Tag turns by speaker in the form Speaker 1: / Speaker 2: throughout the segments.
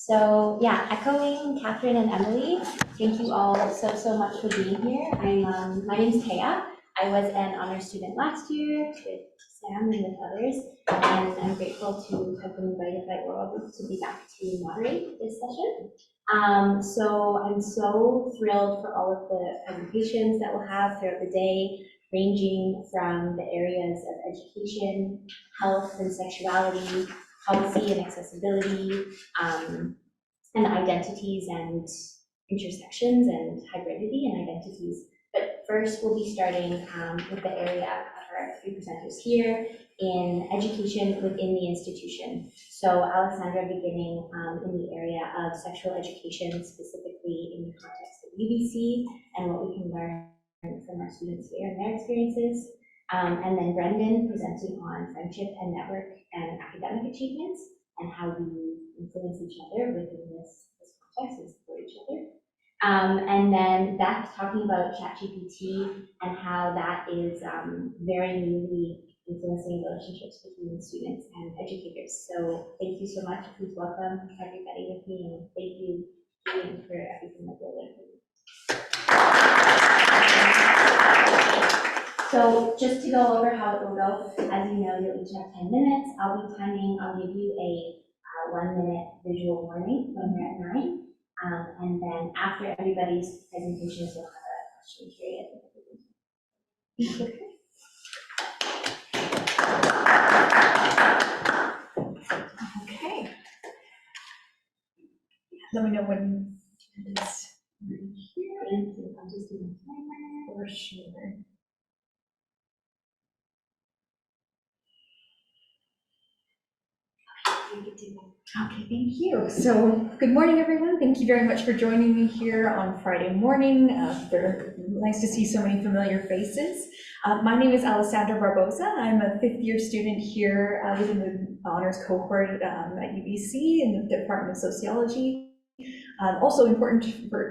Speaker 1: So yeah, echoing Catherine and Emily, thank you all so much for being here. My name's Taya. I was an honor student last year with Sam and with others, and I'm grateful to have been invited by Oral to be back to moderate this session. So I'm so thrilled for all of the presentations that we'll have throughout the day, ranging from the areas of education, health and sexuality, policy and accessibility, and identities and intersections and hybridity and identities. But first, we'll be starting with the area of our three presenters here in education within the institution. So Alexandra beginning in the area of sexual education, specifically in the context of UBC and what we can learn from our students here and their experiences. And then Brendan presenting on friendship and network and academic achievements and how we influence each other within this context and support each other. And then Beth talking about ChatGPT and how that is very newly influencing relationships between students and educators. So thank you so much. Please welcome everybody with me, and thank you, Julian, for everything that you're doing. So just to go over how it will go, as you know, you'll each have 10 minutes. I'll be timing, I'll give you a 1-minute visual warning when we're at 9. And then after everybody's presentations, we'll have a question period.
Speaker 2: Okay. Let me know when it's ready here.
Speaker 1: I'll just do my timer.
Speaker 2: For sure. Okay, thank you. So good morning, everyone. Thank you very much for joining me here on Friday morning. Nice to see so many familiar faces. My name is Alessandra Barbosa. I'm a 5th-year student here within the honors cohort at UBC in the Department of Sociology. Also important to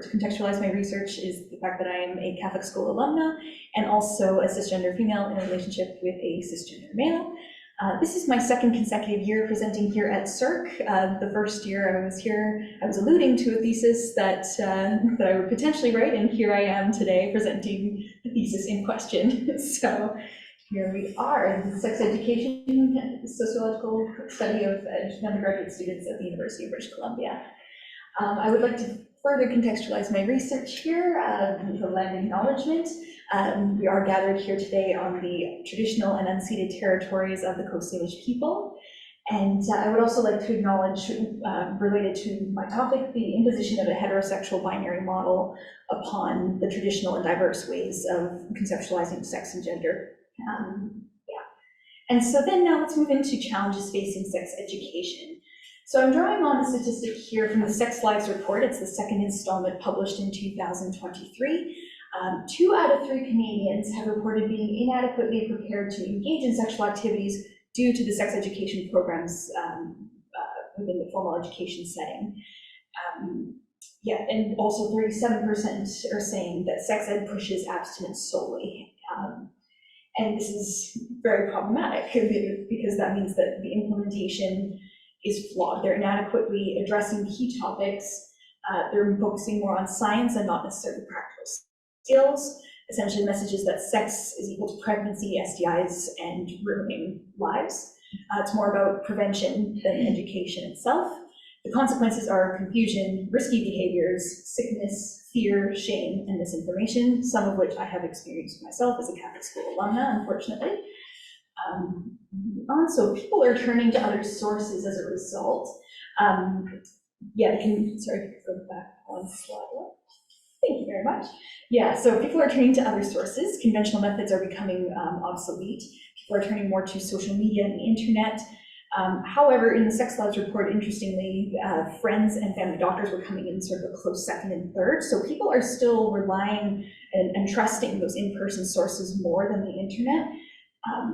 Speaker 2: contextualize my research is the fact that I am a Catholic school alumna and also a cisgender female in a relationship with a cisgender male. This is my 2nd consecutive year presenting here at SURC. The first year I was here, I was alluding to a thesis that I would potentially write, and here I am today presenting the thesis in question. So here we are, sex education, sociological study of undergraduate students at the University of British Columbia. I would like to further contextualize my research here with a land acknowledgement. We are gathered here today on the traditional and unceded territories of the Coast Salish people. And I would also like to acknowledge, related to my topic, the imposition of a heterosexual binary model upon the traditional and diverse ways of conceptualizing sex and gender. And so then now let's move into challenges facing sex education. So I'm drawing on a statistic here from the Sex Lives Report. It's the 2nd installment published in 2023. 2 out of 3 Canadians have reported being inadequately prepared to engage in sexual activities due to the sex education programs within the formal education setting. And also 37% are saying that sex ed pushes abstinence solely. And this is very problematic because that means that the implementation is flawed. They're inadequately addressing key topics. They're focusing more on science and not necessarily practical skills. Essentially, the message is that sex is equal to pregnancy, STIs, and ruining lives. It's more about prevention than education itself. The consequences are confusion, risky behaviors, sickness, fear, shame, and misinformation, some of which I have experienced myself as a Catholic school alumna, unfortunately. So people are turning to other sources as a result. Go back one slide. Thank you very much. So people are turning to other sources. Conventional methods are becoming obsolete. People are turning more to social media and the internet. However, in the Sex Lives Report, interestingly, friends and family doctors were coming in sort of a close 2nd and 3rd. So people are still relying and trusting those in-person sources more than the internet.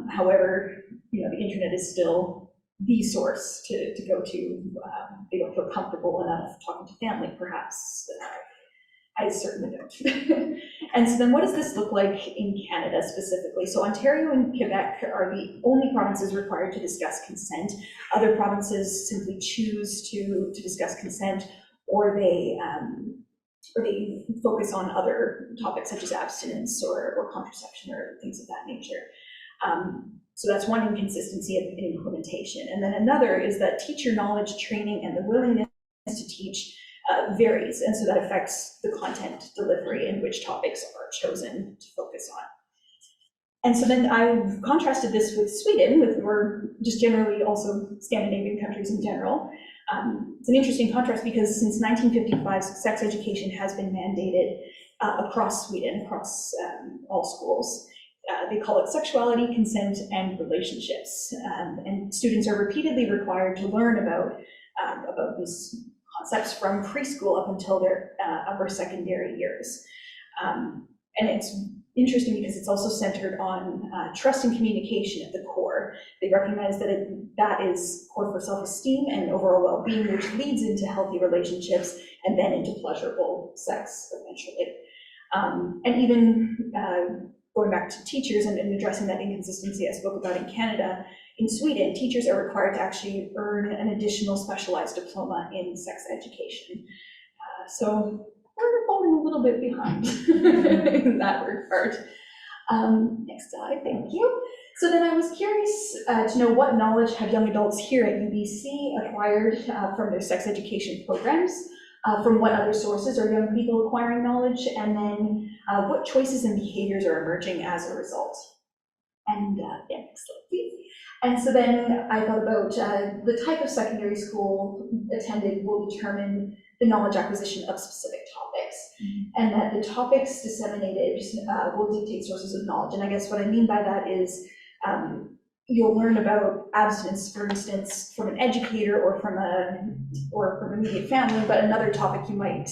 Speaker 2: However, the internet is still the source to go to. They don't feel comfortable enough talking to family, perhaps. I certainly don't. And so then what does this look like in Canada specifically? So Ontario and Quebec are the only provinces required to discuss consent. Other provinces simply choose to discuss consent, or they focus on other topics such as abstinence or contraception or things of that nature. So that's one inconsistency in implementation. And then another is that teacher knowledge, training, and the willingness to teach varies, and so that affects the content delivery and which topics are chosen to focus on. And so then I've contrasted this with Sweden, or just generally also Scandinavian countries in general. It's an interesting contrast because since 1955, sex education has been mandated across Sweden, across all schools. They call it sexuality, consent, and relationships. And students are repeatedly required to learn about these concepts from preschool up until their upper secondary years. And it's interesting because it's also centered on trust and communication at the core. They recognize that that is core for self-esteem and overall well-being, which leads into healthy relationships and then into pleasurable sex eventually. And even going back to teachers and addressing that inconsistency I spoke about in Canada, in Sweden, teachers are required to actually earn an additional specialized diploma in sex education. So we're falling a little bit behind in that regard. Next slide, thank you. So then I was curious to know what knowledge have young adults here at UBC acquired from their sex education programs, from what other sources are young people acquiring knowledge, and then what choices and behaviors are emerging as a result. And yeah, next slide, please. And so then I thought about the type of secondary school attended will determine the knowledge acquisition of specific topics, and that the topics disseminated will dictate sources of knowledge. And I guess what I mean by that is you'll learn about abstinence, for instance, from an educator or from immediate family, but another topic you might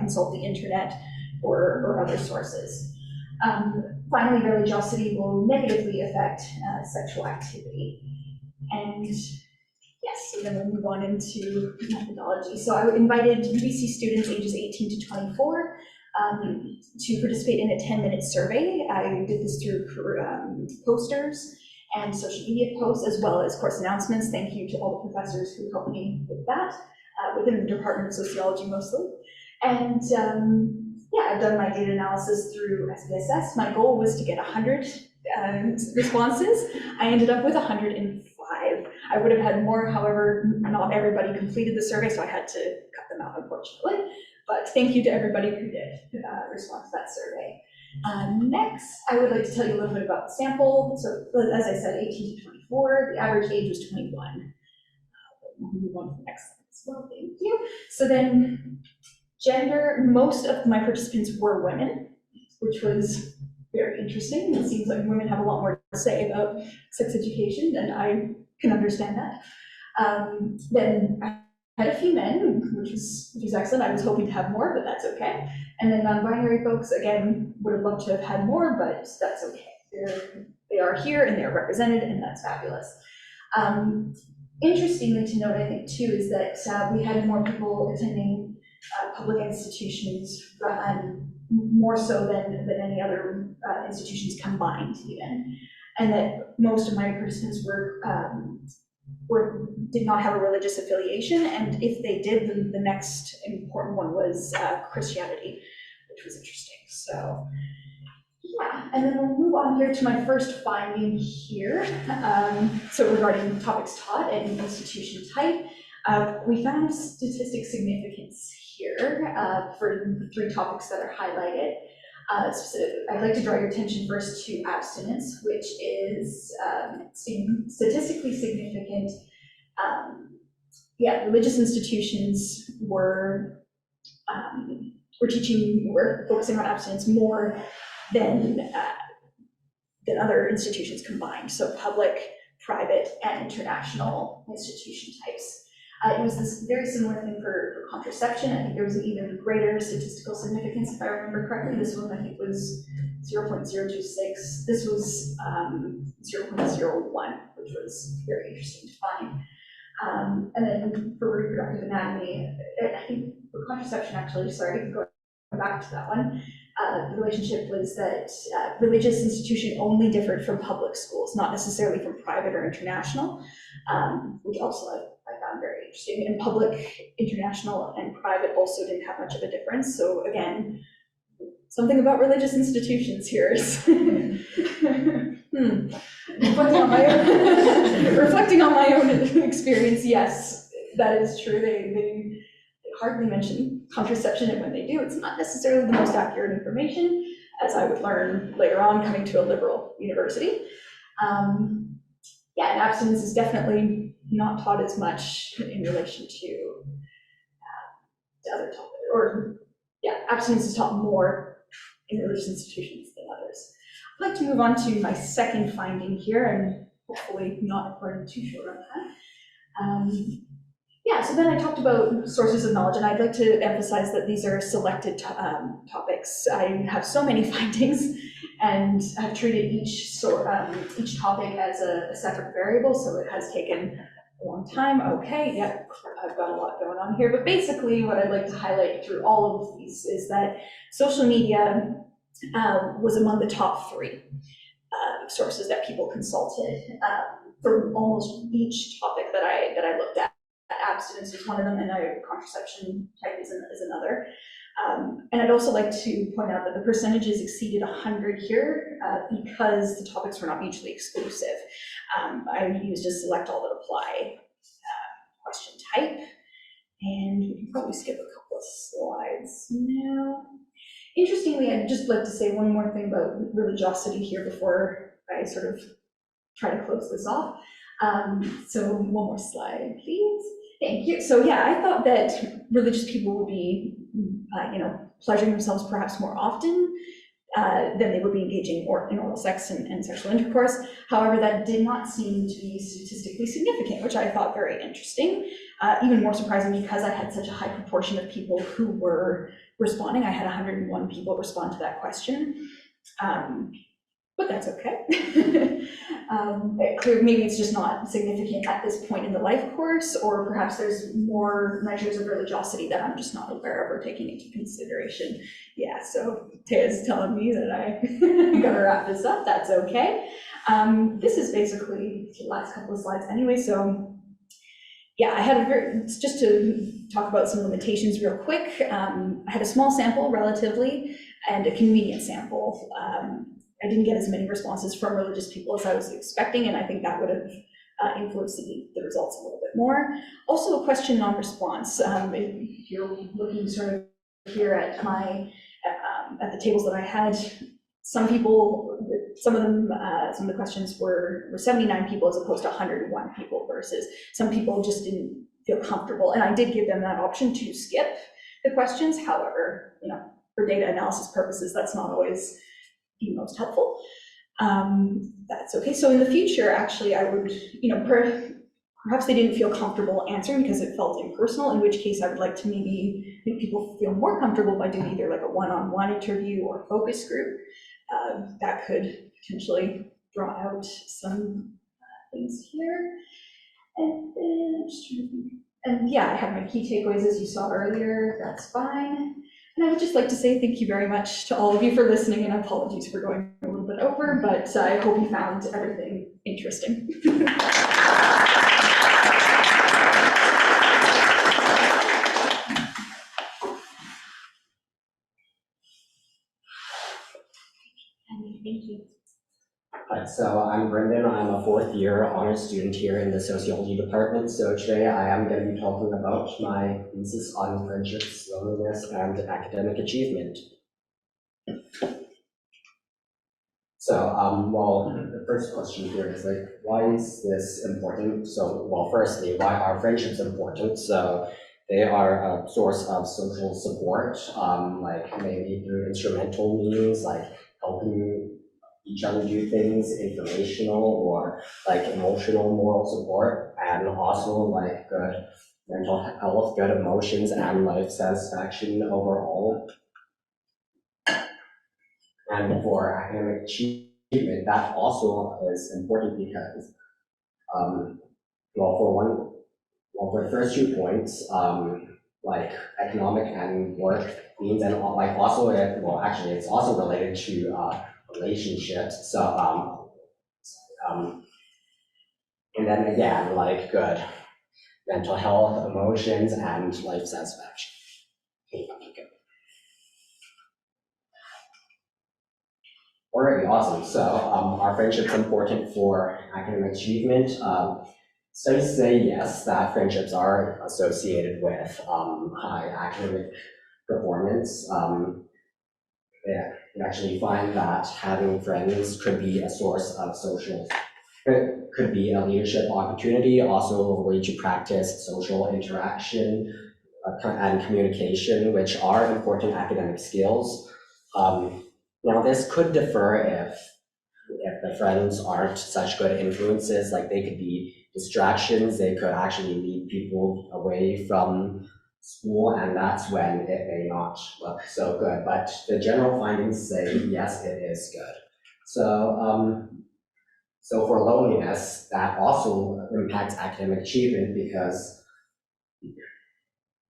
Speaker 2: consult the internet or other sources. Finally, religiosity will negatively affect sexual activity. And yes, so then we'll move on into methodology. So I invited UBC students ages 18 to 24 to participate in a 10-minute survey. I did this through posters and social media posts, as well as course announcements. Thank you to all the professors who helped me with that, within the Department of Sociology mostly. And yeah, I've done my data analysis through SPSS. My goal was to get 100 responses. I ended up with 105. I would have had more, however, not everybody completed the survey, so I had to cut them out, unfortunately. But thank you to everybody who did respond to that survey. Next, I would like to tell you a little bit about the sample. So, as I said, 18 to 24. The average age was 21. We'll move on to the next slide as well. Thank you. So then, gender, most of my participants were women, which was very interesting. It seems like women have a lot more to say about sex education, and I can understand that. Then I had a few men, which is excellent. I was hoping to have more, but that's okay. And then non-binary folks, again, would have loved to have had more, but that's okay. They are here and they're represented, and that's fabulous. Interestingly to note, I think, too, is that we had more people attending public institutions, more so than any other institutions combined even, and that most of my participants did not have a religious affiliation, and if they did, the next important one was Christianity, which was interesting. So yeah, and then we'll move on here to my first finding here. So regarding topics taught and institution type, we found statistic significance here for the 3 topics that are highlighted. I'd like to draw your attention first to abstinence, which is statistically significant. Yeah, religious institutions were focusing on abstinence more than other institutions combined. So public, private, and international institution types. It was this very similar thing for contraception. I think there was an even greater statistical significance, if I remember correctly. This one I think was 0.026. This was 0.01, which was very interesting to find. And then for reproductive anatomy, I think for contraception, actually, sorry, going back to that one, The relationship was that religious institution only differed from public schools, not necessarily from private or international, which also I found very interesting. And public, international, and private also didn't have much of a difference. So again, something about religious institutions here is reflecting on my own experience. Yes, that is true. They hardly mention contraception, and when they do, it's not necessarily the most accurate information, as I would learn later on coming to a liberal university. Yeah, and abstinence is definitely not taught as much in relation to other topics, or yeah, abstinence is taught more in religious institutions than others. I'd like to move on to my second finding here, and hopefully not running too short on that. Yeah, so then I talked about sources of knowledge, and I'd like to emphasize that these are selected topics. I have so many findings, and I've treated each topic as a separate variable, so it has taken a long time. Okay, yeah, I've got a lot going on here, but basically what I'd like to highlight through all of these is that social media was among the top 3 sources that people consulted for almost each topic that I looked at. Abstinence is one of them, and contraception type is another. And I'd also like to point out that the percentages exceeded 100 here because the topics were not mutually exclusive. I used a select all that apply question type, and we can probably skip a couple of slides now. Interestingly, I'd just like to say one more thing about religiosity here before I sort of try to close this off. So one more slide, please. Thank you. So yeah, I thought that religious people would be, pleasuring themselves perhaps more often than they would be engaging in oral sex and sexual intercourse. However, that did not seem to be statistically significant, which I thought very interesting. Even more surprising because I had such a high proportion of people who were responding. I had 101 people respond to that question. But that's okay. Maybe it's just not significant at this point in the life course, or perhaps there's more measures of religiosity that I'm just not aware of or taking into consideration. Yeah, so Taya's telling me that I gotta wrap this up. That's okay. This is basically the last couple of slides anyway, so yeah, I had just to talk about some limitations real quick. I had a small sample relatively and a convenient sample. I didn't get as many responses from religious people as I was expecting, and I think that would have influenced the results a little bit more. Also, a question non-response. If you're looking sort of here at at the tables that I had, some of the questions were 79 people as opposed to 101 people, versus some people just didn't feel comfortable. And I did give them that option to skip the questions. However, for data analysis purposes, that's not always the most helpful. That's okay. So in the future, actually, I would, perhaps they didn't feel comfortable answering because it felt impersonal, in which case I would like to maybe make people feel more comfortable by doing either like a one-on-one interview or focus group. That could potentially draw out some things here. And then, and yeah, I have my key takeaways as you saw earlier. That's fine. And I would just like to say thank you very much to all of you for listening, and apologies for going a little bit over, but I hope you found everything interesting. Thank you.
Speaker 3: Hi, so I'm Brendan. I'm a 4th year honors student here in the sociology department. So today I am going to be talking about my thesis on friendships, loneliness, and academic achievement. So, well, the first question here is like, why is this important? So, well, firstly, why are friendships important? So, they are a source of social support, like maybe through instrumental means, like helping each other do things, informational or like emotional, moral support, and also like good mental health, good emotions, and life satisfaction overall. And for academic achievement, that also is important because, well, for the first 2 points, like economic and work needs, and like also well actually it's also related to relationships. So and then again like good mental health, emotions, and life satisfaction. Alrighty, awesome. So our friendship's important for academic achievement. Studies say yes, that friendships are associated with high academic performance. Yeah, you actually find that having friends could be a source of social, it could be a leadership opportunity, also a way to practice social interaction and communication, which are important academic skills. Now, this could differ if the friends aren't such good influences, like they could be distractions, they could actually lead people away from school, and that's when it may not look so good. But the general findings say, yes, it is good. So for loneliness, that also impacts academic achievement because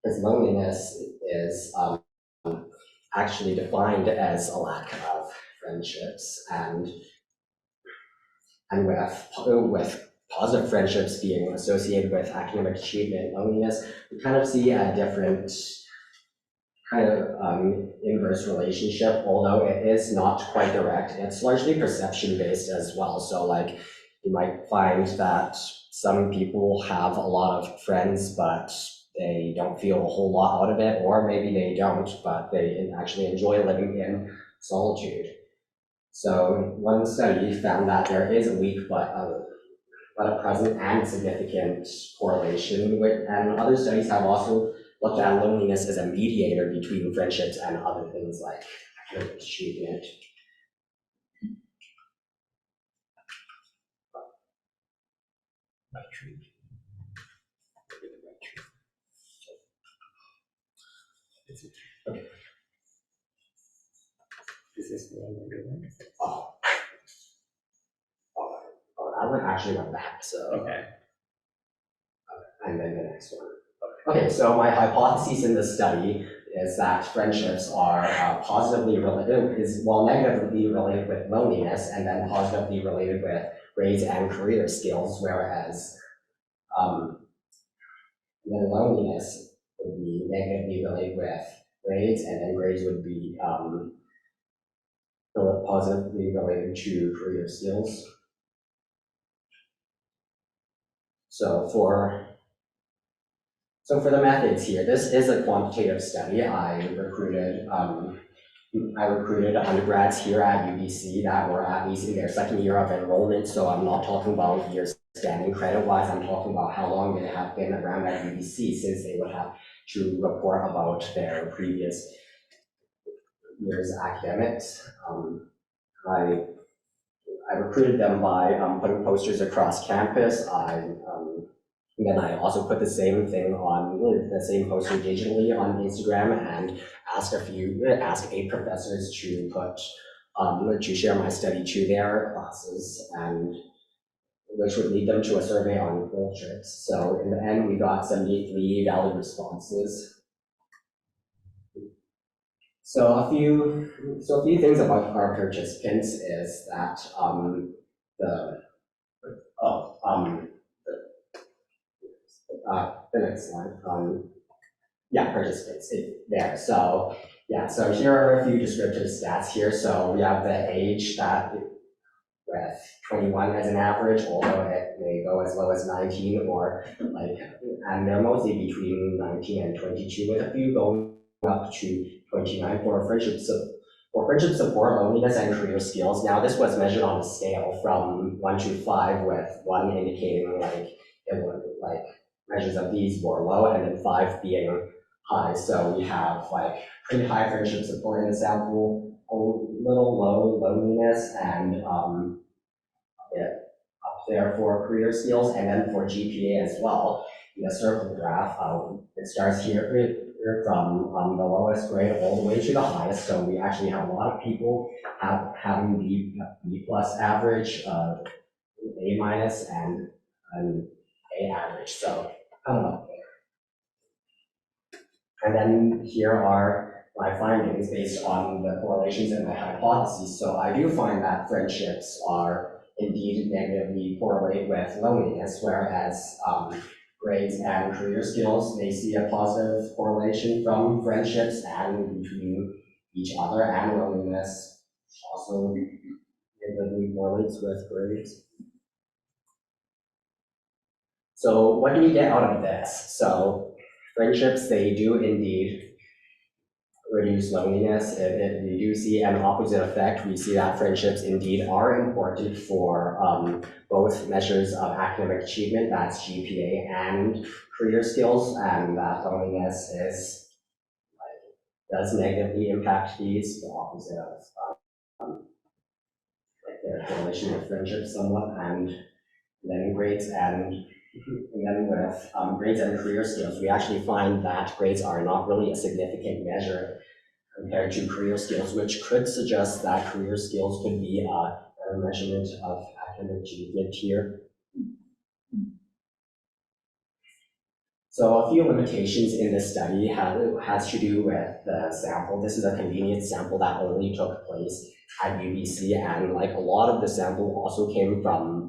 Speaker 3: loneliness is actually defined as a lack of friendships, and with positive friendships being associated with academic achievement, loneliness, we kind of see a different kind of inverse relationship, although it is not quite direct. It's largely perception based as well. So like you might find that some people have a lot of friends, but they don't feel a whole lot out of it, or maybe they don't, but they actually enjoy living in solitude. So one study found that there is a weak but a present and significant correlation with, and other studies have also looked at loneliness as a mediator between friendships and other things like academic achievement. Okay. Is this the one we're doing? I went actually went back, so. Okay. And then the next one. Okay, so my hypothesis in this study is that friendships are positively related, negatively related with loneliness, and then positively related with grades and career skills, whereas then loneliness would be negatively related with grades, and then grades would be positively related to career skills. So for the methods here, this is a quantitative study. I recruited undergrads here at UBC that were at least in their second year of enrollment, so I'm not talking about years standing credit-wise, I'm talking about how long they have been around at UBC, since they would have to report about their previous year's academics. I recruited them by putting posters across campus. And then I also put the same thing on the same poster digitally on Instagram and asked 8 professors to to share my study to their classes, and which would lead them to a survey on field trips. So in the end, we got 73 valid responses. So a few things about our participants is that the next slide. Participants there. So yeah, so here are a few descriptive stats here. So we have the age that with 21 as an average, although it may go as low as 19 or like, and they're mostly between 19 and 22, with a few going up to 29 for friendship support, loneliness, and career skills. Now this was measured on a scale from 1 to 5, with 1 indicating like it was like measures of these were low, and then 5 being high. So we have like pretty high friendship support in the sample, a little low loneliness, and up there for career skills, and then for GPA as well. In the circle graph, it starts here from the lowest grade all the way to the highest. So we actually have a lot of people having B plus average, A minus, and an A average. So I don't know. And then here are my findings based on the correlations and my hypotheses. So I do find that friendships are indeed negatively correlate with loneliness, whereas grades and career skills, they see a positive correlation from friendships and between each other, and loneliness also negatively correlates with grades. So what do we get out of this? So friendships, they do indeed reduce loneliness. We do see an opposite effect. We see that friendships indeed are important for both measures of academic achievement, that's GPA, and career skills, and that loneliness does negatively impact these, the opposite of the correlation with friendships somewhat, and then grades and then with grades and career skills, we actually find that grades are not really a significant measure compared to career skills, which could suggest that career skills could be a measurement of academic achievement here. So a few limitations in this study has to do with the sample. This is a convenient sample that only took place at UBC, and like a lot of the sample also came from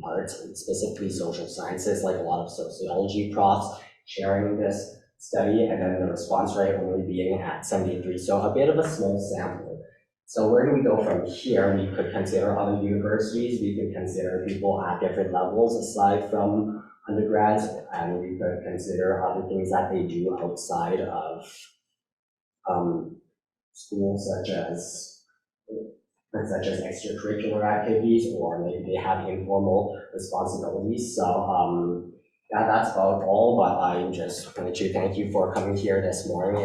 Speaker 3: arts, and specifically social sciences, like a lot of sociology profs sharing this study, and then the response rate only being at 73, so a bit of a small sample. So where do we go from here? We could consider other universities, we could consider people at different levels aside from undergrads, and we could consider other things that they do outside of school, such as extracurricular activities, or maybe they have informal responsibilities. So that's about all, but I just wanted to thank you for coming here this morning.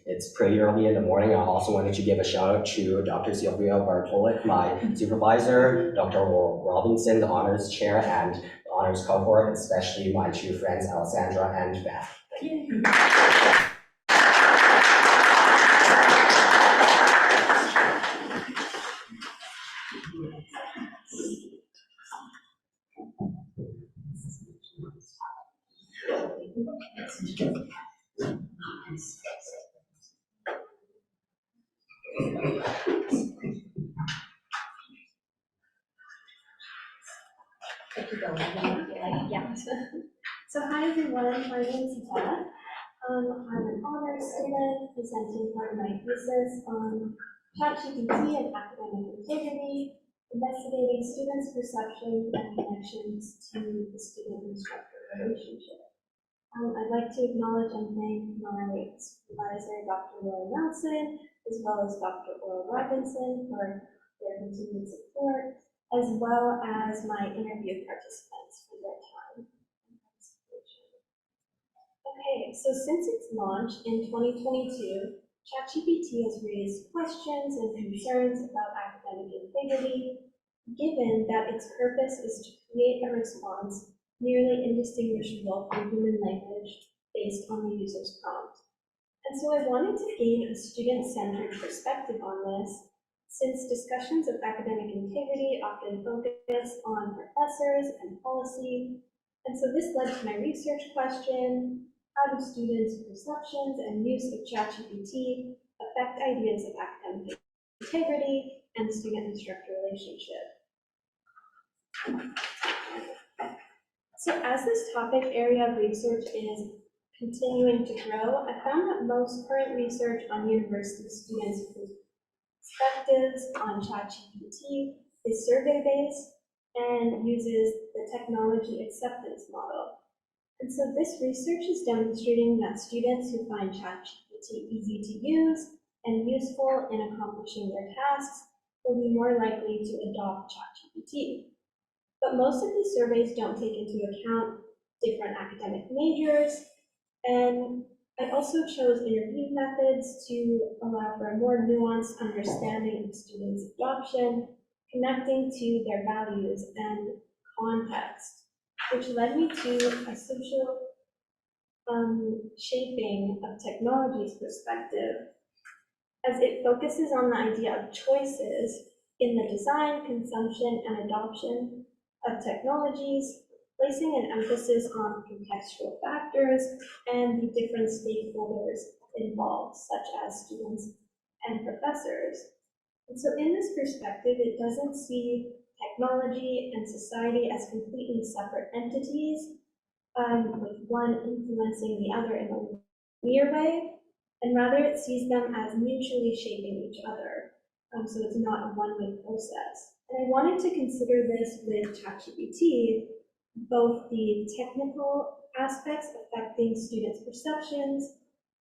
Speaker 3: It's pretty early in the morning. I also wanted to give a shout out to Dr. Sylvia Bartolik, my supervisor, Dr. Robinson, the honors chair, and the honors cohort, especially my two friends, Alessandra and Beth. Thank you.
Speaker 1: Yeah. So hi everyone, my name is Tara. I'm an honors student presenting part of my thesis on ChatGPT and academic integrity, investigating students' perceptions and connections to the student-instructor relationship. I'd like to acknowledge and thank my supervisor, Dr. Laura Nelson, as well as Dr. Oral Robinson for their continued support, as well as my interview participants for their time and participation. Okay, so since its launch in 2022, ChatGPT has raised questions and concerns about academic integrity, given that its purpose is to create a response nearly indistinguishable from human language based on the user's prompt. And so I wanted to gain a student-centered perspective on this, since discussions of academic integrity often focus on professors and policy. And so this led to my research question: how do students' perceptions and use of ChatGPT affect ideas of academic integrity and the student-instructor relationship? So as this topic area of research is continuing to grow, I found that most current research on university students' perspectives on ChatGPT is survey-based and uses the technology acceptance model. And so this research is demonstrating that students who find ChatGPT easy to use and useful in accomplishing their tasks will be more likely to adopt ChatGPT. But most of these surveys don't take into account different academic majors, and I also chose interview methods to allow for a more nuanced understanding of students' adoption, connecting to their values and context, which led me to a social shaping of technology's perspective, as it focuses on the idea of choices in the design, consumption, and adoption of technologies, placing an emphasis on contextual factors and the different stakeholders
Speaker 4: involved, such as students and professors. And so in this perspective, it doesn't see technology and society as completely separate entities, with one influencing the other in a linear way, and rather it sees them as mutually shaping each other. So it's not a one-way process. And I wanted to consider this with ChatGPT, both the technical aspects affecting students' perceptions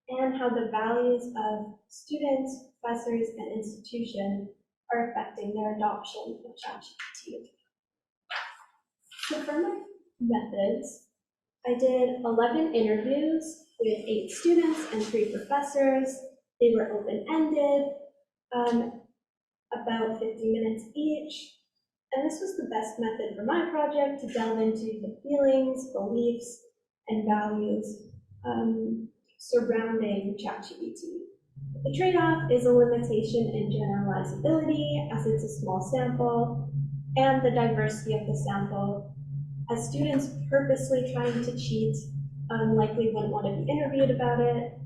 Speaker 4: and how the values of students, professors, and institutions are affecting their adoption of ChatGPT. So for my methods, I did 11 interviews with 8 students and 3 professors. They were open-ended, about 50 minutes each. And this was the best method for my project to delve into the feelings, beliefs, and values surrounding ChatGPT. The trade-off is a limitation in generalizability, as it's a small sample, and the diversity of the sample, as students purposely trying to cheat likely wouldn't want to be interviewed about it,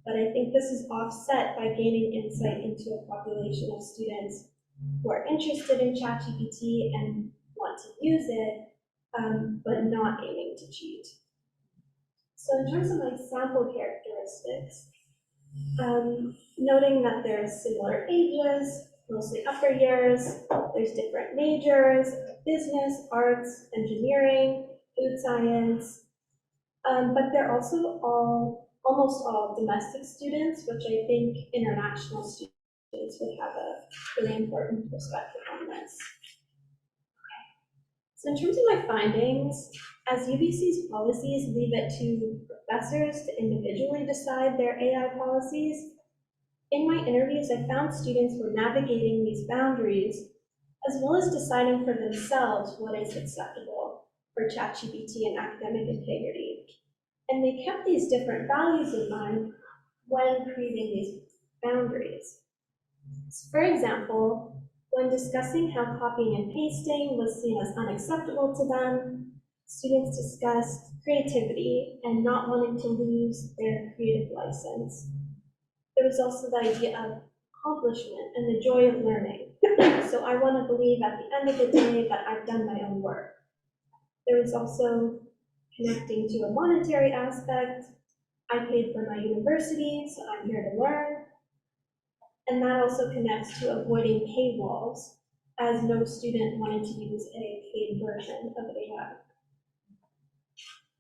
Speaker 4: but I think this is offset by gaining insight into a population of students who are interested in ChatGPT and want to use it, but not aiming to cheat. So in terms of my sample characteristics, noting that there's similar ages, mostly upper years, there's different majors, business, arts, engineering, food science, but they're also almost all domestic students, which I think international students would have a really important perspective on this. So in terms of my findings, as UBC's policies leave it to professors to individually decide their AI policies, in my interviews I found students were navigating these boundaries, as well as deciding for themselves what is acceptable for ChatGPT and academic integrity. And they kept these different values in mind when creating these boundaries. So for example, when discussing how copying and pasting was seen as unacceptable to them, students discussed creativity and not wanting to lose their creative license. There was also the idea of accomplishment and the joy of learning. So I want to believe at the end of the day that I've done my own work. There was also connecting to a monetary aspect. I paid for my university, so I'm here to learn. And that also connects to avoiding paywalls, as no student wanted to use a paid version of AI.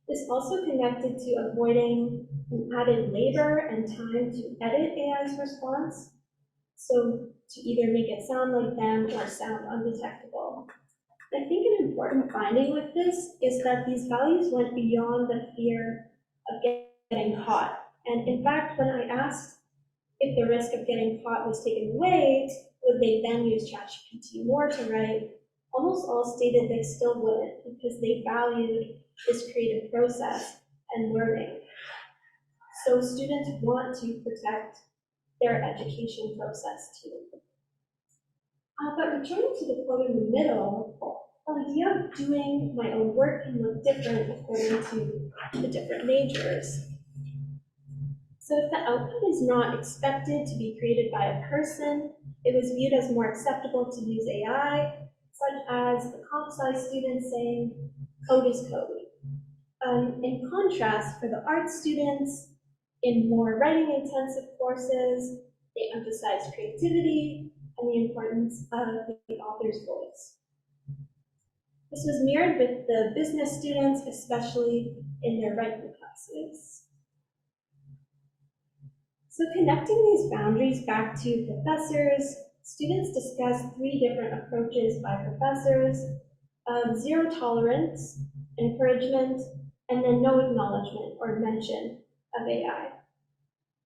Speaker 4: This also connected to avoiding an added labor and time to edit AI's response, so to either make it sound like them or sound undetectable. I think an important finding with this is that these values went beyond the fear of getting caught. And in fact, when I asked if the risk of getting caught was taken away, would they then use ChatGPT more to write, almost all stated they still wouldn't, because they valued this creative process and learning. So students want to protect their education process too. But returning to the quote in the middle, the idea of doing my own work can look different according to the different majors. So if the output is not expected to be created by a person, it was viewed as more acceptable to use AI, such as the comp sci students saying, code is code. In contrast, for the arts students, in more writing-intensive courses, they emphasize creativity and the importance of the author's voice. This was mirrored with the business students, especially in their writing classes. So connecting these boundaries back to professors, students discussed 3 different approaches by professors: zero tolerance, encouragement, and then no acknowledgement or mention of AI.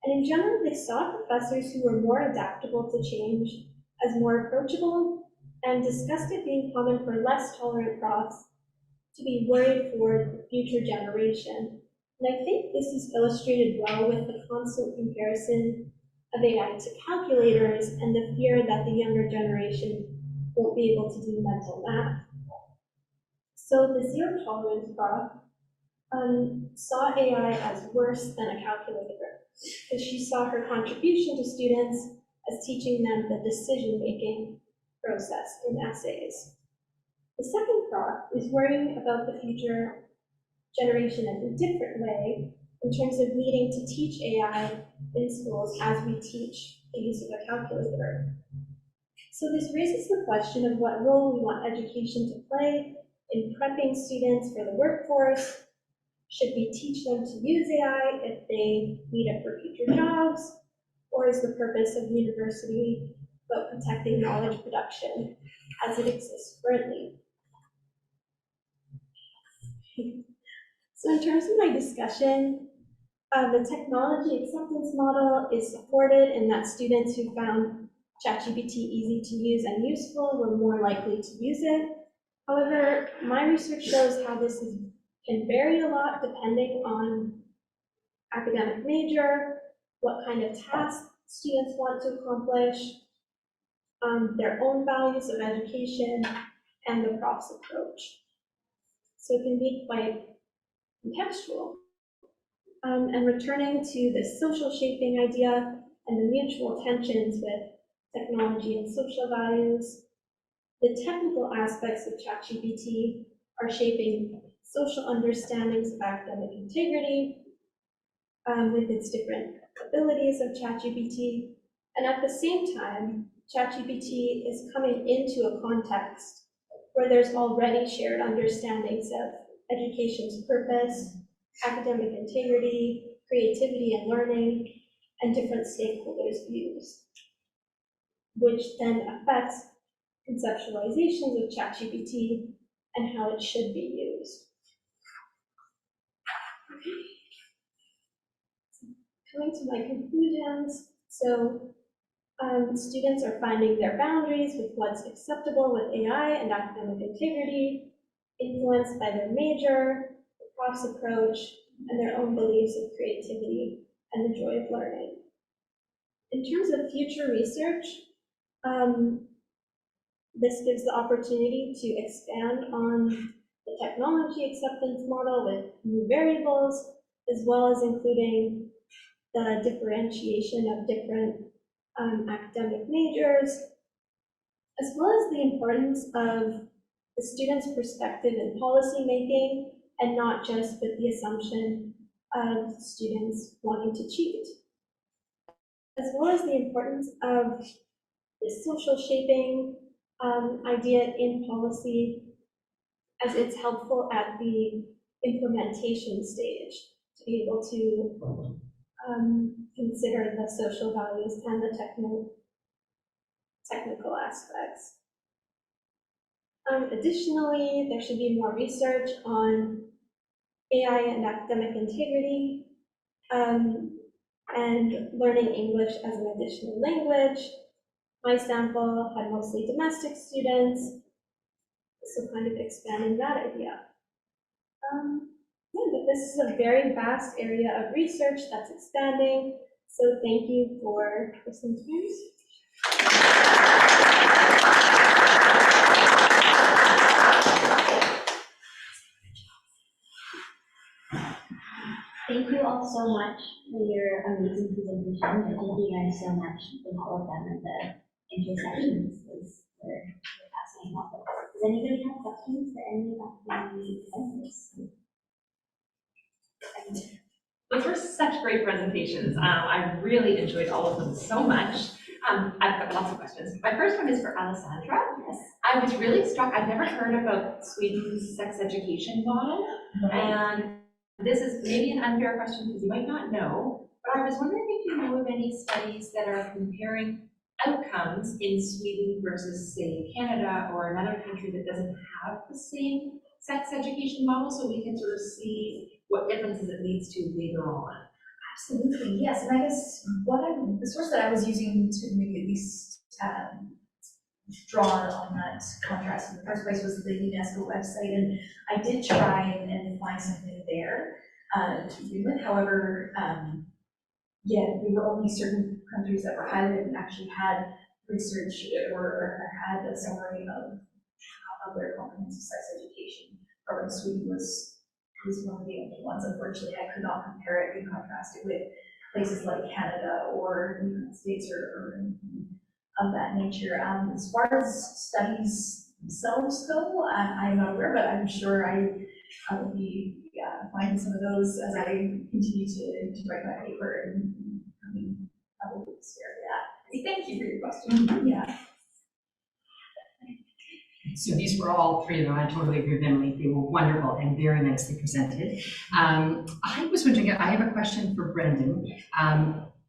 Speaker 4: And in general, they saw professors who were more adaptable to change as more approachable, and discussed it being common for less tolerant profs to be worried for the future generation. And I think this is illustrated well with the constant comparison of AI to calculators and the fear that the younger generation won't be able to do mental math. So the zero tolerance prof saw AI as worse than a calculator, because she saw her contribution to students as teaching them the decision-making process in essays. The second prop is worrying about the future generation in a different way in terms of needing to teach AI in schools as we teach the use of a calculator. So this raises the question of what role we want education to play in prepping students for the workforce. Should we teach them to use AI if they need it for future jobs? Or is the purpose of university about protecting knowledge production as it exists currently? So in terms of my discussion, the technology acceptance model is supported in that students who found ChatGPT easy to use and useful were more likely to use it. However, my research shows how this can vary a lot depending on academic major, what kind of tasks students want to accomplish, their own values of education, and the prof's approach. So it can be quite contextual. And returning to the social shaping idea and the mutual tensions with technology and social values, the technical aspects of ChatGPT are shaping social understandings of academic integrity with its different abilities of ChatGPT. And at the same time, ChatGPT is coming into a context where there's already shared understandings of education's purpose, academic integrity, creativity and learning, and different stakeholders' views, which then affects conceptualizations of ChatGPT and how it should be used. Coming to my conclusions, so students are finding their boundaries with what's acceptable with AI and academic integrity, influenced by their major, the prof's approach, and their own beliefs of creativity and the joy of learning. In terms of future research, this gives the opportunity to expand on the technology acceptance model with new variables, as well as including the differentiation of different academic majors, as well as the importance of the student's perspective in policy making, and not just with the assumption of students wanting to cheat, as well as the importance of the social shaping idea in policy, as it's helpful at the implementation stage to be able to consider the social values and the technical aspects. Additionally, there should be more research on AI and academic integrity, and learning English as an additional language. My sample had mostly domestic students, so kind of expanding that idea. Yeah, but this is a very vast area of research that's expanding, so thank you for listening to me.
Speaker 1: Thank you all so much for your amazing presentation. I think you learned so much with all of them, and the intersections were fascinating also. Does anybody have questions for any of the presenters?
Speaker 5: Those were such great presentations. I really enjoyed all of them so much. I've got lots of questions. My first one is for Alessandra.
Speaker 1: Yes.
Speaker 5: I was really struck, I've never heard about Sweden's sex education model. And this is maybe an unfair question because you might not know, but I was wondering if you know of any studies that are comparing outcomes in Sweden versus, say, Canada or another country that doesn't have the same sex education model, so we can sort of see what differences it leads to later on.
Speaker 2: Absolutely, yes, and I guess the source that I was using to maybe at least draw on that contrast in the first place was the UNESCO website, and I did try and find something there to do it. However, yeah, there were only certain countries that were highlighted and actually had research or had a summary of their comprehensive sex education program. Sweden was was one of the only ones. Unfortunately, I could not compare it and contrast it with places like Canada or the United States or anything of that nature. As far as studies themselves go, I'm not aware, but I'm sure I will be finding some of those as I continue to write my paper and I will share that. Thank you for your question. Yeah.
Speaker 6: So these were all three of them. I totally agree with Emily. They were wonderful and very nicely presented. I was wondering, I have a question for Brendan.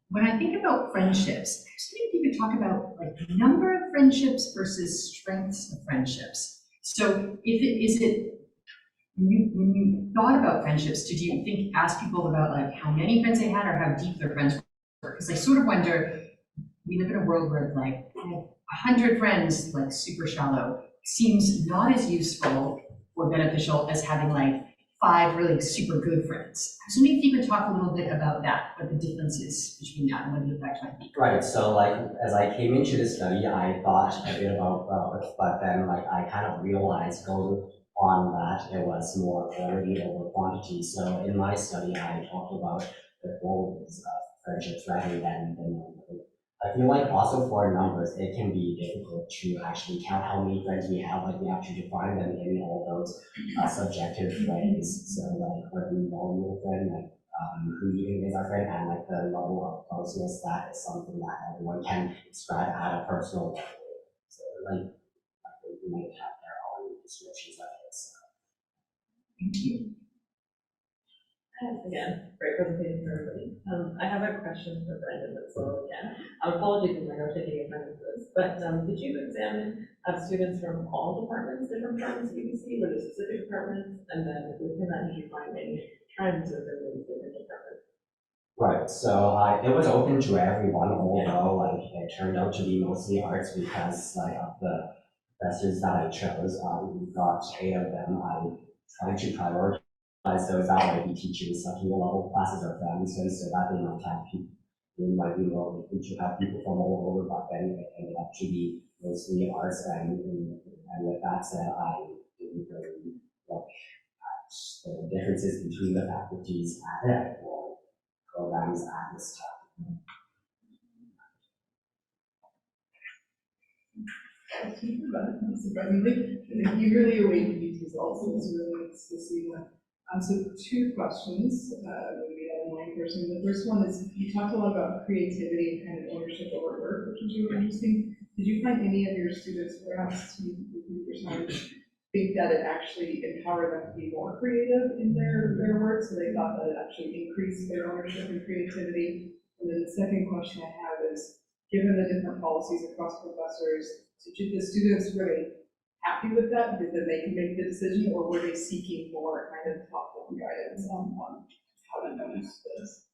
Speaker 6: When I think about friendships, I was wondering if you could talk about like number of friendships versus strengths of friendships. So when you thought about friendships, did you ask people about like how many friends they had or how deep their friends were? Because I sort of wonder, we live in a world where like 100 friends, like super shallow, seems not as useful or beneficial as having like 5 really super good friends. So maybe if you could talk a little bit about that, what the difference is between that and what the effect might be.
Speaker 3: Right, so like, as I came into the study, I thought a bit about both, but then like, I kind of realized going on that it was more quality over quantity. So in my study, I talked about the qualities of friendships rather than the number. I feel like also for numbers, it can be difficult to actually count how many friends we have. Like we have to define them in all those subjective ways. So like what we value a friend, like who even is our friend, and like the level of closeness, that is something that everyone can describe at a personal level. So like we might have their own descriptions of it. So.
Speaker 6: Thank you.
Speaker 7: Again, great presentation for everybody. I have a question for Brendan as well again. Apologies if I'm taking advantage of this, but did you examine students from all departments, different departments at UBC, or the specific departments, and then within that did you find any trends within those different departments?
Speaker 3: Right, so it was open to everyone, although like it turned out to be mostly arts because like of the professors that I chose, we got 8 of them. I tried to prioritize those that might be teaching secondary level classes or family studies, so that they might have people, they might be more likely to have people from all over, but then it ended up to be mostly arts, and with that said, I didn't really look at the differences between the faculties at that programs at this time.
Speaker 8: You really awakened these results, and it's really nice to see them. So 2 questions, maybe out of my person. The first one is, you talked a lot about creativity and kind of ownership over work, which was really interesting. Did you find any of your students, perhaps to think that it actually empowered them to be more creative in their work, so they thought that it actually increased their ownership and creativity? And then the second question I have is, given the different policies across professors, did the students, were they happy with that? Did they make the decision, or were they seeking more kind of thoughtful guidance on how to notice this?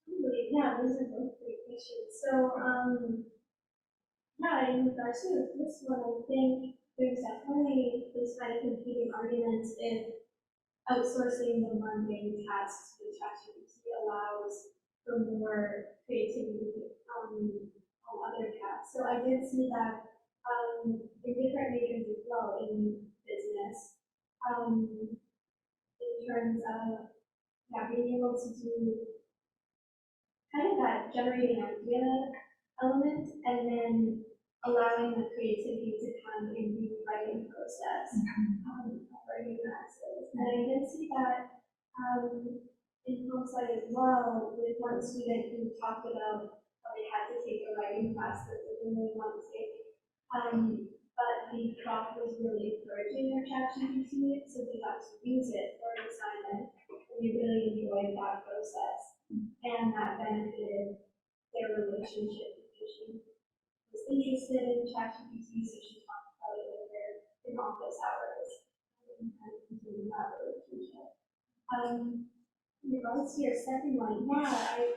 Speaker 4: Yeah, those are both great questions. So, yeah, in regards to this one, I think there's definitely this kind of competing arguments if outsourcing the mundane tasks to ChatGPT allows for more creativity on other tasks. So I did see that in different majors as well, in business, in terms of being able to do kind of that generating idea element, and then allowing the creativity to come in the writing process of writing masses. And I did see that in home site as well, with one student who talked about how they had to take a writing class that they didn't really want to take. But the prof was really encouraging their ChatGPT, so they got to use it for an assignment, and they really enjoyed that process. And that benefited their relationship, because she was interested in ChatGPT, so she talked about it in office hours and kind of continued that relationship. In regards to your second one, yeah, I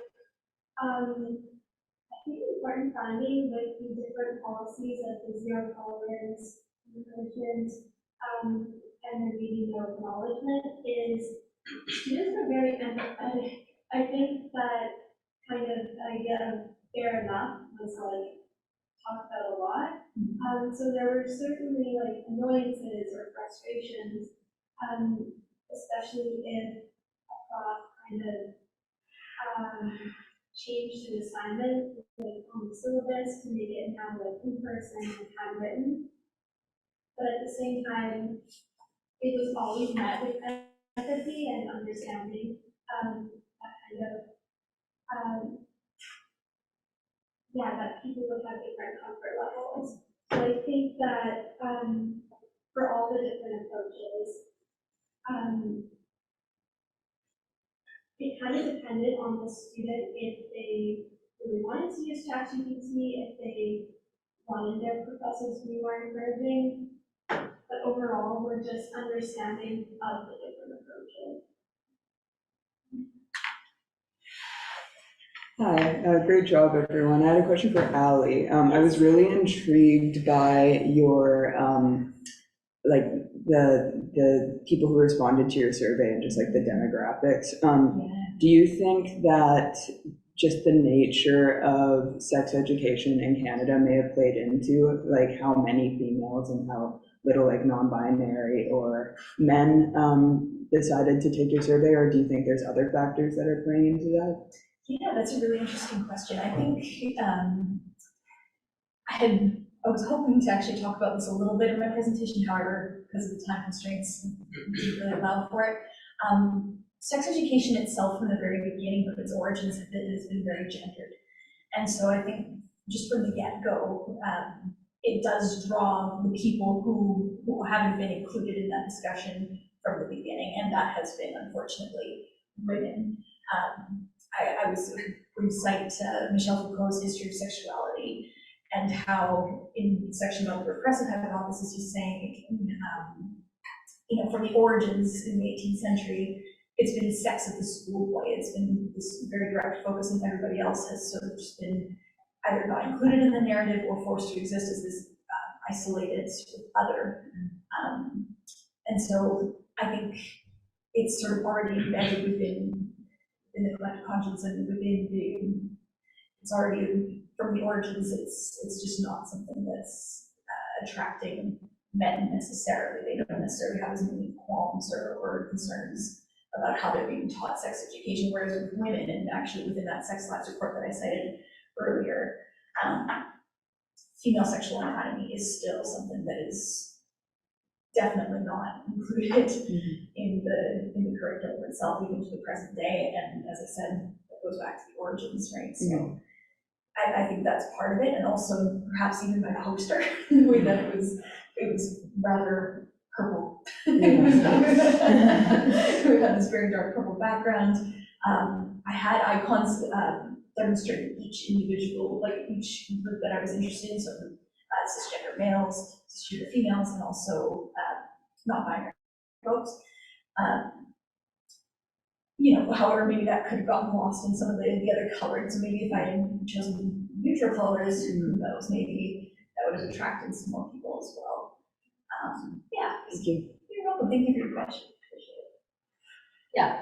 Speaker 4: think an important finding with the different policies of the zero tolerance encouragement and the reading no acknowledgement is students are very empathetic. I think that kind of idea of fair enough was like talked about a lot. So there were certainly like annoyances or frustrations especially if a prof kind of changed an assignment like on the syllabus to make it now like in person and handwritten. But at the same time, it was always met with empathy and understanding, that kind of, that people would have different comfort levels. So I think that, for all the different approaches, it kind of depended on the student if they really wanted to use ChatGPT, if they wanted their professors to be more encouraging. But overall, we're just understanding of the different approaches.
Speaker 9: Hi, great job, everyone. I had a question for Allie. I was really intrigued by your, like, the people who responded to your survey and just like the demographics. Do you think that just the nature of sex education in Canada may have played into like how many females and how little like non-binary or men decided to take your survey, or do you think there's other factors that are playing into that?
Speaker 2: Yeah, that's a really interesting question. I think I was hoping to actually talk about this a little bit in my presentation, however, because of the time constraints, didn't really allow for it. Sex education itself from the very beginning of its origins has been very gendered. And so I think just from the get-go, it does draw the people who haven't been included in that discussion from the beginning, and that has been unfortunately written. I was going to cite Michelle Foucault's History of Sexuality, and how in section about the repressive hypothesis, he's saying, from the origins in the 18th century, it's been sex of the schoolboy. It's been this very direct focus, and everybody else has sort of just been either not included in the narrative or forced to exist as this isolated sort of other. And so I think it's sort of already embedded within the collective conscience and within it's already from the origins, it's just not something that's attracting men necessarily. They don't necessarily have as many qualms or concerns about how they're being taught sex education, whereas with women, and actually within that sex labs report that I cited earlier, female sexual anatomy is still something that is definitely not included in the curriculum itself, even to the present day. And as I said, it goes back to the origins, right? So I think that's part of it, and also perhaps even my poster, the way that it was rather purple. We had this very dark purple background. I had icons demonstrating each individual, like each group that I was interested in, so cisgender males, cisgender females, and also non-binary folks. However, maybe that could have gotten lost in some of the other coloring. So maybe if I had chosen neutral colors, who knows, maybe that would have attracted some more people as well.
Speaker 9: Thank you.
Speaker 2: You're welcome. Thank you for your question. Appreciate it.
Speaker 10: Yeah,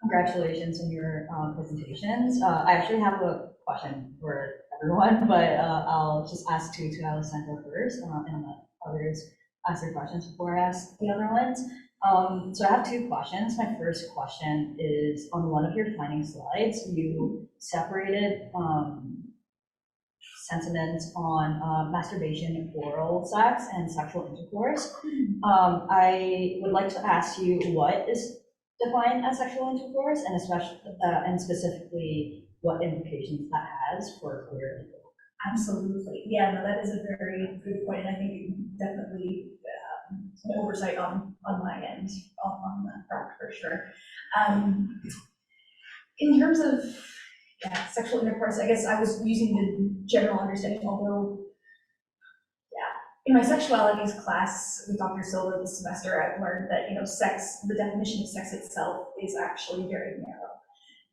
Speaker 10: congratulations on your presentations. I actually have a question for everyone, but I'll just ask to Alessandra first, and let others ask their questions before I ask the other ones. So I have two questions. My first question is, on one of your finding slides, you separated sentiments on masturbation, oral sex, and sexual intercourse. I would like to ask you what is defined as sexual intercourse, and especially and specifically what implications that has for queer people.
Speaker 2: Absolutely. Yeah, no, that is a very good point, and I think definitely an oversight on my end on that front for sure. In terms of sexual intercourse, I guess I was using the general understanding, although in my sexualities class with Dr. Silva this semester, I've learned that sex, the definition of sex itself is actually very narrow.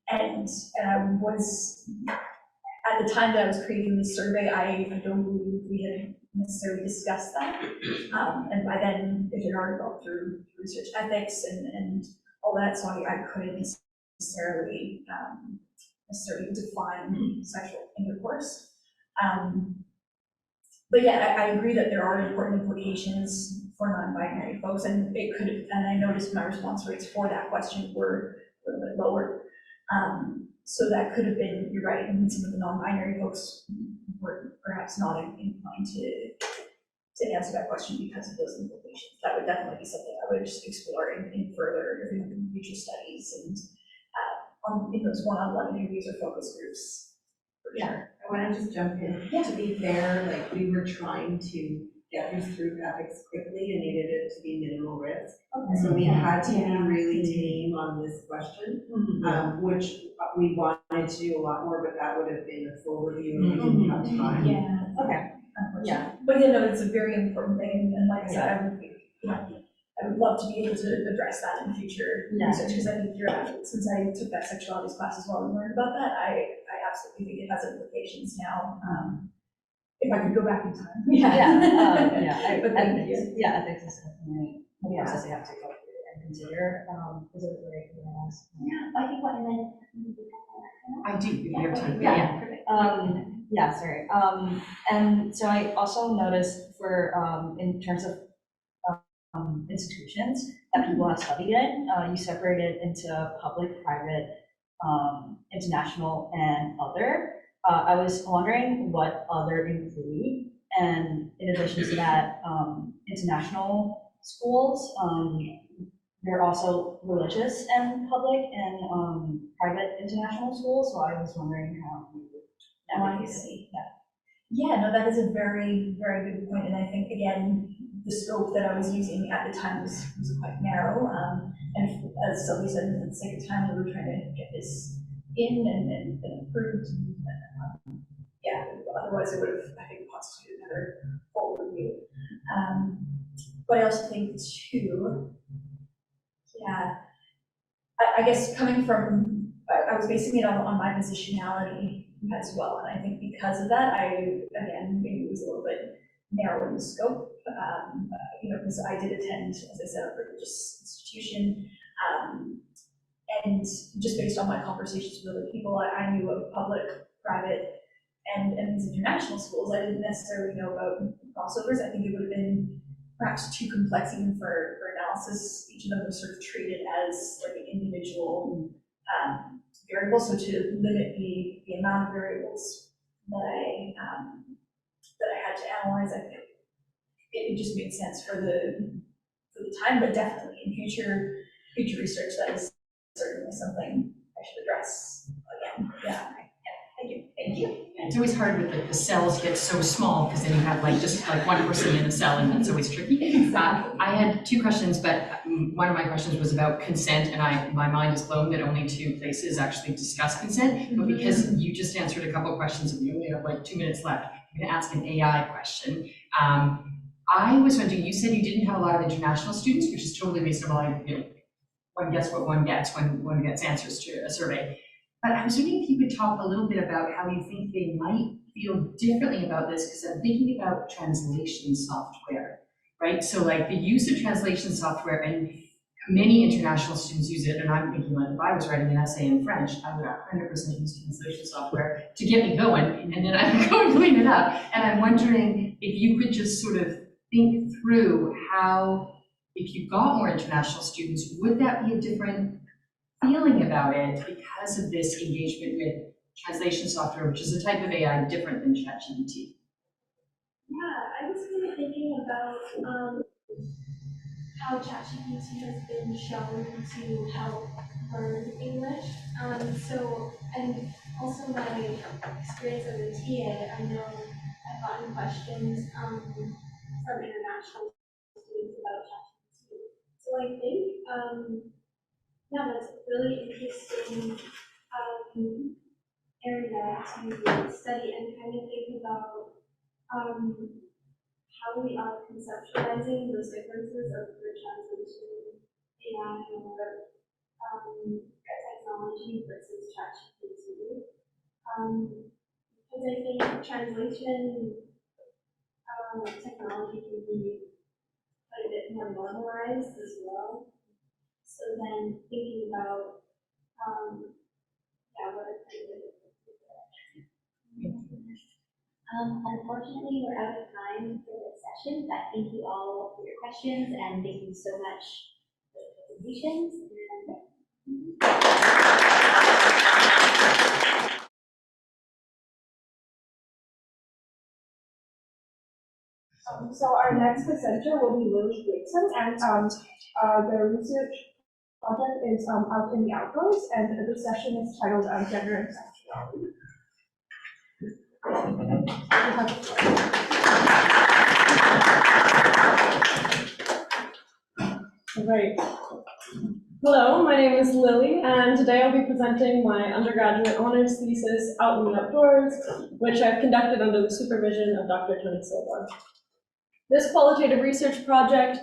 Speaker 2: And I was, at the time that I was creating this survey, I don't believe we had necessarily discussed that. And by then, it had already gone through research ethics and all that, so I couldn't necessarily define sexual intercourse. But yeah, I agree that there are important implications for non-binary folks, and it could, and I noticed my response rates for that question were a little bit lower. So that could have been, you're right, and some of the non-binary folks were perhaps not inclined to answer that question because of those implications. That would definitely be something I would just explore in further in future studies and in those one-on-one interviews or focus groups. For sure.
Speaker 11: I want to just jump in. To be fair, like we were trying to get through ethics quickly and needed it to be minimal risk.
Speaker 2: Okay.
Speaker 11: So we had to be really tame on this question, which we wanted to do a lot more, but that would have been a full review and we didn't have time.
Speaker 2: Yeah.
Speaker 10: Okay. Yeah.
Speaker 2: But you know, it's a very important thing, and like I said, I would love to be able to address that in future research, because I think you're right. Since I took that sexualities class as well and learned about that, I absolutely think it has implications now. If I could go back in time. But thank you.
Speaker 10: Yeah, ethics is definitely a process you have to go through and consider. Is it the right thing to ask?
Speaker 1: Yeah, I think what, and then.
Speaker 6: I do, if you have time.
Speaker 10: Yeah.
Speaker 1: Perfect.
Speaker 10: Yeah, sorry. And so I also noticed for, in terms of institutions that people have studied in, you separated into public, private, international, and other. I was wondering what other include, and in addition to that, international schools, they're also religious and public and private international schools, so I was wondering how you navigate that.
Speaker 2: Yeah, no, that is a very, very good point, and I think, again, the scope that I was using at the time was quite narrow, and as Sylvie said, for the sake of time, we were trying to get this in and approved, otherwise it would have, I think, constituted another full review. But I also think too, I guess coming from, I was basing it on my positionality as well, and I think because of that, again, maybe it was a little bit narrow in the scope, because I did attend, as I said, a religious institution, and just based on my conversations with other people, I knew of public, private, and these international schools. I didn't necessarily know about crossovers. I think it would have been perhaps too complex even for analysis. Each of them was sort of treated as like an individual variable. So to limit the amount of variables that I had to analyze, I think it just made sense for the time, but definitely in future research, that is certainly something I should address again. Yeah. Thank you.
Speaker 6: It's always hard with the cells get so small because then you have just one person in a cell and it's always tricky. I had two questions, but one of my questions was about consent, and my mind is blown that only 2 places actually discuss consent, but because you just answered a couple of questions and we only have 2 minutes left, I'm going to ask an AI question. I was wondering, you said you didn't have a lot of international students, which is totally reasonable. One gets what one gets when one gets answers to a survey. But I was wondering if you could talk a little bit about how you think they might feel differently about this, because I'm thinking about translation software, right? So the use of translation software, and many international students use it, and I'm thinking if I was writing an essay in French, I would 100% use translation software to get me going, and then I would go and clean it up. And I'm wondering if you could just sort of think through how, if you got more international students, would that be a different feeling about it because of this engagement with translation software, which is a type of AI different than ChatGPT?
Speaker 4: Yeah, I was kind of thinking about how ChatGPT has been shown to help learn English. And also my experience as a TA, I know I've gotten questions from international students about ChatGPT. So I think, that's a really interesting area to study and kind of think about how we are conceptualizing those differences of the translation AI or technology versus ChatGPT. Because I think translation technology can be quite a bit more normalized as well. So then thinking about what are kind of
Speaker 1: Unfortunately, we're out of time for this session, but thank you all for your questions and thank you so much for the presentations.
Speaker 4: So our next presenter will be Lily Gleason, and the research project is out in the outdoors, and the session is titled Gender and Sexuality. All right. Hello, my name is Lily, and today I'll be presenting my undergraduate honors thesis, Out in the Outdoors, which I've conducted under the supervision of Dr. Tony Silva. This qualitative research project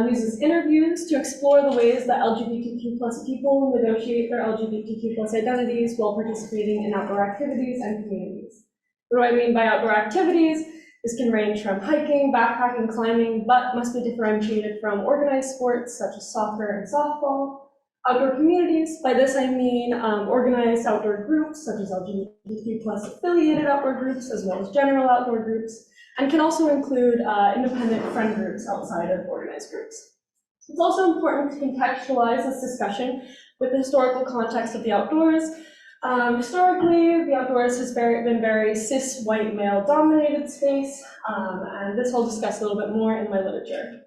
Speaker 4: uses interviews to explore the ways that LGBTQ+ people negotiate their LGBTQ+ identities while participating in outdoor activities and communities. What do I mean by outdoor activities? This can range from hiking, backpacking, climbing, but must be differentiated from organized sports such as soccer and softball. Outdoor communities, by this I mean organized outdoor groups such as LGBTQ+ affiliated outdoor groups as well as general outdoor groups, and can also include independent friend groups outside of organized groups. It's also important to contextualize this discussion with the historical context of the outdoors. Historically, the outdoors has been very cis, white, male-dominated space, and this I'll discuss a little bit more in my literature.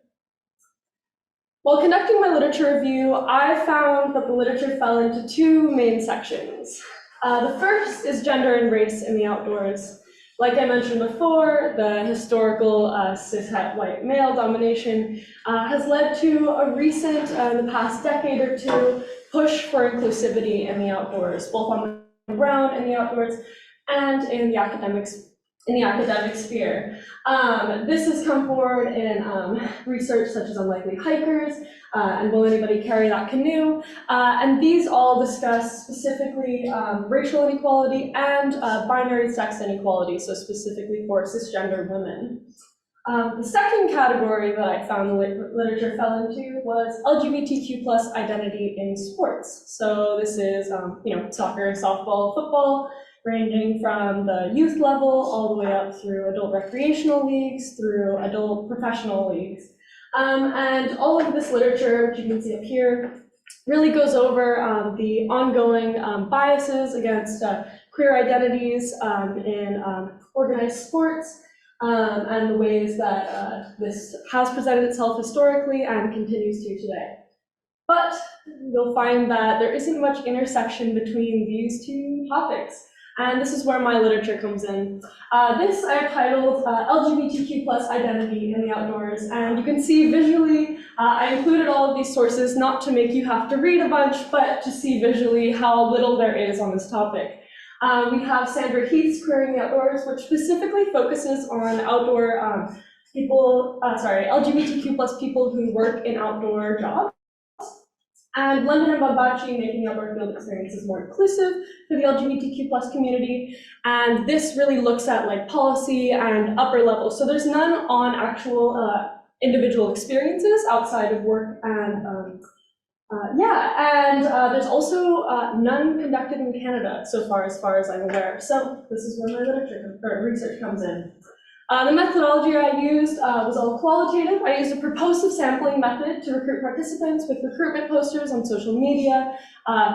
Speaker 4: While conducting my literature review, I found that the literature fell into two main sections. The first is gender and race in the outdoors. Like I mentioned before, the historical cis-het white male domination has led to a recent, in the past decade or two, push for inclusivity in the outdoors, both on the ground in the outdoors and in the academic sphere. This has come forward in research such as Unlikely Hikers and Will Anybody Carry That Canoe? And these all discuss specifically racial inequality and binary sex inequality, so specifically for cisgender women. The second category that I found the literature fell into was LGBTQ+ identity in sports. So this is, soccer, softball, football, ranging from the youth level all the way up through adult recreational leagues, through adult professional leagues. And all of this literature, which you can see up here, really goes over the ongoing biases against queer identities in organized sports, and the ways that this has presented itself historically and continues to today. But you'll find that there isn't much intersection between these two topics, and this is where my literature comes in. This I've titled LGBTQ+ identity in the outdoors, and you can see visually, I included all of these sources not to make you have to read a bunch, but to see visually how little there is on this topic. We have Sandra Heath's Queer in the Outdoors, which specifically focuses on outdoor LGBTQ+ people who work in outdoor jobs. And London and Babachi making outdoor field experiences more inclusive for the LGBTQ+ community. And this really looks at like policy and upper level. So there's none on actual individual experiences outside of work and there's also none conducted in Canada so far as I'm aware. So this is where my literature or research comes in. The methodology I used was all qualitative. I used a purposive sampling method to recruit participants with recruitment posters on social media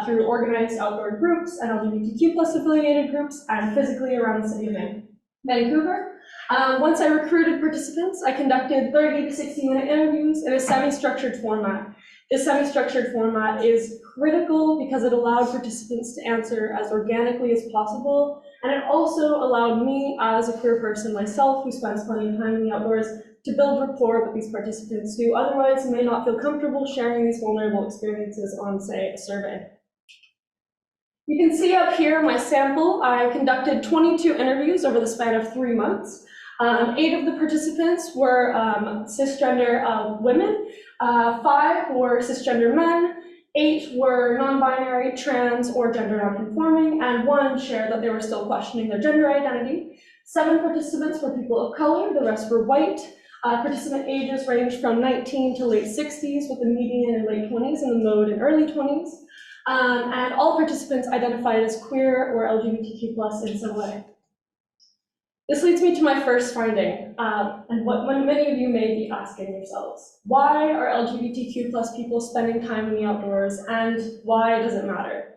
Speaker 4: through organized outdoor groups and LGBTQ+ affiliated groups and physically around the city of Vancouver. Once I recruited participants, I conducted 30 to 60-minute interviews in a semi-structured format. This semi-structured format is critical because it allowed participants to answer as organically as possible, and it also allowed me, as a queer person myself who spends plenty of time in the outdoors, to build rapport with these participants who otherwise may not feel comfortable sharing these vulnerable experiences on, say, a survey. You can see up here my sample. I conducted 22 interviews over the span of 3 months. 8 of the participants were cisgender women, 5 were cisgender men, 8 were non-binary, trans, or gender non-conforming, and 1 shared that they were still questioning their gender identity. 7 participants were people of color, the rest were white. Participant ages ranged from 19 to late 60s, with the median in late 20s and the mode in early 20s. And all participants identified as queer or LGBTQ+ in some way. This leads me to my first finding, and what many of you may be asking yourselves. Why are LGBTQ plus people spending time in the outdoors, and why does it matter?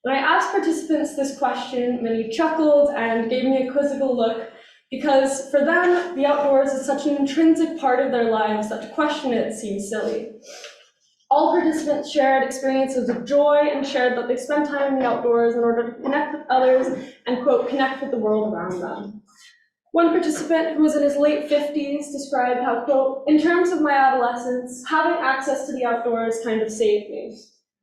Speaker 4: When I asked participants this question, many chuckled and gave me a quizzical look, because for them, the outdoors is such an intrinsic part of their lives that to question it seems silly. All participants shared experiences of joy and shared that they spent time in the outdoors in order to connect with others and, quote, connect with the world around them. One participant, who was in his late 50s, described how, quote, in terms of my adolescence, having access to the outdoors kind of saved me.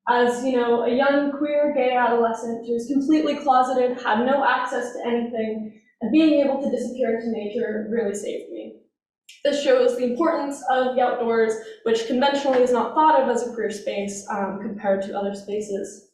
Speaker 4: As, you know, a young queer gay adolescent who was completely closeted, had no access to anything, and being able to disappear into nature really saved me. This shows the importance of the outdoors, which conventionally is not thought of as a queer space compared to other spaces.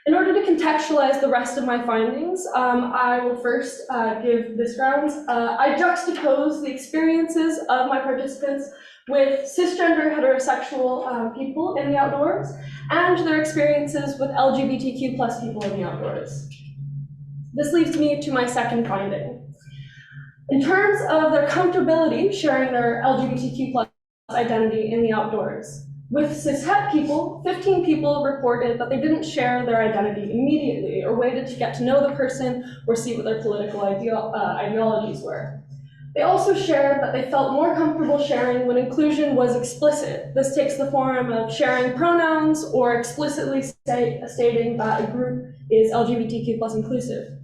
Speaker 4: In order to contextualize the rest of my findings, I will first give this grounds. I juxtapose the experiences of my participants with cisgender heterosexual people in the outdoors and their experiences with LGBTQ plus people in the outdoors. This leads me to my second finding. In terms of their comfortability sharing their LGBTQ plus identity in the outdoors, with cishet people, 15 people reported that they didn't share their identity immediately or waited to get to know the person or see what their political ideologies were. They also shared that they felt more comfortable sharing when inclusion was explicit. This takes the form of sharing pronouns or explicitly stating that a group is LGBTQ plus inclusive.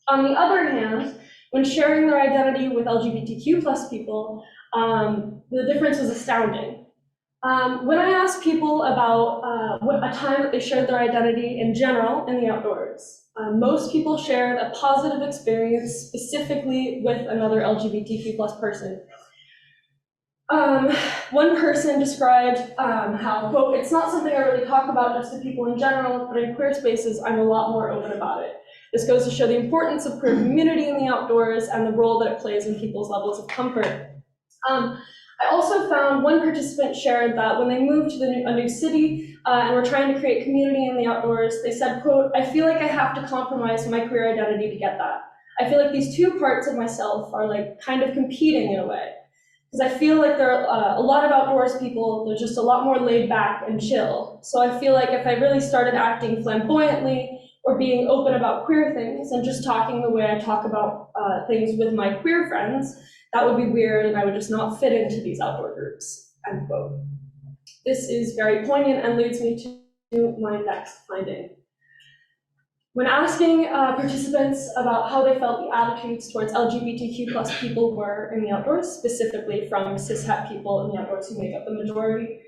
Speaker 4: On the other hand, when sharing their identity with LGBTQ plus people, the difference was astounding. When I asked people about a time that they shared their identity in general in the outdoors, most people shared a positive experience specifically with another LGBTQ plus person. One person described how, quote, it's not something I really talk about just to people in general, but in queer spaces, I'm a lot more open about it. This goes to show the importance of queer community in the outdoors and the role that it plays in people's levels of comfort. I also found one participant shared that when they moved to a new city and were trying to create community in the outdoors, they said, quote, I feel like I have to compromise my queer identity to get that. I feel like these two parts of myself are like kind of competing in a way. Because I feel like there are a lot of outdoors people, they're just a lot more laid back and chill. So I feel like if I really started acting flamboyantly or being open about queer things and just talking the way I talk about things with my queer friends, that would be weird and I would just not fit into these outdoor groups, end quote. This is very poignant and leads me to my next finding. When asking participants about how they felt the attitudes towards LGBTQ plus people were in the outdoors, specifically from cishet people in the outdoors who make up the majority,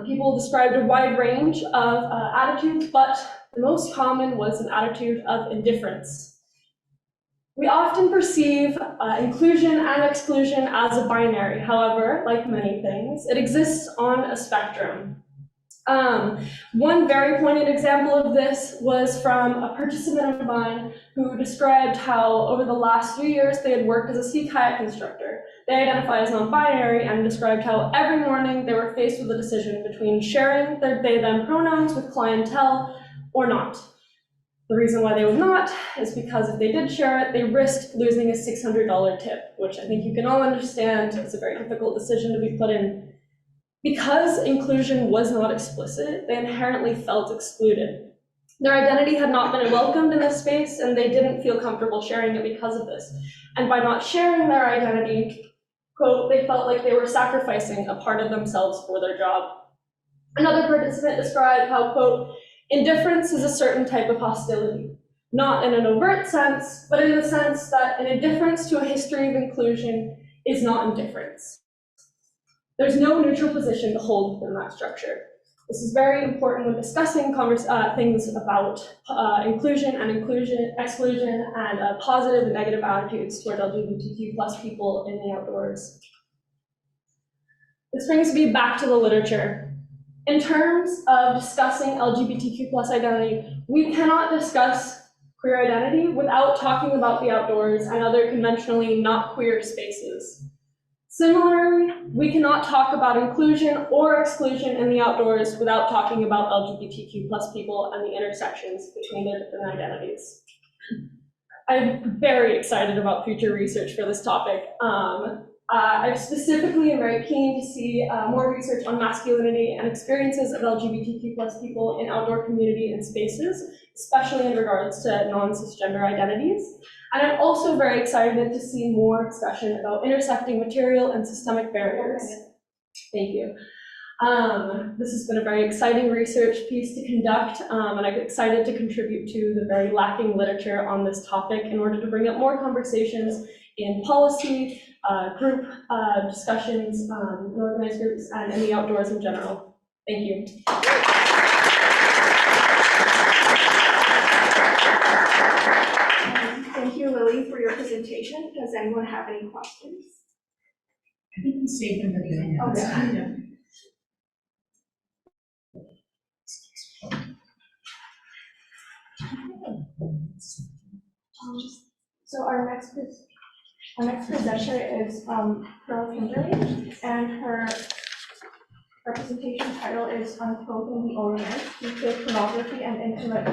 Speaker 4: people described a wide range of attitudes, but the most common was an attitude of indifference. We often perceive inclusion and exclusion as a binary. However, like many things, it exists on a spectrum. One very poignant example of this was from a participant of mine who described how over the last 3 years they had worked as a sea kayak instructor. They identify as non-binary and described how every morning they were faced with a decision between sharing their they-them pronouns with clientele or not. The reason why they would not is because if they did share it, they risked losing a $600 tip, which I think you can all understand is a very difficult decision to be put in. Because inclusion was not explicit, they inherently felt excluded. Their identity had not been welcomed in this space, and they didn't feel comfortable sharing it because of this. And by not sharing their identity, quote, they felt like they were sacrificing a part of themselves for their job. Another participant described how, quote, indifference is a certain type of hostility, not in an overt sense, but in the sense that an indifference to a history of inclusion is not indifference. There's no neutral position to hold within that structure. This is very important when discussing things about inclusion and exclusion, and positive and negative attitudes toward LGBTQ plus people in the outdoors. This brings me back to the literature. In terms of discussing LGBTQ plus identity, we cannot discuss queer identity without talking about the outdoors and other conventionally not queer spaces. Similarly, we cannot talk about inclusion or exclusion in the outdoors without talking about LGBTQ plus people and the intersections between their different identities. I'm very excited about future research for this topic. I specifically am very keen to see more research on masculinity and experiences of LGBTQ+ people in outdoor community and spaces, especially in regards to non-cisgender identities. And I'm also very excited to see more discussion about intersecting material and systemic barriers. Thank you. This has been a very exciting research piece to conduct, and I'm excited to contribute to the very lacking literature on this topic in order to bring up more conversations in policy, group discussions, in organized groups, and in the outdoors in general. Thank you. Thank you, Lily, for your presentation. Does anyone have any questions?
Speaker 6: I think we saved them for the end of this time.
Speaker 4: So our next presenter is Pearl Kimberly, and her presentation title is Uncloaking the Orient, Deepfake Pornography and Intimate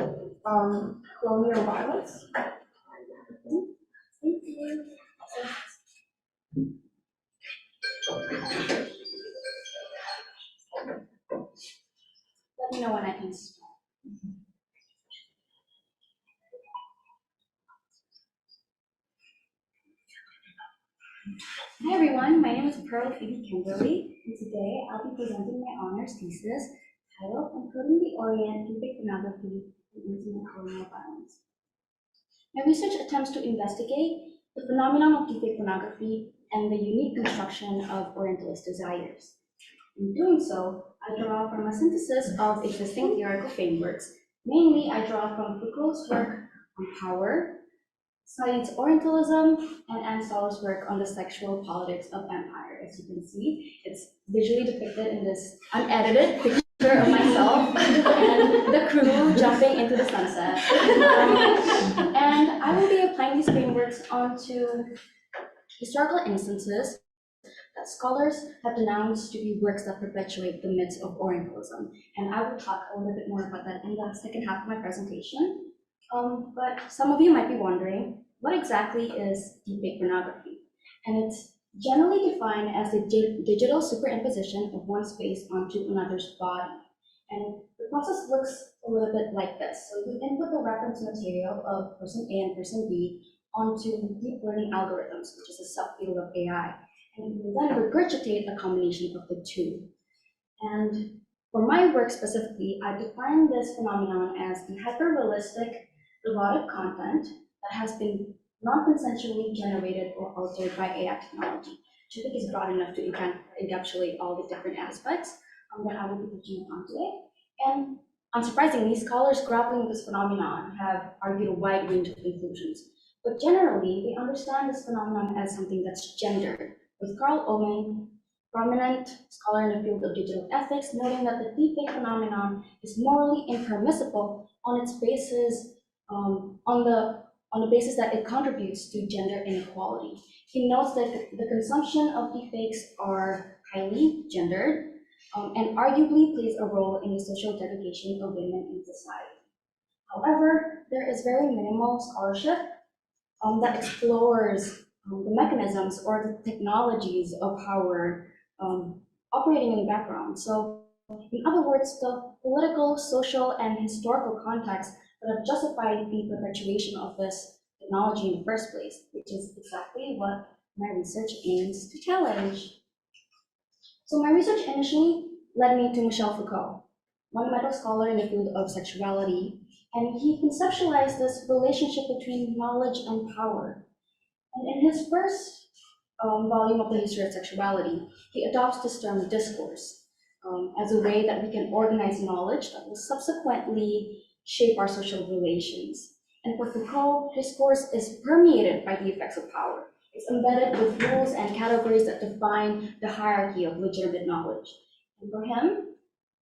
Speaker 4: Colonial Violence. Thank you.
Speaker 1: Let me know when I can start. Hi everyone, my name is Pearl Kimberly, and today I'll be presenting my honors thesis titled Uncoding the Orient, Deepfake Pornography and Intimate Colonial Violence. My research attempts to investigate the phenomenon of deepfake pornography and the unique construction of Orientalist desires. In doing so, I draw from a synthesis of existing theoretical frameworks. Mainly, I draw from Foucault's work on power, Said's Orientalism, and Anne Stoller's work on the sexual politics of empire. As you can see, it's visually depicted in this unedited picture of myself and the crew jumping into the sunset. And I will be applying these frameworks onto historical instances that scholars have denounced to be works that perpetuate the myths of Orientalism. And I will talk a little bit more about that in the second half of my presentation. But some of you might be wondering, what exactly is deepfake pornography? And it's generally defined as the digital superimposition of one's face onto another's body. And the process looks a little bit like this. So you input the reference material of person A and person B onto deep learning algorithms, which is a subfield of AI. And you then regurgitate a combination of the two. And for my work specifically, I define this phenomenon as the hyper-realistic erotic content that has been non-consensually generated or altered by AI technology, which I think is broad enough to encapsulate all the different aspects that I will be touching upon today. And unsurprisingly, scholars grappling with this phenomenon have argued a wide range of conclusions. But generally, they understand this phenomenon as something that's gendered, with Carl Oman, prominent scholar in the field of digital ethics, noting that the deepfake phenomenon is morally impermissible on its basis, on the basis that it contributes to gender inequality. He notes that the consumption of deepfakes are highly gendered and arguably plays a role in the social degradation of women in society. However, there is very minimal scholarship that explores the mechanisms or the technologies of power operating in the background. So, in other words, the political, social, and historical context that have justified the perpetuation of this technology in the first place, which is exactly what my research aims to challenge. So my research initially led me to Michel Foucault, monumental scholar in the field of sexuality, and he conceptualized this relationship between knowledge and power. And in his first volume of the history of sexuality, he adopts this term discourse as a way that we can organize knowledge that will subsequently shape our social relations. And for Foucault, discourse is permeated by the effects of power. It's embedded with rules and categories that define the hierarchy of legitimate knowledge. And for him,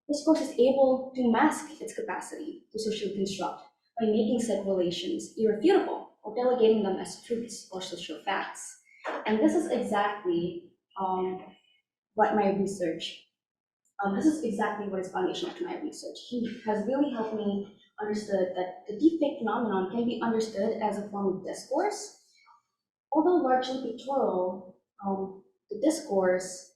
Speaker 1: discourse is able to mask its capacity to socially construct by making said relations irrefutable or delegating them as truths or social facts. And this is exactly what my research, this is exactly what is foundational to my research. He has really helped me
Speaker 12: understood that the deepfake phenomenon can be understood as a form of discourse. Although largely pictorial, the discourse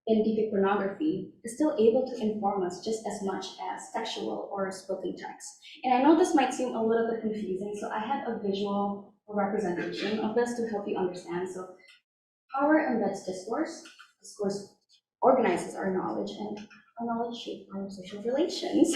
Speaker 12: in deepfake pornography is still able to inform us just as much as textual or spoken text. And I know this might seem a little bit confusing, so I had a visual representation of this to help you understand. So power embeds discourse, discourse organizes our knowledge, and our knowledge shapes our social relations.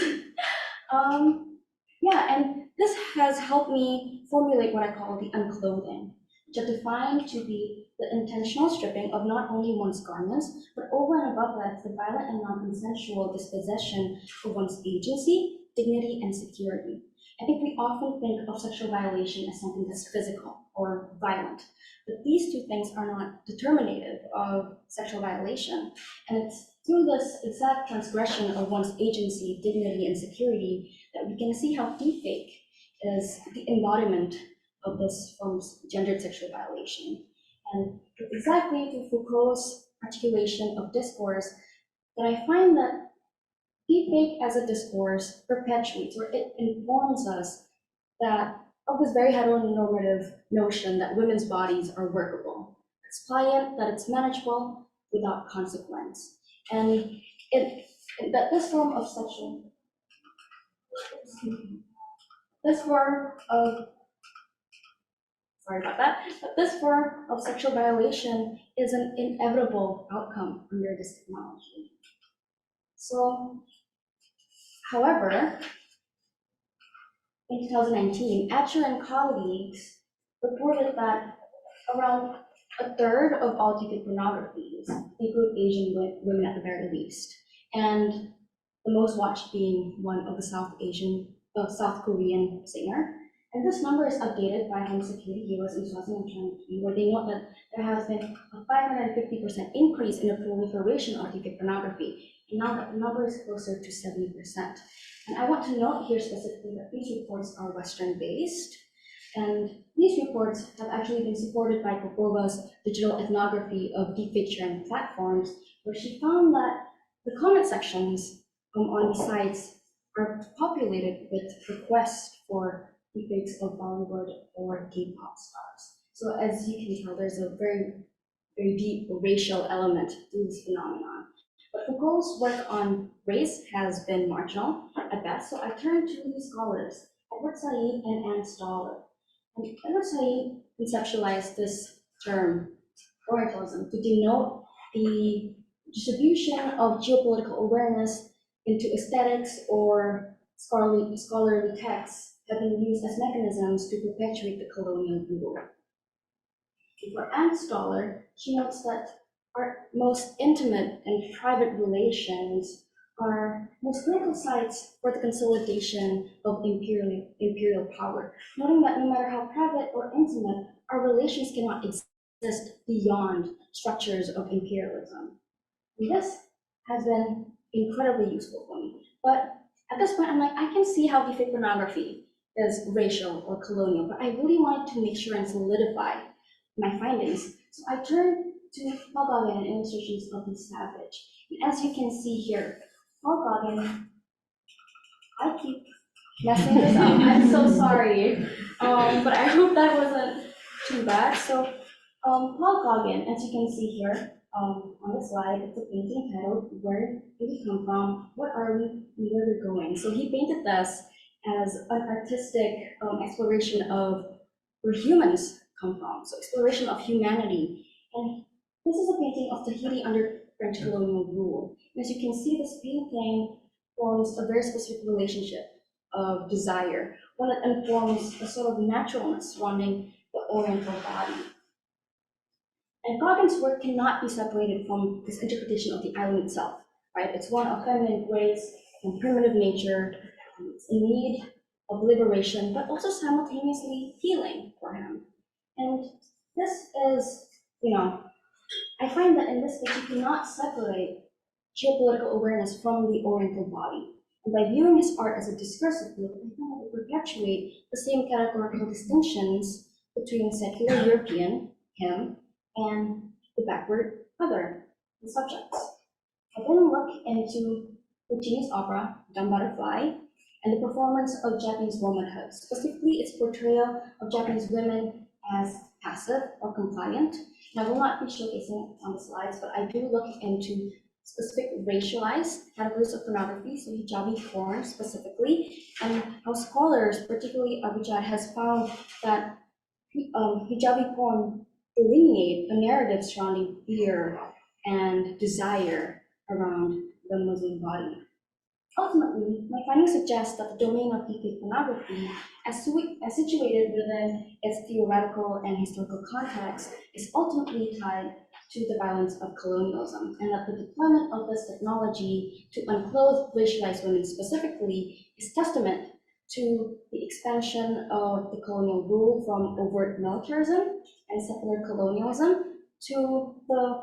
Speaker 12: Yeah, and this has helped me formulate what I call the unclothing, which I define to be the intentional stripping of not only one's garments, but over and above that, the violent and non-consensual dispossession of one's agency, dignity, and security. I think we often think of sexual violation as something that's physical or violent, but these two things are not determinative of sexual violation. And it's through this exact transgression of one's agency, dignity, and security that we can see how deepfake is the embodiment of this form of gendered sexual violation. And exactly through Foucault's articulation of discourse that I find that deepfake as a discourse perpetuates, or it informs us that of this very heteronormative notion that women's bodies are workable, it's pliant, that it's manageable without consequence. And that this form of sexual, this form of, sorry about that, but this form of sexual violation is an inevitable outcome under this technology. So, however, in 2019, Atcher and colleagues reported that around a third of all deepfake pornographies include Asian women at the very least, and the most watched being one of the South Korean singer. And this number is updated by Home Security US in 2023, where they note that there has been a 550% increase in the proliferation of deepfake pornography, and now that the number is closer to 70%. And I want to note here specifically that these reports are Western-based, and these reports have actually been supported by Popova's digital ethnography of deepfake sharing platforms, where she found that the comment sections on these sites are populated with requests for deepfakes of Bollywood or K-pop stars. So as you can tell, there's a very, very deep racial element to this phenomenon. But Foucault's work on race has been marginal at best, so I turned to these scholars, Edward Said and Anne Stoller. And Edward Said conceptualized this term, Orientalism, to denote the distribution of geopolitical awareness into aesthetics or scholarly texts have been used as mechanisms to perpetuate the colonial rule. For Anne Stoller, she notes that our most intimate and private relations are most critical sites for the consolidation of imperial power, noting that no matter how private or intimate, our relations cannot exist beyond structures of imperialism. And this has been incredibly useful for me. But at this point, I'm like, I can see how deepfake pornography is racial or colonial, but I really wanted to make sure and solidify my findings. So I turned to Paul Gauguin and illustrations of the savage. And as you can see here, Paul Gauguin, I keep messing this up. I'm so sorry. But I hope that wasn't too bad. So Paul Gauguin, as you can see here on the slide, it's a painting titled "Where Did We Come From? What Are We? And Where We're Going?" So he painted this as an artistic exploration of where humans come from, so exploration of humanity. And this is a painting of Tahiti under French colonial rule. And as you can see, this painting forms a very specific relationship of desire, one that informs a sort of naturalness surrounding the Oriental body. And Gauguin's work cannot be separated from this interpretation of the island itself, right? It's one of feminine grace and primitive nature. It's in need of liberation, but also simultaneously healing for him. And this is, I find that in this case, you cannot separate geopolitical awareness from the Oriental body. And by viewing his art as a discursive book, I find that it perpetuate the same categorical distinctions between secular European, him, and the backward other, the subjects. I then look into Puccini's opera, Dumb Butterfly, and the performance of Japanese womanhood, specifically its portrayal of Japanese women as passive or compliant. And I will not be showcasing it on the slides, but I do look into specific racialized categories of pornography, so hijabi porn specifically, and how scholars, particularly Abhijad, has found that hijabi porn delineate a narrative surrounding fear and desire around the Muslim body. Ultimately, my findings suggest that the domain of deepfake pornography, as situated within its theoretical and historical context, is ultimately tied to the violence of colonialism, and that the deployment of this technology to unclothe racialized women specifically is testament to the expansion of the colonial rule from overt militarism and secular colonialism to the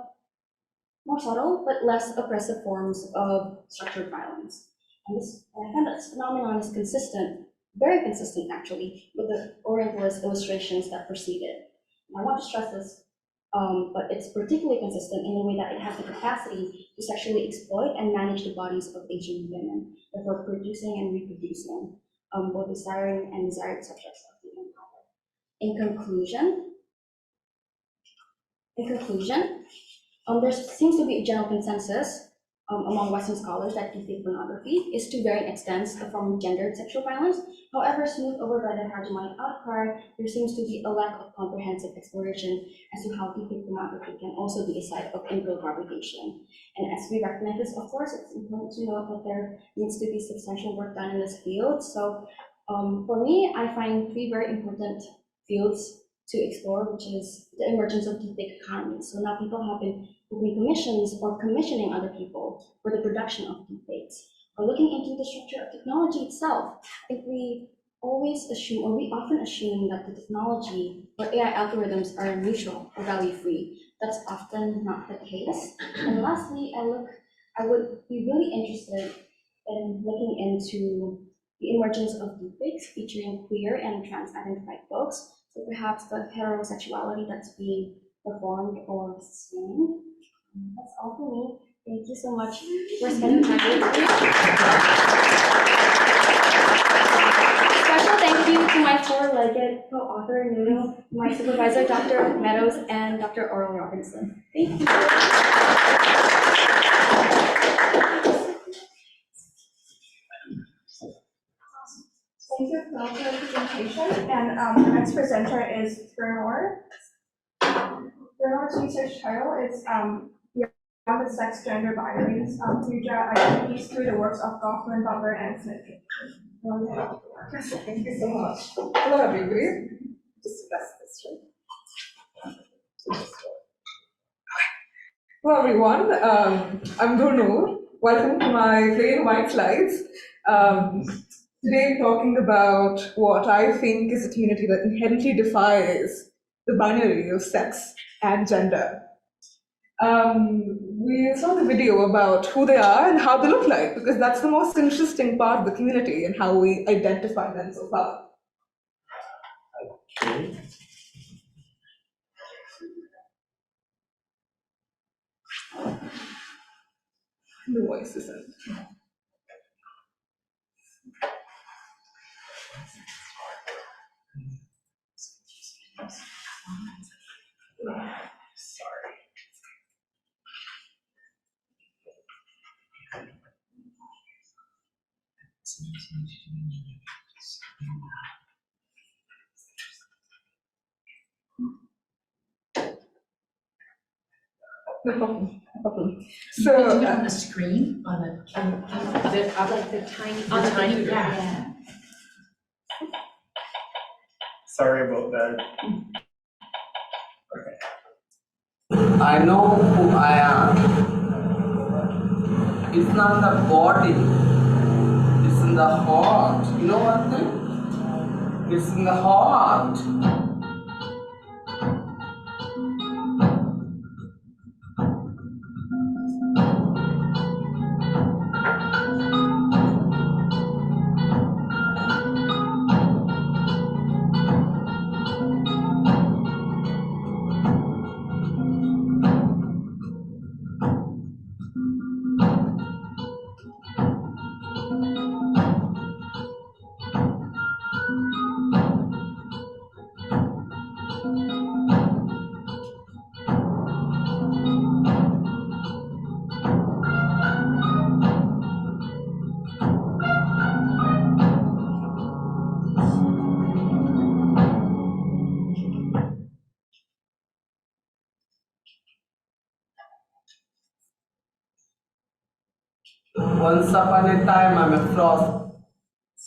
Speaker 12: more subtle but less oppressive forms of structured violence. And I find that this phenomenon is consistent, very consistent actually, with the Orientalist illustrations that preceded. And I want to stress this, but it's particularly consistent in the way that it has the capacity to sexually exploit and manage the bodies of Asian women, therefore producing and reproducing both desiring and desired subjects of the empire. In conclusion, there seems to be a general consensus among Western scholars that deepfake pornography is to varying extents a form of gendered sexual violence. However, smoothed over by the hegemonic outcry, there seems to be a lack of comprehensive exploration as to how deepfake pornography can also be a site of integral propagation. And as we recognize this, of course, it's important to note that there needs to be substantial work done in this field. So for me, I find three very important fields to explore, which is the emergence of deepfake economies. So now people have been opening commissions or commissioning other people for the production of deepfakes. Or looking into the structure of technology itself, I think we always assume, or we often assume, that the technology or AI algorithms are neutral or value-free. That's often not the case. And lastly, I would be really interested in looking into the emergence of deepfakes featuring queer and trans-identified folks. So perhaps the heterosexuality that's being performed or sustained. That's all for me. Thank you so much for spending time with me. Special thank you to my four-legged co-author, Nuno, my supervisor, Dr. Meadows, and Dr. Oral Robinson. Thank you.
Speaker 13: Thank you for the presentation. And the next presenter is Bernard. Bernard's research title is Beyond the Sex Gender Binaries, Future Identities through the works of Goffman, Butler, and Smith.
Speaker 8: Thank you so much. Hello, everybody. Just press this right. Hello, everyone. I'm Gurnur. Welcome to my plain white slides. Today, I'm talking about what I think is a community that inherently defies the binary of sex and gender. We saw the video about who they are and how they look like, because that's the most interesting part of the community and how we identify them so far. Okay. The voice isn't. Sorry. No problem. No problem.
Speaker 6: So you can do it on the screen, on the tiny, yeah.
Speaker 14: Sorry about that.
Speaker 15: Okay. I know who I am. It's not the body. It's in the heart. You know what thing? It's in the heart. Once upon a time, I'm a frost.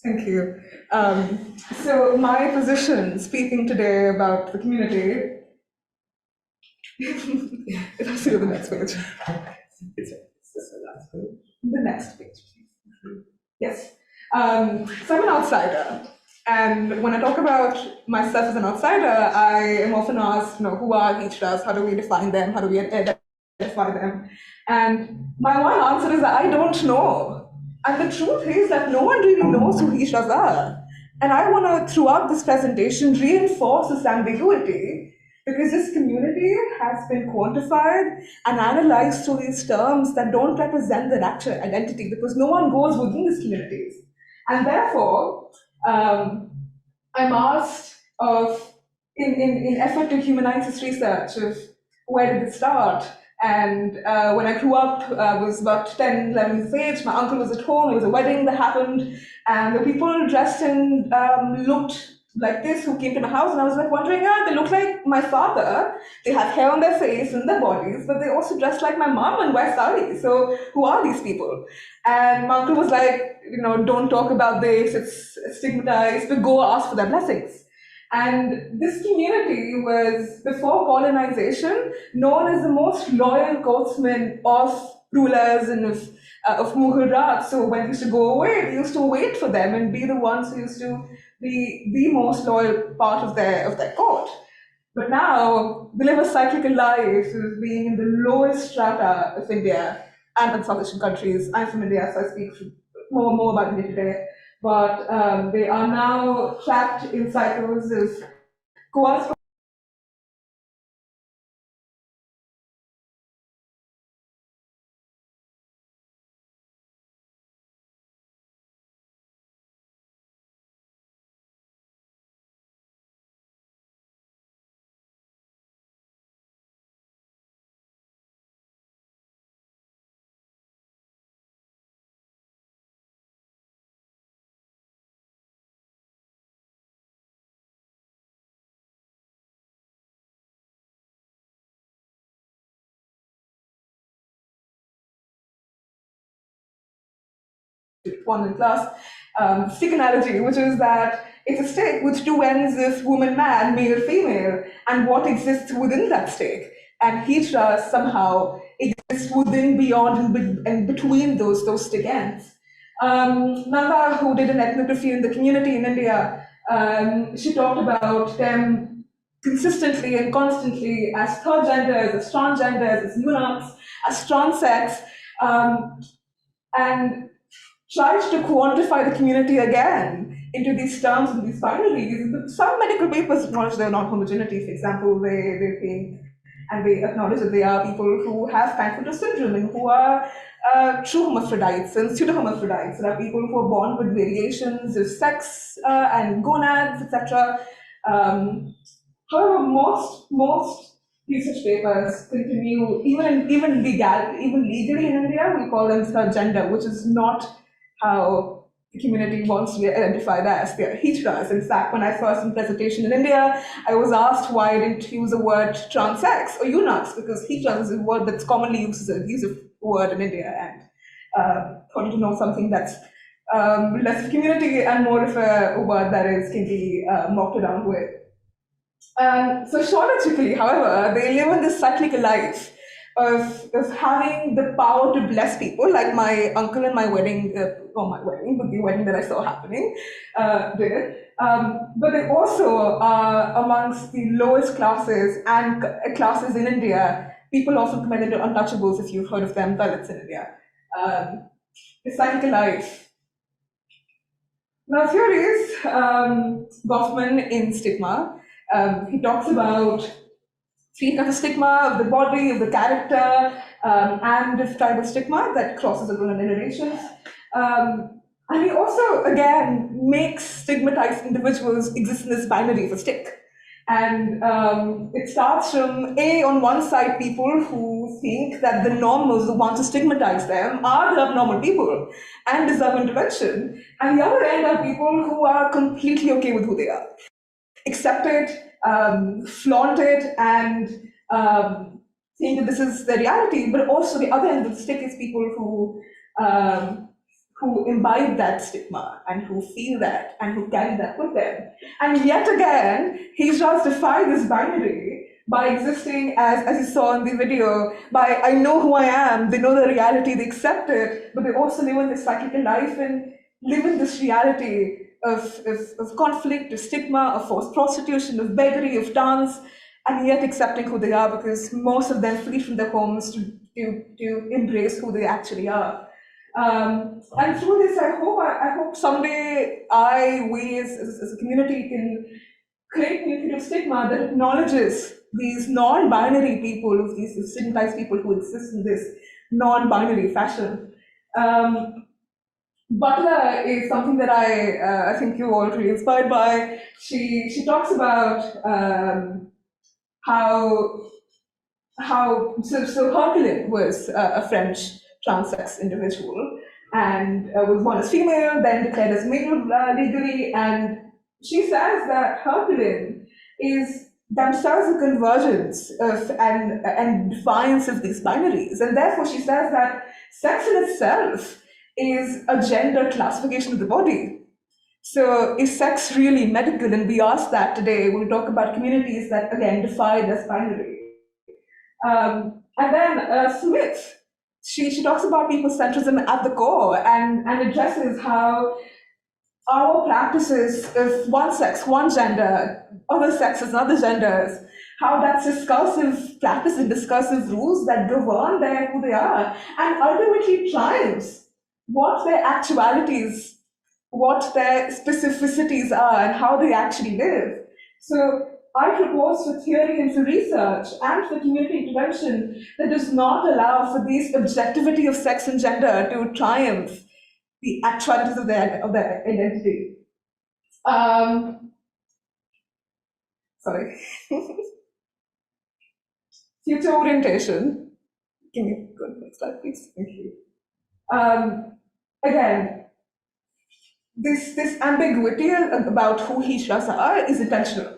Speaker 8: Thank you. So my position, speaking today about the community, it has to go to the next page. The next page, please. Yes. So I'm an outsider. And when I talk about myself as an outsider, I am often asked, who are each of us? How do we define them? How do we identify them? And my one answer is that I don't know. And the truth is that no one really knows who each of us are. And I want to, throughout this presentation, reinforce this ambiguity, because this community has been quantified and analyzed through these terms that don't represent their actual identity, because no one goes within these communities. And therefore, I'm asked in effort to humanize this research of where did it start. And when I grew up, I was about 10, 11 years of age, my uncle was at home, there was a wedding that happened, and the people dressed and looked like this who came to my house, and I was like wondering, they look like my father, they have hair on their face and their bodies, but they also dress like my mom and wear saris, so who are these people? And my uncle was like, don't talk about this, it's stigmatized, but go ask for their blessings. And this community was, before colonization, known as the most loyal courtsmen of rulers and of Mughal Raj. So when they used to go away, they used to wait for them and be the ones who used to be the most loyal part of their court. But now, they live a cyclical life of being in the lowest strata of India and in South Asian countries. I'm from India, so I speak more about India today. But they are now trapped in cycles of coerced one in class stick analogy, which is that it's a stick with two ends of woman, man, male, female, and what exists within that stick. And Hijra somehow exists within, beyond, and between those stick ends. Nanda, who did an ethnography in the community in India, she talked about them consistently and constantly as third genders, as transgenders, as eunuchs, as transsex, and tried to quantify the community again into these terms and these binaries. Some medical papers acknowledge their non-homogeneity. For example, they think and they acknowledge that they are people who have Frankfurter syndrome and who are true hermaphrodites and pseudo-hermaphrodites. There are people who are born with variations of sex and gonads, etc. However, most research papers continue, even legally in India, we call them third gender, which is not how the community wants to be identified as. They are Hijras. In fact, when I first in presentation in India, I was asked why I didn't use the word transsex or eunuchs, because Hijras is a word that's commonly used as a abusive word in India, and wanted to know something that's less of community and more of a word that can be mocked around with. Sociologically, however, they live in this cyclical life of having the power to bless people, like my uncle in my wedding, not my wedding, but the wedding that I saw happening did. But they also are amongst the lowest classes and classes in India. People often come into untouchables, if you've heard of them, Dalits in India. The cyclical life. Now here is Goffman in Stigma. He talks about three kinds of stigma: of the body, of the character, and of tribal stigma that crosses over generations. And he also, again, makes stigmatized individuals exist in this binary of a stick. And it starts from, on one side, people who think that the normals, the ones who stigmatize them, are the abnormal people and deserve intervention. And the other end are people who are completely okay with who they are, accept it, flaunt it, and think that this is the reality. But also the other end of the stick is people who who imbibe that stigma and who feel that and who carry that with them. And yet again, hijras defy this binary by existing as you saw in the video, by I know who I am, they know the reality, they accept it, but they also live in this cyclical life and live in this reality of conflict, of stigma, of forced prostitution, of beggary, of dance, and yet accepting who they are because most of them flee from their homes to embrace who they actually are. And through this, I hope someday we as a community can create a community of stigma that acknowledges these non-binary people, of these stigmatized people who exist in this non-binary fashion. Butler is something that I think you're all really inspired by. She talks about how Herculin was a French transsex individual and was born as female, then declared as male legally, and she says that Herculin is themselves a convergence of and defiance of these binaries, and therefore she says that sex in itself is a gender classification of the body. So is sex really medical? And we ask that today when we talk about communities that, again, defy this binary. And then Smith, she talks about people-centrism at the core and addresses how our practices of one sex, one gender, other sexes, other genders, how that's discursive practice and discursive rules that govern who they are, and ultimately triumphs what their actualities, what their specificities are, and how they actually live. So I propose for theory and for research and for community intervention that does not allow for this objectivity of sex and gender to triumph the actualities of their identity. Sorry. Future orientation. Can you go to the next slide, please? Thank you. Again, this ambiguity about who hijras are is intentional.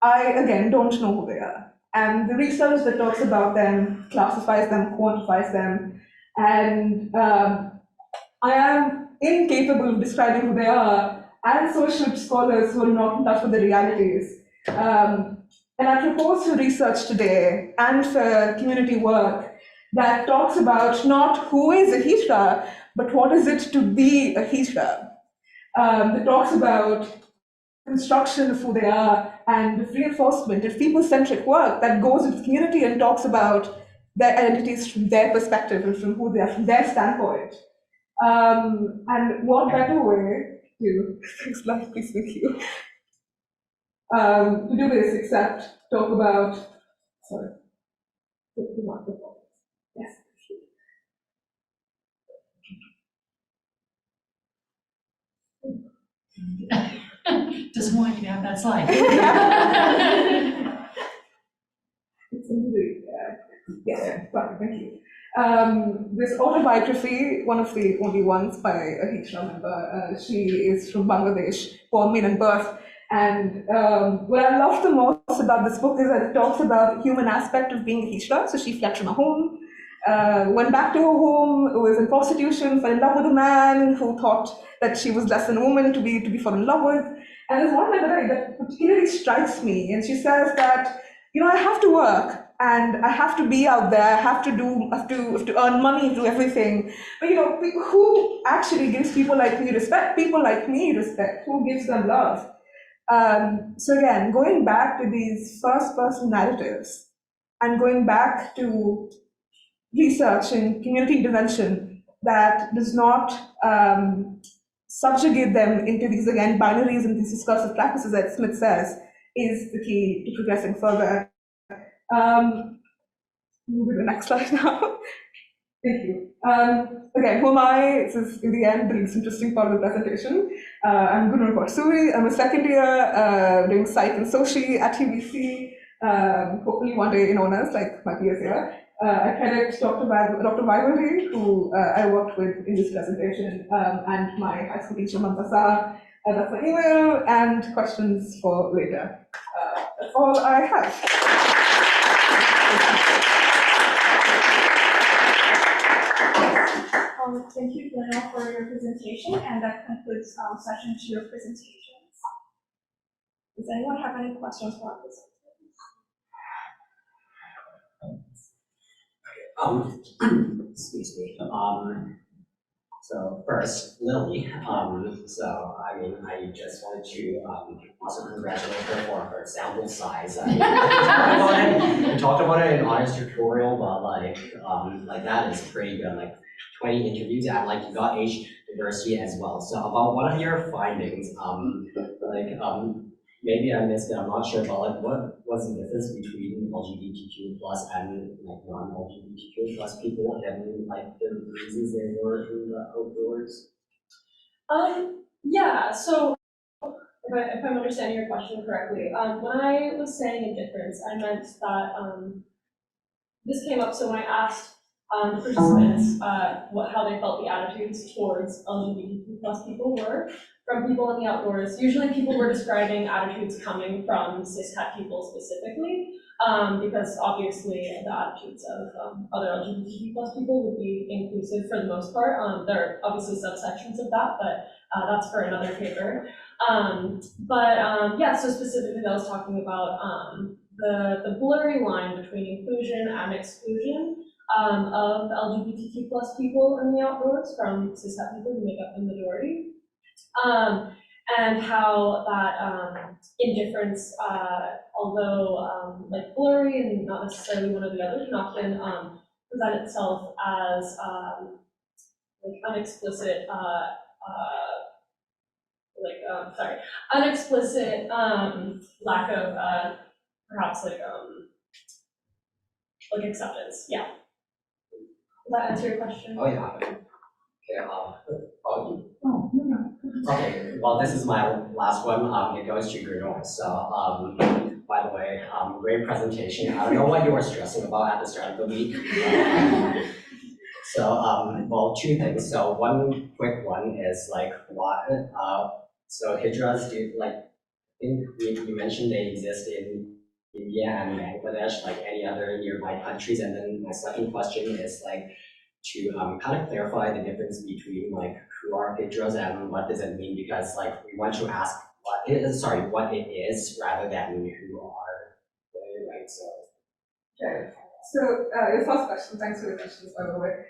Speaker 8: I, again, don't know who they are. And the research that talks about them classifies them, quantifies them, and I am incapable of describing who they are, and so should scholars who are not in touch with the realities. And I propose for research today and for community work that talks about not who is a hijra, but what is it to be a hijra. That talks about construction of who they are and the reinforcement of people-centric work that goes into the community and talks about their identities from their perspective and from who they are, from their standpoint. And what better way to, next slide, please, thank you, to do this except talk about, sorry, yes.
Speaker 6: Doesn't want you to have that slide.
Speaker 8: It's really, yeah, sorry, thank you. This autobiography, one of the only ones by a hijra member, she is from Bangladesh, born in and birth. And what I love the most about this book is that it talks about the human aspect of being a hijra. So she fled from her home, went back to her home, was in prostitution, fell in love with a man who thought that she was less than a woman to be fallen in love with. And there's one line that particularly strikes me, and she says that, I have to work and I have to be out there, I have to earn money, do everything. But who actually gives people like me respect? People like me respect. Who gives them love? So again, going back to these first-person narratives and going back to research and community intervention that does not subjugate them into these, again, binaries and these discursive practices that Smith says is the key to progressing further. Move to the next slide now. Thank you. Again, who am I? This is, in the end, the least interesting part of the presentation. I'm Gunnar Borsuri. I'm a second year doing psych and soci at UBC. Hopefully one day in honors, like my peers here. I credit Dr. Vivaldi, who I worked with in this presentation, and my high school teacher, Mamtasa. That's my email, and questions for later. That's all I have.
Speaker 13: thank you, Glenn, for your presentation, and that concludes session 2 of presentations. Does anyone have any questions for our presenters?
Speaker 3: Excuse me. So first, Lily. So I mean, I just wanted to also congratulate her for her sample size. We talked about it in honors tutorial, but like that is pretty good. Like 20 interviews, and like you got age diversity as well. So about what are your findings? Maybe I missed it, I'm not sure, but like what was the difference between LGBTQ plus and like non-LGBTQ plus people and like the reasons they were in the outdoors?
Speaker 16: Yeah, so if I'm understanding your question correctly, when I was saying indifference, I meant that this came up, so when I asked participants how they felt the attitudes towards LGBTQ plus people were from people in the outdoors. Usually people were describing attitudes coming from cishet people specifically, because obviously the attitudes of other LGBTQ plus people would be inclusive for the most part. There are obviously subsections of that, but that's for another paper. Yeah, so specifically I was talking about the blurry line between inclusion and exclusion of LGBTQ plus people in the outdoors from cishet people who make up the majority. And how that indifference, although like blurry and not necessarily one or the other, can often present itself as like unexplicit, unexplicit lack of perhaps like acceptance. Yeah. Does that answer your question?
Speaker 3: Oh yeah. Okay. Okay, well, this is my last one. It goes to Grunor. So, by the way, great presentation. I don't know what you were stressing about at the start of the week. Well, two things. So, one quick one is like what? So, hijras do like. I think you mentioned they exist in India and Bangladesh, like any other nearby countries. And then my second question is like to kind of clarify the difference between like who are hijras and what does it mean, because like we want to ask what it is rather than who are they, right? So
Speaker 8: okay. So your first question, thanks for the questions by the way.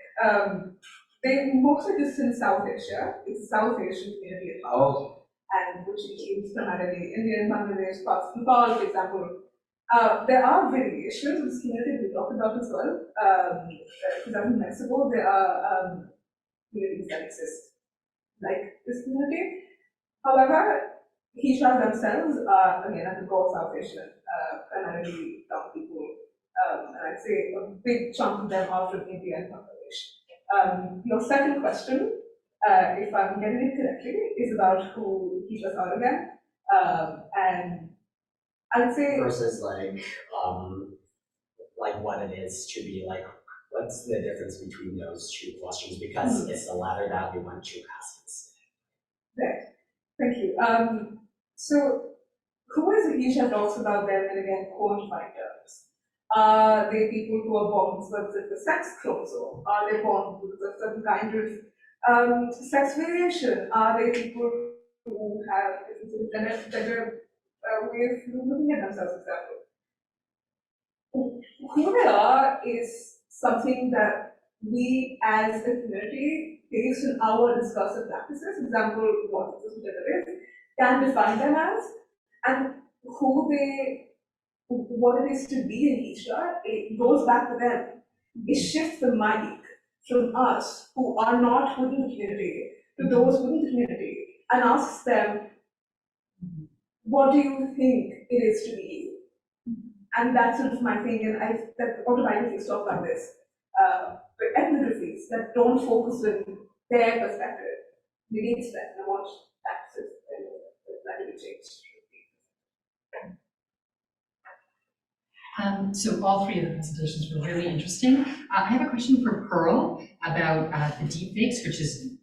Speaker 8: They mostly exist in South Asia. It's South Asian community at large, and which includes primarily Indian, Bangladesh, parts of Nepal, for example. There are variations of this community we talked about as well. For example, in Mexico, there are communities that exist like this community. However, hijras themselves are, again, at the core South Asian, primarily brown people. And I'd say a big chunk of them are from India and Bangladesh. Your second question, if I'm getting it correctly, is about who hijras are again. And I'd say
Speaker 3: versus like what it is to be like, what's the difference between those two questions? Because it's the latter that we want to ask this.
Speaker 8: Right. Thank you. So who is a hijra talks about them and again quantifying terms. Are they people who are born with the sex chromosome? Are they born with a certain kind of sex variation? Are they people who have different better way of looking at themselves, for example? Who they are is something that we as a community, based on our discursive practices, for example, what it is, can define them as, and what it is to be an hijra, it goes back to them. It shifts the mic from us who are not within the community to those within the community and asks them, what do you think it is to be you? And that's sort of my thing, and that autobiographies talk about this. But ethnographies that don't focus on their perspective, we need to spend and watch practices that will change.
Speaker 6: So all three of the presentations were really interesting. I have a question for Pearl about the deepfakes, which is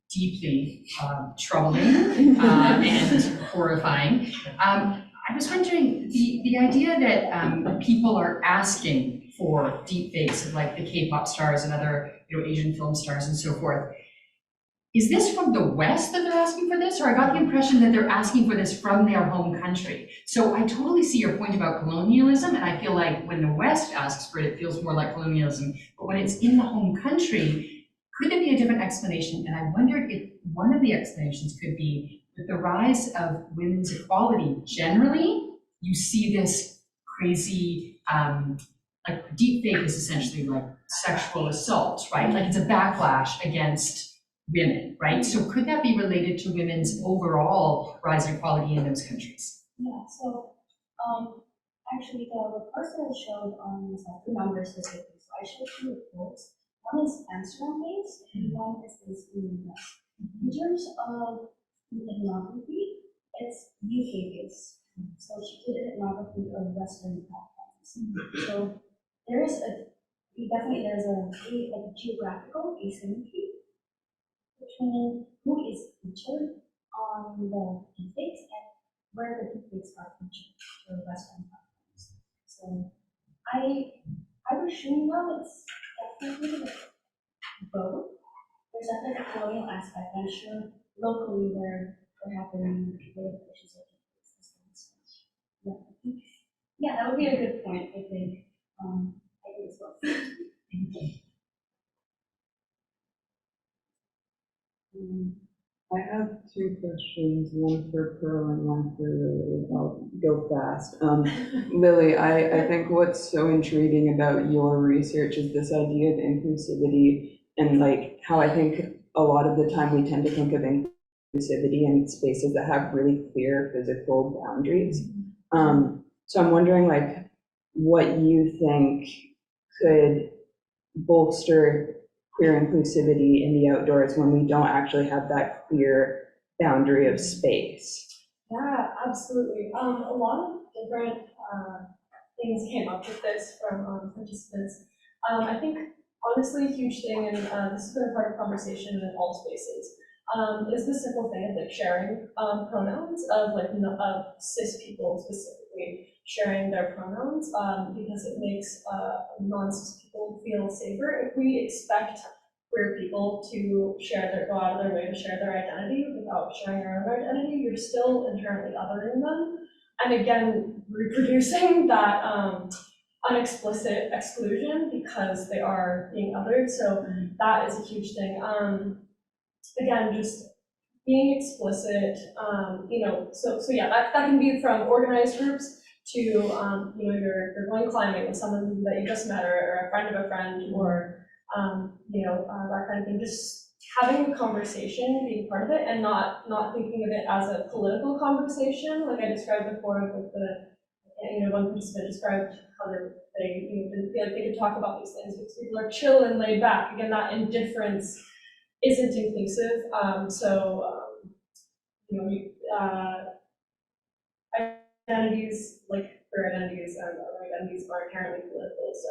Speaker 6: deeply troubling and horrifying. I was wondering, the idea that people are asking for deep fakes of like the K-pop stars and other, Asian film stars and so forth. Is this from the West that they're asking for this? Or I got the impression that they're asking for this from their home country. So I totally see your point about colonialism, and I feel like when the West asks for it, it feels more like colonialism. But when it's in the home country, could there be a different explanation? And I wondered if one of the explanations could be with the rise of women's equality generally, you see this crazy, like deep fake is essentially like sexual assault, right? Like it's a backlash against women, right? So could that be related to women's overall rise in equality in those countries?
Speaker 12: Yeah, so actually the reports that I showed on the slide, the numbers specifically, so I showed two reports. One is Amsterdam based and one is based in the US. In terms of the ethnography, it's UK based. So she did ethnography of Western platforms. So there's a geographical asymmetry between who is featured on the deepfakes and where the deepfakes are featured for Western platforms. So I would assume now it's definitely both. There's definitely a colonial aspect. I'm sure locally they're happening with issues like deepfakes. Yeah, that would be a good point. I think it's both.
Speaker 9: I have two questions, one for Pearl and one for Lily. I'll go fast. Lily, I think what's so intriguing about your research is this idea of inclusivity and like how I think a lot of the time we tend to think of inclusivity in spaces that have really clear physical boundaries. So I'm wondering like what you think could bolster queer inclusivity in the outdoors when we don't actually have that clear boundary of space.
Speaker 16: Yeah, absolutely. A lot of different things came up with this from participants. I think honestly a huge thing, and this has been a part of conversation in all spaces, is the simple thing of like sharing pronouns of of cis people specifically sharing their pronouns because it makes non-cis people feel safer. If we expect queer people to go out of their way to share their identity without sharing their own identity, you're still inherently othering them. And again, reproducing that unexplicit exclusion because they are being othered. So that is a huge thing. Again, just being explicit, so yeah, that can be from organized groups to, you're going climbing with someone that you just met or a friend of a friend or, that kind of thing. Just having a conversation, being part of it and not thinking of it as a political conversation. Like I described before with one participant described how they didn't feel like they could talk about these things because people are chill and laid back. Again, that indifference isn't inclusive. Identities, like queer identities and other identities are inherently political, so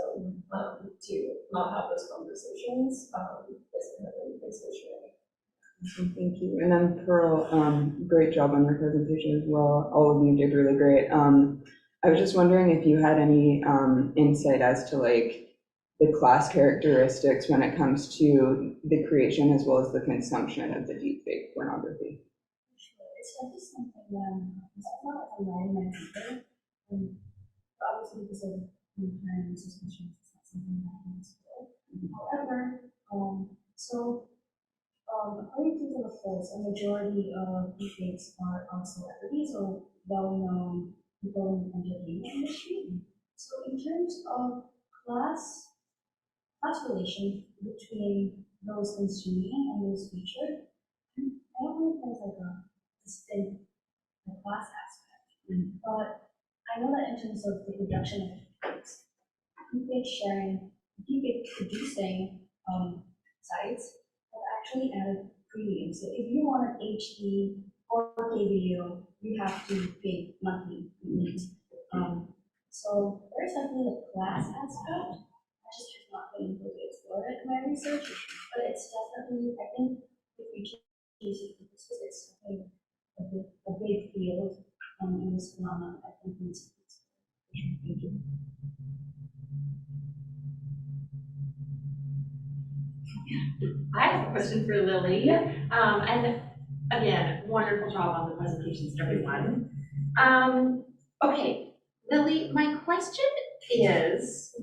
Speaker 16: to not have those conversations is inherently exclusionary.
Speaker 9: Thank you. And then Pearl, great job on your presentation as well. All of you did really great. I was just wondering if you had any insight as to like the class characteristics when it comes to the creation as well as the consumption of the deepfake pornography.
Speaker 12: Sure, it's definitely something it's not a writing my paper, obviously because of parents' suspicions, it's not something that I can explore. However, according to the reports, a majority of deepfakes are of celebrities or well-known people in the entertainment industry. So in terms of class relation between those consuming and those featured, I don't think there's like a distinct class aspect. But I know that in terms of the reduction of deepfake sharing, deepfake producing sites have actually added premium. So if you want an HD 4K video, you have to pay monthly. So there's definitely a class aspect. I just have not been able to explore it in my research, but it's definitely, I think, if we choose it, it's a big field in this phenomenon. I think we need to explore. Thank you.
Speaker 5: I have a question for Lily. And again, wonderful job on the presentations, everyone. Okay, Lily, my question is,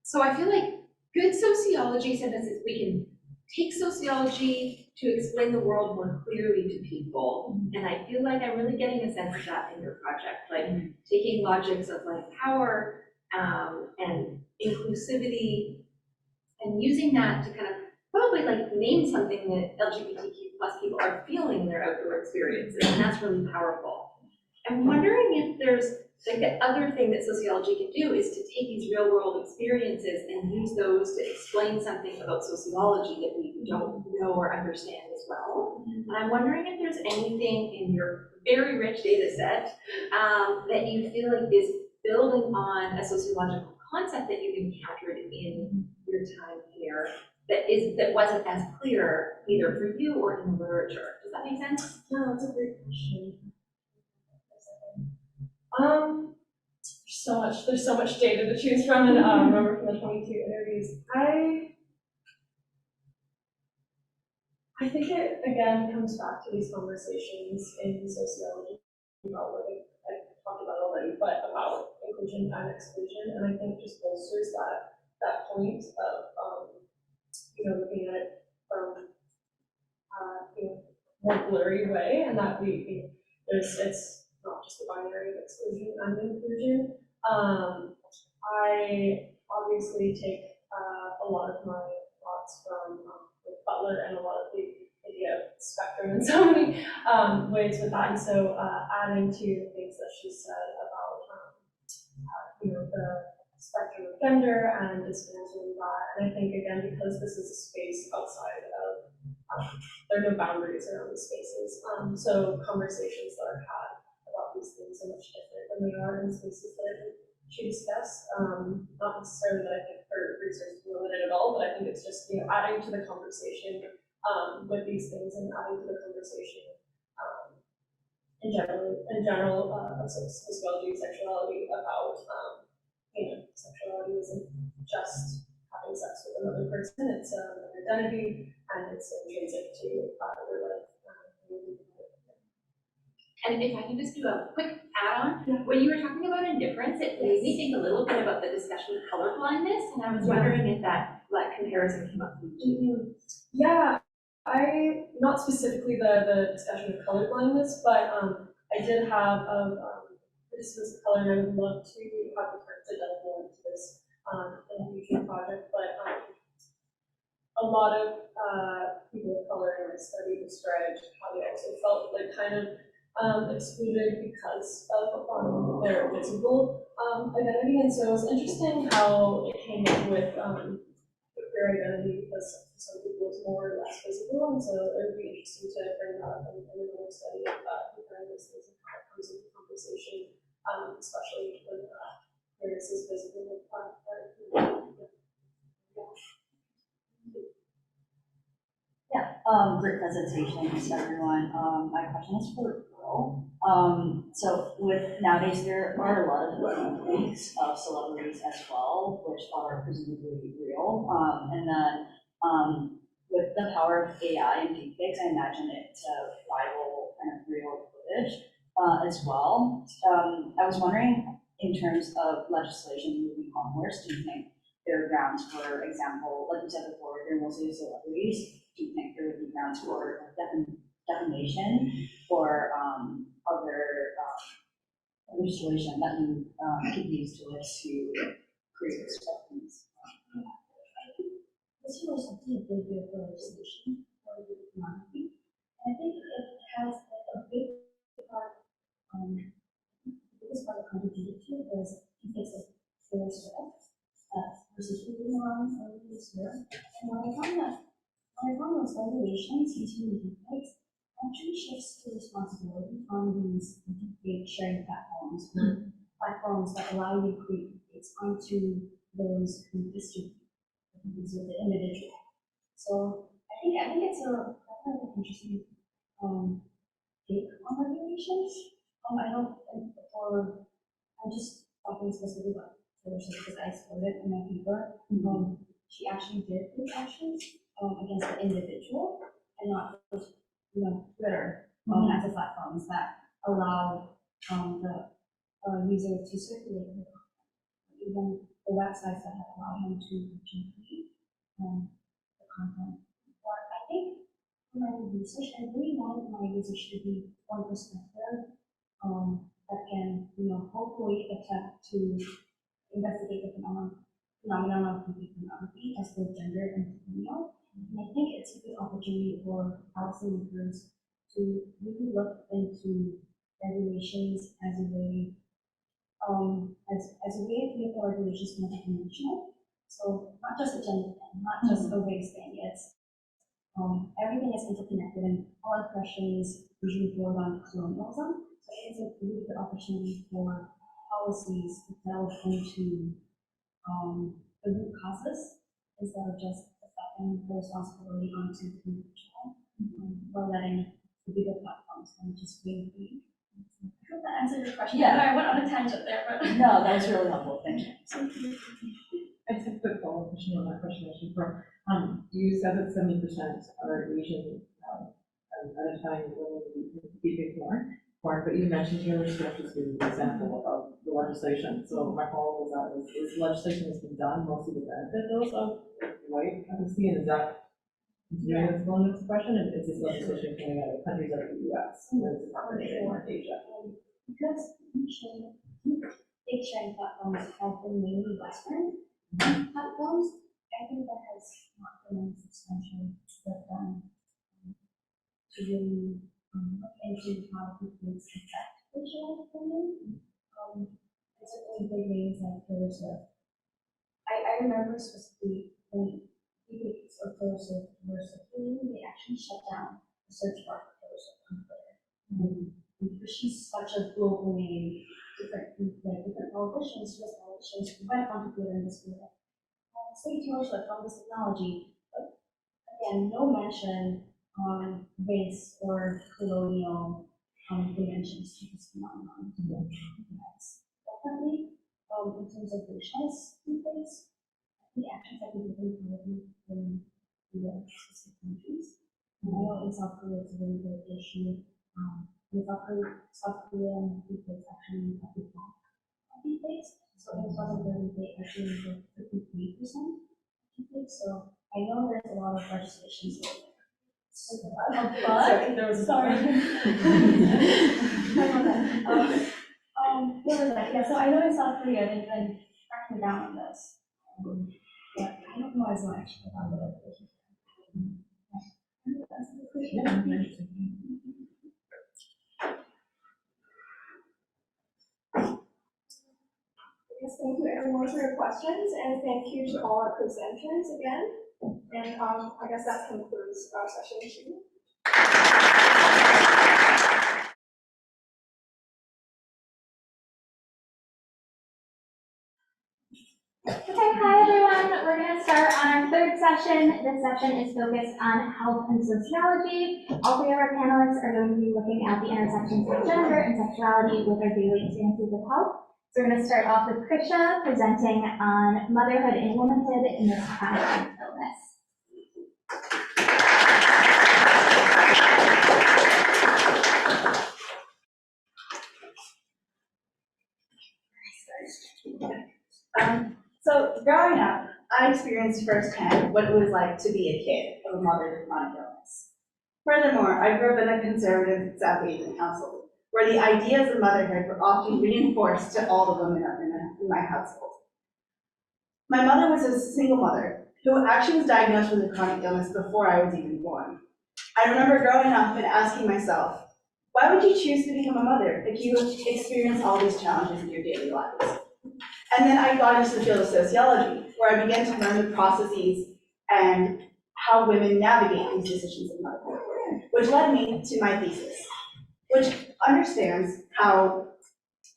Speaker 5: so I feel like good sociology synthesis, we can take sociology to explain the world more clearly to people. And I feel like I'm really getting a sense of that in your project, like taking logics of like power and inclusivity and using that to kind of probably like name something that LGBTQ plus people are feeling in their outdoor experiences, and that's really powerful. I'm wondering if there's like the other thing that sociology can do is to take these real world experiences and use those to explain something about sociology that we don't know or understand as well. And I'm wondering if there's anything in your very rich data set that you feel like is building on a sociological concept that you've encountered in your time here that wasn't as clear either for you or in the literature. Does that make sense?
Speaker 16: No, that's a great question. There's so much data to choose from, and remember from the 22 interviews. I think it again comes back to these conversations in sociology about what I talked about already, but about inclusion and exclusion, and I think just bolsters that point of looking at it from more blurry way, and that it's not just a binary of exclusion and inclusion. I obviously take a lot of my thoughts from Butler and a lot of the idea of spectrum in so many ways with that. And so adding to the things that she said about the spectrum of gender and dismantling that. And I think again, because this is a space outside of there are no boundaries around these spaces. So conversations that are had about these things are much different than they are in spaces that she discussed. Not necessarily that I think her research is limited at all, but I think it's just adding to the conversation with these things and adding to the conversation in general of sociology, sexuality about sexuality isn't just having sex with another person. It's an identity and it's intrinsic to their life.
Speaker 5: And if I can just do a quick add-on, when you were talking about indifference, it made me think a little bit about the discussion of colorblindness, and I was wondering if that comparison came up for you.
Speaker 16: Yeah, not specifically the discussion of colorblindness, but I did have participants of color, and I would love to have the time to delve more into this in a future project, but a lot of people of color in my study described how they also felt like kind of excluded because of their visible identity, and so it was interesting how it came up with their identity because some people is more or less visible, and so it would be interesting to bring that up in another study comparing those things and how it comes into conversation, especially when fairness is visible.
Speaker 10: Great presentation, thanks everyone. My question is for Pearl. So with nowadays there are a lot of deepfakes of celebrities as well, which are presumably real. And then with the power of AI and deepfakes, I imagine it to rival kind of real footage as well. I was wondering, in terms of legislation moving onwards, do you think there are grounds, for example, like you said before, there are mostly celebrities? Do you think there would be grounds for defamation or other legislation that you could use to create acceptance?
Speaker 12: This was a big legislation for the monarchy. I think it has a big part, the biggest part of contributed to was it takes a fair step versus moving on earlier this year. And I found those regulations using deepfakes actually shifts the responsibility from these deepfake sharing platforms, or platforms that allow you to create deepfakes onto those who distribute with the individual. So I think it's a definitely interesting take on regulations. I'm just talking specifically about Taylor Swift because I explored it in my paper. she actually did take actions against the individual and not just, Twitter as a platforms that allow the users to circulate the content, even the websites that have allowed him to create the content. But I think for my research, I really want my research to be one perspective that can, hopefully attempt to investigate the phenomenon of complete pornography as both gender and colonial. And I think it's a good opportunity for policymakers to really look into regulations as a way, as a way to make the regulations more dimensional. So not just a gender thing, not just a race thing. It's everything is interconnected, and all oppressions usually build on colonialism. So it's a really good opportunity for policies to delve into the root causes instead of just affecting the responsibility onto the individual, or letting the bigger platforms kind of just win the lead. I hope that answered your question.
Speaker 10: Yeah.
Speaker 12: I went on a tangent there, but.
Speaker 10: No, that was really helpful, thank you.
Speaker 7: I just have a quick follow-up question on that question actually. You said that 70% are Asian, identifying women keeping porn, but you mentioned Taylor Swift as being an example of the legislation. So my follow-up was that is legislation that's been done mostly to benefit those of white ethnicity, and is that continuing this vulnerable expression, and is this legislation coming out of countries like the US, or is it happening in Asia?
Speaker 12: Because big sharing platforms have been mainly Western platforms, I think that has not been a substantial work done to really look into how people affect visual opinion. And certainly big names like Taylor Swift. I remember specifically when people of Taylor Swift were circulating, they actually shut down the search bar for Taylor Swift on Twitter. Because she's such a global name, different politicians, US politicians, who went onto Twitter and just be like, say Taylor Swift on this technology, but again, no mention on race or colonial dimensions to this phenomenon. Yes, definitely, in terms of racialized things, the actions that we do in the specific countries. I know in South Korea it's a really big issue. In South Korean people actually have to block deepfakes, so it wasn't really big, actually like 53% deepfakes. So I know there's a lot of legislation there. But there was sorry. What was that? Yeah, so I know in South Korea they've been cracking down on this. But I don't know as much about the legislation.
Speaker 13: Yes, thank you everyone for your questions, and thank you to all our presenters again. And I guess that concludes our session 2.
Speaker 1: Okay, hi everyone. We're going to start on our third session. This session is focused on health and sociology. All three of our panelists are going to be looking at the intersections of gender and sexuality with our daily experiences of health. So we're going to start off with Krisha presenting on motherhood and womanhood in this chronic illness.
Speaker 17: So growing up, I experienced firsthand what it was like to be a kid of a mother with chronic illness. Furthermore, I grew up in a conservative South Asian household, where the ideas of motherhood were often reinforced to all the women in my household. My mother was a single mother who actually was diagnosed with a chronic illness before I was even born. I remember growing up and asking myself, why would you choose to become a mother if you experience all these challenges in your daily lives? And then I got into the field of sociology, where I began to learn the processes and how women navigate these decisions of motherhood, which led me to my thesis, which understands how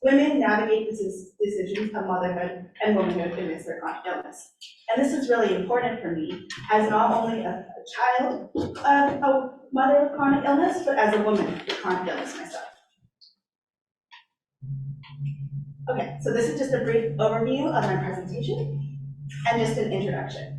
Speaker 17: women navigate these decisions of motherhood and womanhood amidst their chronic illness. And this is really important for me as not only a child of a mother with chronic illness, but as a woman with chronic illness myself. Okay, so this is just a brief overview of my presentation and just an introduction.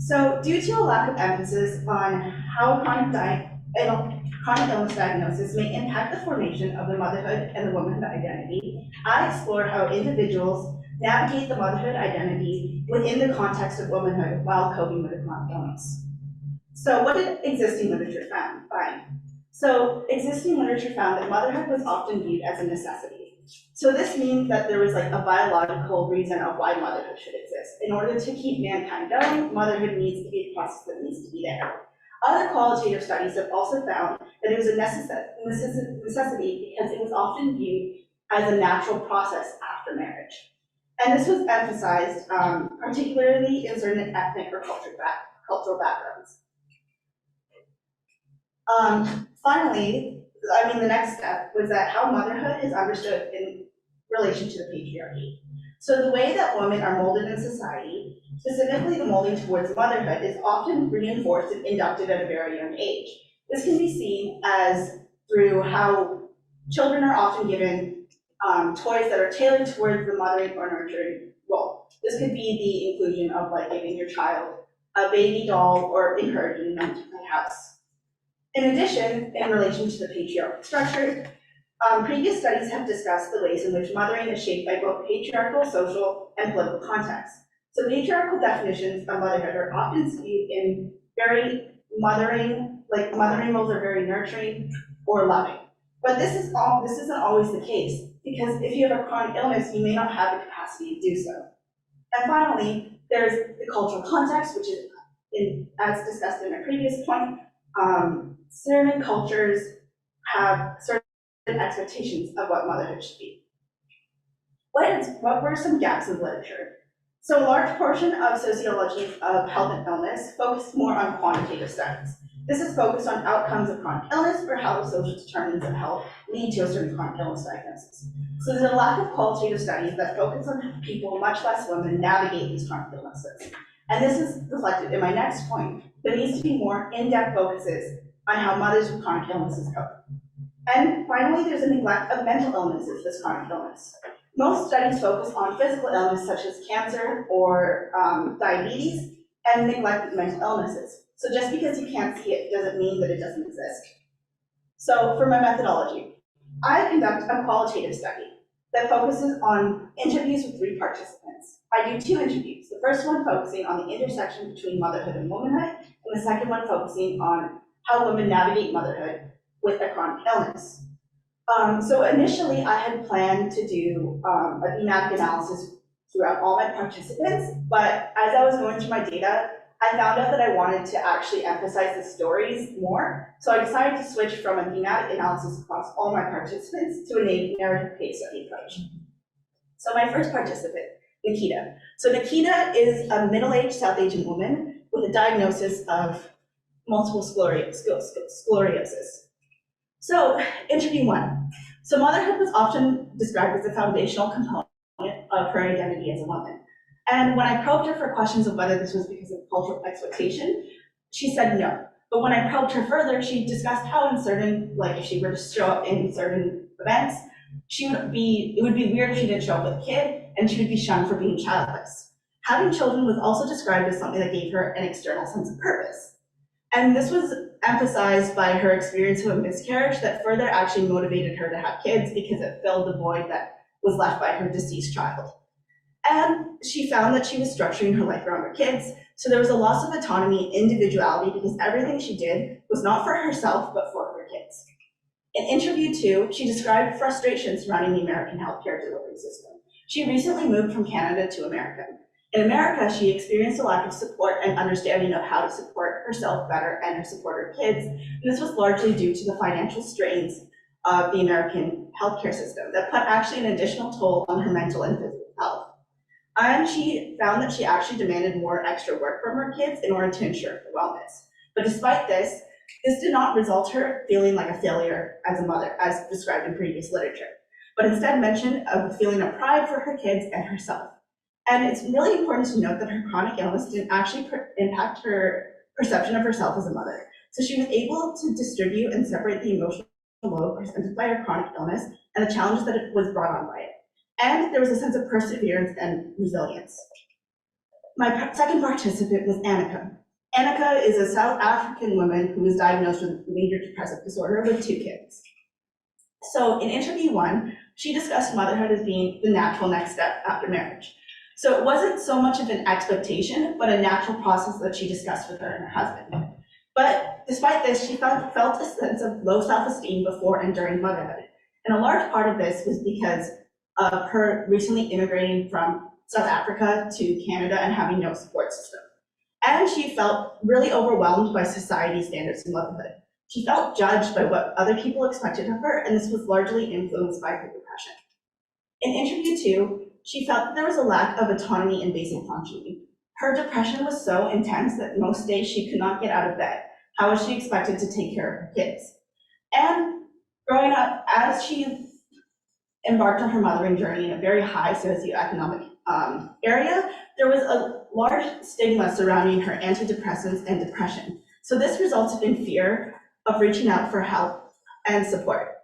Speaker 17: So due to a lack of emphasis on how chronic illness diagnosis may impact the formation of the motherhood and the womanhood identity, I explore how individuals navigate the motherhood identity within the context of womanhood while coping with a chronic illness. So what did existing literature find? So existing literature found that motherhood was often viewed as a necessity. So this means that there was like a biological reason of why motherhood should exist. In order to keep mankind going, motherhood needs to be a process that needs to be there. Other qualitative studies have also found that it was a necessity because it was often viewed as a natural process after marriage. And this was emphasized particularly in certain ethnic or cultural backgrounds. Finally, the next step was that how motherhood is understood in relation to the patriarchy. So the way that women are molded in society, specifically the molding towards motherhood, is often reinforced and inducted at a very young age. This can be seen as through how children are often given toys that are tailored towards the mothering or nurturing role. This could be the inclusion of like giving your child a baby doll or encouraging them to play house. In addition, in relation to the patriarchal structure, previous studies have discussed the ways in which mothering is shaped by both patriarchal, social, and political contexts. So patriarchal definitions of motherhood are often skewed in very mothering roles are very nurturing or loving. But this isn't always the case, because if you have a chronic illness, you may not have the capacity to do so. And finally, there's the cultural context, which is, as discussed in my previous point, certain cultures have certain expectations of what motherhood should be. What were some gaps in literature? So a large portion of sociology of health and illness focused more on quantitative studies. This is focused on outcomes of chronic illness or how the social determinants of health lead to a certain chronic illness diagnosis. So there's a lack of qualitative studies that focus on people, much less women, navigate these chronic illnesses. And this is reflected in my next point. There needs to be more in-depth focuses on how mothers with chronic illnesses cope. And finally, there's a neglect of mental illnesses, this chronic illness. Most studies focus on physical illness such as cancer or diabetes and neglect of mental illnesses. So just because you can't see it doesn't mean that it doesn't exist. So for my methodology, I conduct a qualitative study that focuses on interviews with 3 participants. I do 2 interviews, the first one focusing on the intersection between motherhood and womanhood, and the second one focusing on how women navigate motherhood with a chronic illness. So initially, I had planned to do a thematic analysis throughout all my participants, but as I was going through my data, I found out that I wanted to actually emphasize the stories more, so I decided to switch from a thematic analysis across all my participants to a narrative case study approach. So my first participant, Nikita. So Nikita is a middle-aged South Asian woman with a diagnosis of multiple sclerosis. So, interview 1. So motherhood was often described as a foundational component of her identity as a woman. And when I probed her for questions of whether this was because of cultural expectation, she said no. But when I probed her further, she discussed how in certain, like if she were to show up in certain events, it would be weird if she didn't show up with a kid, and she would be shunned for being childless. Having children was also described as something that gave her an external sense of purpose. And this was emphasized by her experience of a miscarriage that further actually motivated her to have kids because it filled the void that was left by her deceased child. And she found that she was structuring her life around her kids, so there was a loss of autonomy and individuality because everything she did was not for herself, but for her kids. In interview 2, she described frustration surrounding the American healthcare delivery system. She recently moved from Canada to America. In America, she experienced a lack of support and understanding of how to support herself better and to support her kids. And this was largely due to the financial strains of the American healthcare system that put actually an additional toll on her mental and physical health. And she found that she actually demanded more extra work from her kids in order to ensure her wellness. But despite this did not result in her feeling like a failure as a mother, as described in previous literature, but instead mentioned a feeling of pride for her kids and herself. And it's really important to note that her chronic illness didn't actually impact her perception of herself as a mother. So she was able to distribute and separate the emotional load presented by her chronic illness and the challenges that it was brought on by it. And there was a sense of perseverance and resilience. My second participant was Annika. Annika is a South African woman who was diagnosed with major depressive disorder with 2 kids. So in interview 1, she discussed motherhood as being the natural next step after marriage. So it wasn't so much of an expectation, but a natural process that she discussed with her and her husband. But despite this, she felt a sense of low self-esteem before and during motherhood. And a large part of this was because of her recently immigrating from South Africa to Canada and having no support system. And she felt really overwhelmed by society's standards of motherhood. She felt judged by what other people expected of her, and this was largely influenced by her depression. In interview 2, she felt that there was a lack of autonomy in basic functioning. Her depression was so intense that most days she could not get out of bed. How was she expected to take care of her kids? And growing up, as she embarked on her mothering journey in a very high socioeconomic area, there was a large stigma surrounding her antidepressants and depression. So this resulted in fear of reaching out for help and support.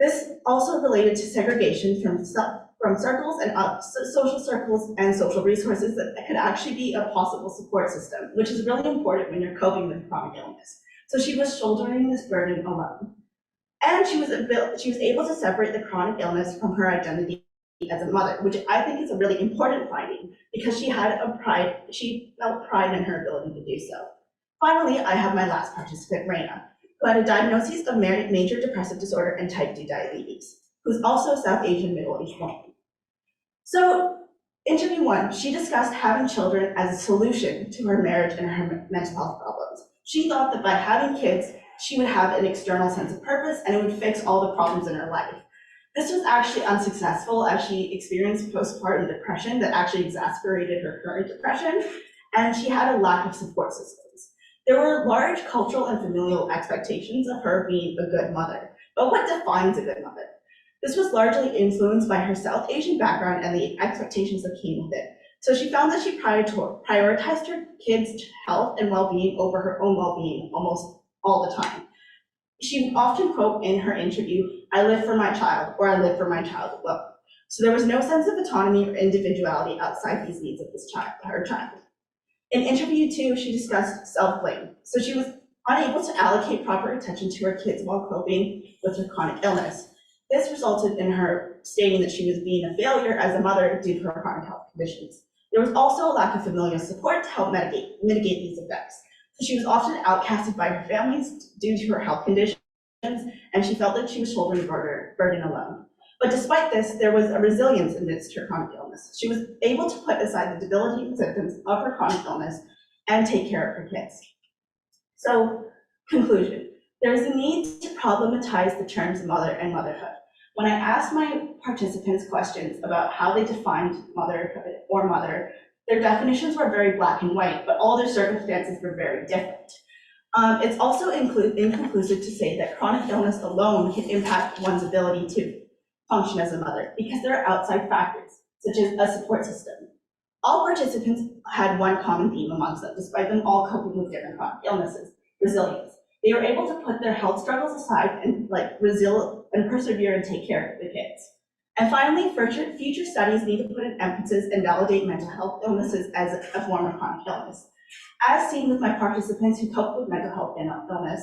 Speaker 17: This also related to segregation from circles and social circles and social resources that could actually be a possible support system, which is really important when you're coping with chronic illness. So she was shouldering this burden alone. And she was able to separate the chronic illness from her identity as a mother, which I think is a really important finding because she felt pride in her ability to do so. Finally, I have my last participant, Raina, who had a diagnosis of major depressive disorder and type 2 diabetes, who's also South Asian middle-aged woman. So, interview 1, she discussed having children as a solution to her marriage and her mental health problems. She thought that by having kids, she would have an external sense of purpose and it would fix all the problems in her life. This was actually unsuccessful as she experienced postpartum depression that actually exacerbated her current depression, and she had a lack of support systems. There were large cultural and familial expectations of her being a good mother, but what defines a good mother? This was largely influenced by her South Asian background and the expectations that came with it. So she found that she prioritized her kids' health and well-being over her own well-being almost all the time. She would often quote in her interview, "I live for my child," or "I live for my child alone." So there was no sense of autonomy or individuality outside these needs of her child. In interview 2, she discussed self-blame. So she was unable to allocate proper attention to her kids while coping with her chronic illness. This resulted in her stating that she was being a failure as a mother due to her chronic health conditions. There was also a lack of familial support to help mitigate these effects. So she was often outcasted by her families due to her health conditions, and she felt that she was shouldering the burden alone. But despite this, there was a resilience amidst her chronic illness. She was able to put aside the debilitating symptoms of her chronic illness and take care of her kids. So, conclusion. There is a need to problematize the terms mother and motherhood. When I asked my participants questions about how they defined motherhood or mother, their definitions were very black and white, but all their circumstances were very different. It's also inconclusive to say that chronic illness alone can impact one's ability to function as a mother because there are outside factors, such as a support system. All participants had one common theme amongst them, despite them all coping with different chronic illnesses: resilience. They were able to put their health struggles aside and persevere and take care of the kids. And finally, future studies need to put an emphasis and validate mental health illnesses as a form of chronic illness. As seen with my participants who coped with mental health illness,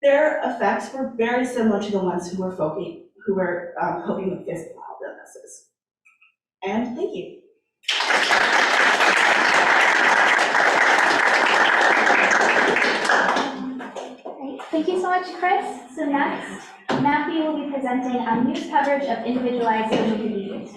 Speaker 17: their effects were very similar to the ones who were coping with physical health illnesses. And thank you.
Speaker 1: Thank you so much, Chris. So next, Matthew will be presenting on news coverage of individualized social behaviors.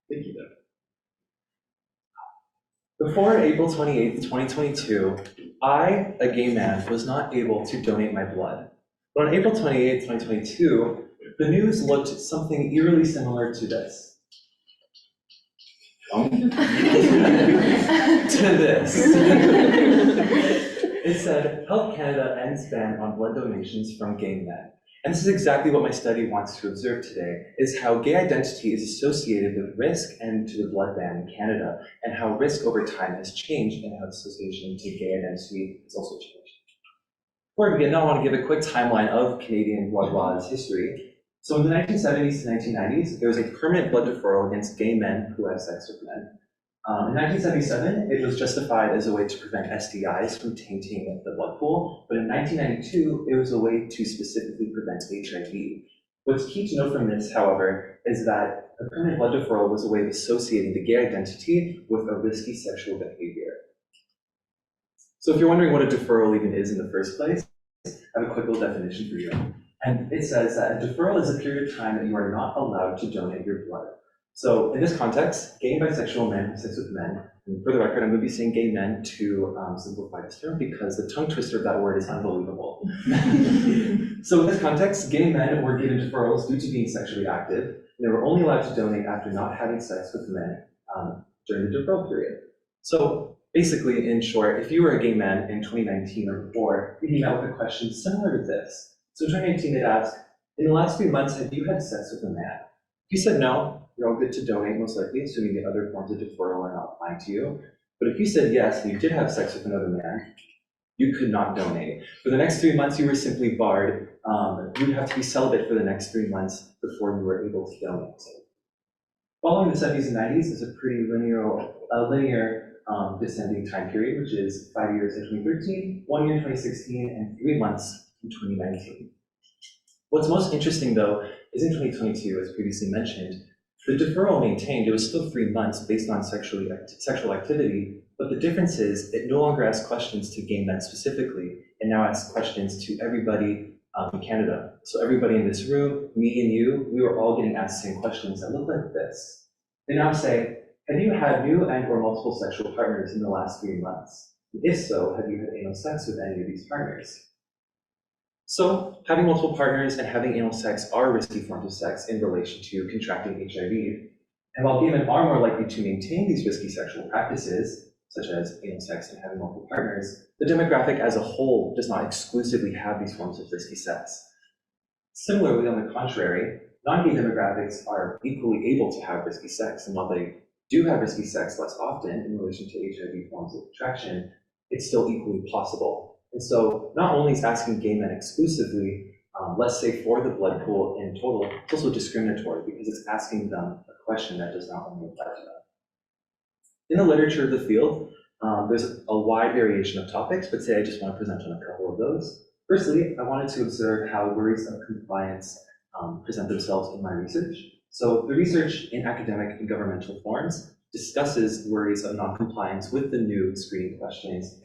Speaker 18: Thank you. Before April 28th, 2022, I, a gay man, was not able to donate my blood. But on April 28th, 2022, the news looked something eerily similar to this. to this. It said, Health Canada ends ban on blood donations from gay men. And this is exactly what my study wants to observe today, is how gay identity is associated with risk and to the blood ban in Canada, and how risk over time has changed and how the association to gay identity has also changed. Before we begin, I want to give a quick timeline of Canadian blood law's history. So in the 1970s to 1990s, there was a permanent blood deferral against gay men who had sex with men. In 1977, it was justified as a way to prevent STIs from tainting the blood pool, but in 1992, it was a way to specifically prevent HIV. What's key to note from this, however, is that a permanent blood deferral was a way of associating the gay identity with a risky sexual behavior. So if you're wondering what a deferral even is in the first place, I have a quick little definition for you. And it says that a deferral is a period of time that you are not allowed to donate your blood. So in this context, gay and bisexual men have sex with men. And for the record, I'm going to be saying gay men to simplify this term because the tongue twister of that word is unbelievable. So in this context, gay men were given deferrals due to being sexually active, and they were only allowed to donate after not having sex with men during the deferral period. So basically, in short, if you were a gay man in 2019 or before, you came out with a question similar to this. So in 2019, they'd ask, in the last 3 months, have you had sex with a man? If you said no, you're all good to donate, most likely, assuming the other forms of deferral are not applying to you. But if you said yes, and you did have sex with another man, you could not donate. For the next 3 months, you were simply barred. You would have to be celibate for the next 3 months before you were able to donate. So, following the 70s and 90s is a pretty linear descending time period, which is 5 years in 2013, 1 year in 2016, and 3 months in 2019. What's most interesting, though, is in 2022, as previously mentioned, the deferral maintained, it was still 3 months based on sexual activity, but the difference is it no longer asks questions to gay men specifically, and now asks questions to everybody in Canada. So everybody in this room, me and you, we were all getting asked the same questions that look like this. They now say, have you had new and or multiple sexual partners in the last 3 months? If so, have you had anal sex with any of these partners? So having multiple partners and having anal sex are risky forms of sex in relation to contracting HIV. And while gay men are more likely to maintain these risky sexual practices, such as anal sex and having multiple partners, the demographic as a whole does not exclusively have these forms of risky sex. Similarly, on the contrary, non-gay demographics are equally able to have risky sex, and while they do have risky sex less often in relation to HIV forms of contraction, it's still equally possible. And so not only is asking gay men exclusively, let's say for the blood pool in total, it's also discriminatory because it's asking them a question that does not only apply to them. In the literature of the field, there's a wide variation of topics, but today I just want to present on a couple of those. Firstly, I wanted to observe how worries of compliance present themselves in my research. So the research in academic and governmental forums discusses worries of non-compliance with the new screening questions